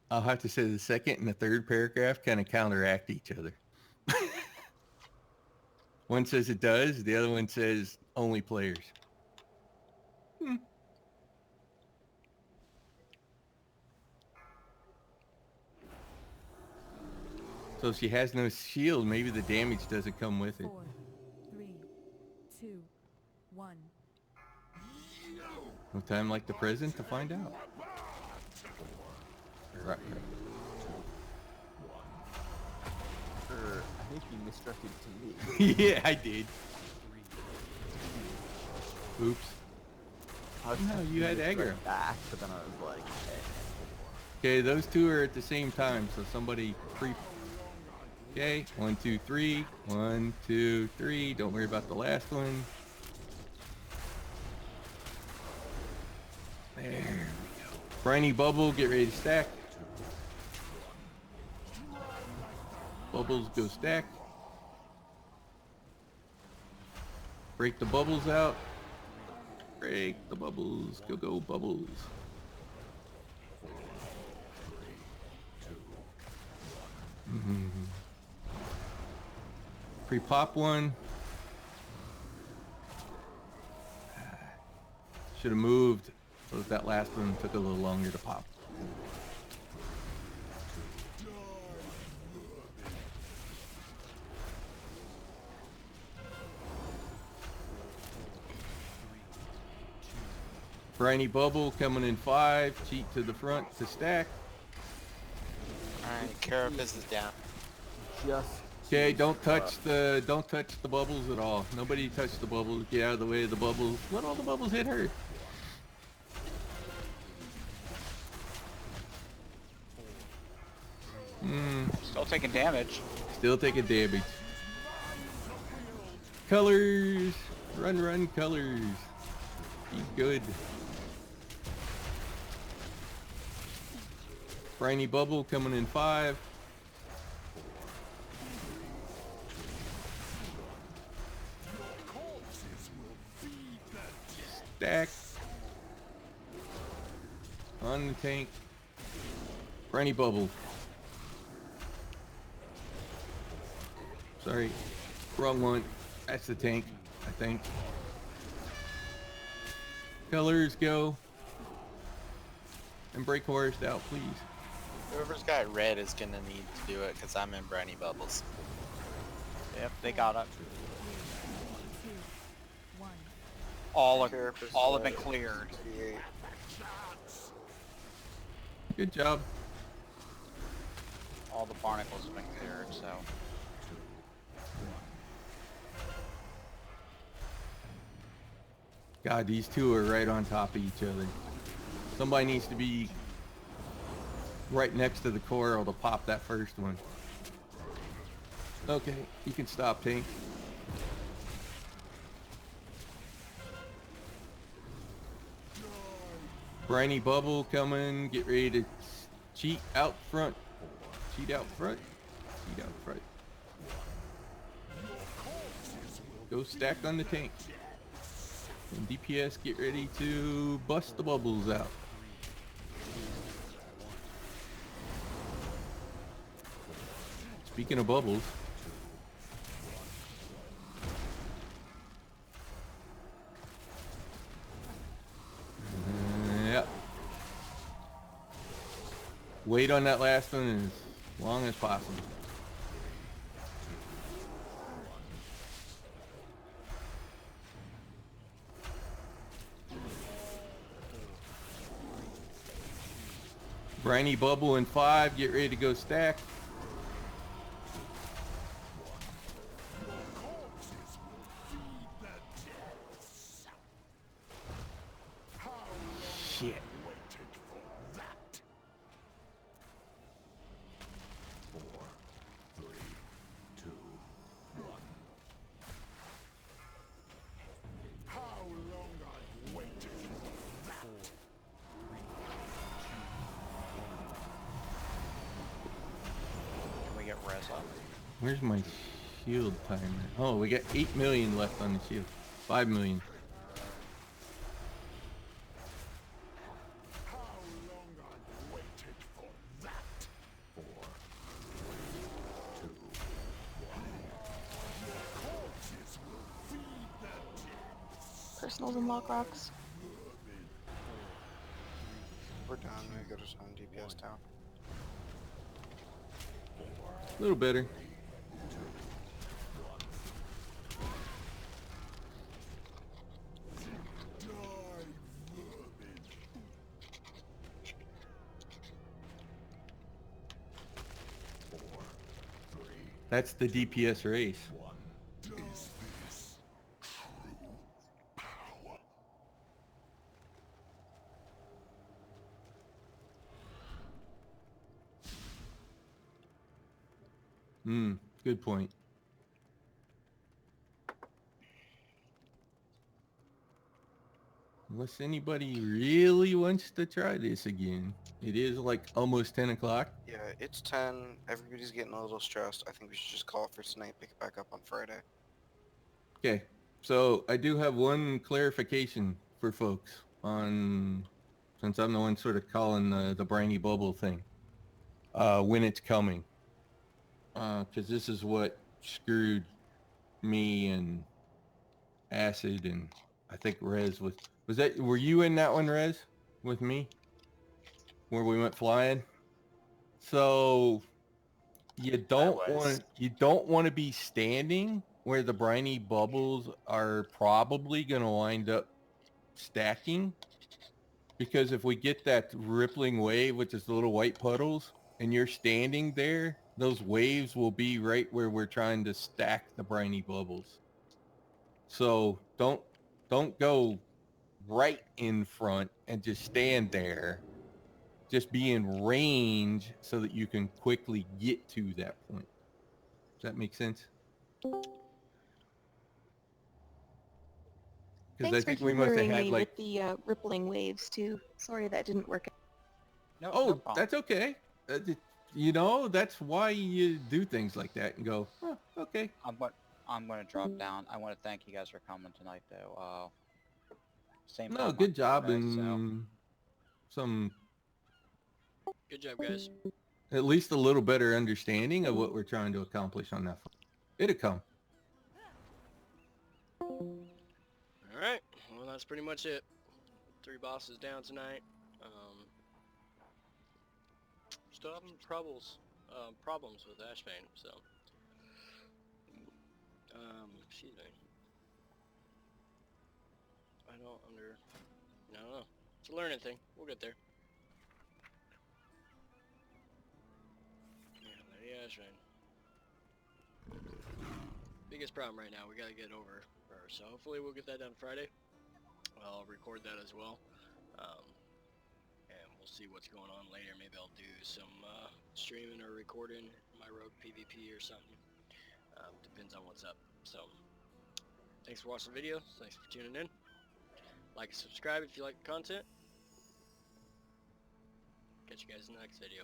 I'll have to say the second and the third paragraph kind of counteract each other. One says it does, the other one says only players. So if she has no shield, maybe the damage doesn't come with it. 4, 3, 2, 1. No time like the present to find out. Right. I think you misdirected to me. Yeah, I did. Oops. I was No, thinking you had misdirect aggro. back, but then I was like, hey. Okay, those two are at the same time, so somebody Okay, 1, 2, 3. 1, 2, 3. Don't worry about the last one. There we go. Briny bubble, get ready to stack. Bubbles go stack. Break the bubbles out. Break the bubbles. Go, go, bubbles. Pre-pop one. Should have moved so that last one took a little longer to pop. Briny bubble coming in 5. Cheat to the front to stack. Alright, Carapace is down. Just Okay, don't touch the bubbles at all. Nobody touch the bubbles. Get out of the way of the bubbles. Let all the bubbles hit her. Still taking damage. Still taking damage. Colors. Run, run, colors. Be good. Briny bubble coming in 5. Stack. On the tank. Briny bubble. Sorry. Wrong one. That's the tank, I think. Colors go. And break horse out, please. Whoever's got red is gonna need to do it because I'm in briny bubbles. Yep, they got it. 2, 1. All have been cleared. Good job. All the barnacles have been cleared, so. God, these two are right on top of each other. Somebody needs to be right next to the coral to pop that first one. Okay, you can stop, Tank. Briny bubble coming. Get ready to cheat out front. Cheat out front. Cheat out front. Go stack on the tank. And DPS, get ready to bust the bubbles out. Speaking of bubbles, wait on that last one as long as possible. Briny bubble in 5. Get ready to go stack. Shit. Can we get res up? Where's my shield timer? Oh, we got 8 million left on the shield. 5 million. Personals and lock rocks. We're done. We got us on DPS down. A little better. That's the DPS race. Good point. Unless anybody really wants to try this again. It is like almost 10 o'clock. Yeah, it's 10. Everybody's getting a little stressed. I think we should just call it for tonight, pick it back up on Friday. Okay, so I do have one clarification for folks on, since I'm the one sort of calling the briny bubble thing, when it's coming. Because this is what screwed me and Acid and I think Rez was that, were you in that one, Rez, with me? Where we went flying? So you don't want to be standing where the briny bubbles are probably going to wind up stacking, because if we get that rippling wave, which is the little white puddles, and you're standing there, those waves will be right where we're trying to stack the briny bubbles. So don't go right in front and just stand there. Just be in range so that you can quickly get to that point. Does that make sense? Because I think we must have had like with the rippling waves too. Sorry that didn't work. No, oh, no problem. that's okay. You know, that's why you do things like that and go, oh, okay. I'm going to drop down. I want to thank you guys for coming tonight, though. Same No, time good on job Friday, and some Good job, guys. at least a little better understanding of what we're trying to accomplish on that. It'll come. All right. Well, that's pretty much it. 3 bosses down tonight. Still having problems with Ashbane, so. Excuse me. I don't know. It's a learning thing. We'll get there. Yeah, Lady Ashbane. Biggest problem right now we gotta get over her, so hopefully we'll get that done Friday. I'll record that as well. And we'll see what's going on later. Maybe I'll do some streaming or recording my Rogue PvP or something. Depends on what's up. So, thanks for watching the video. Thanks for tuning in. Like and subscribe if you like the content. Catch you guys in the next video.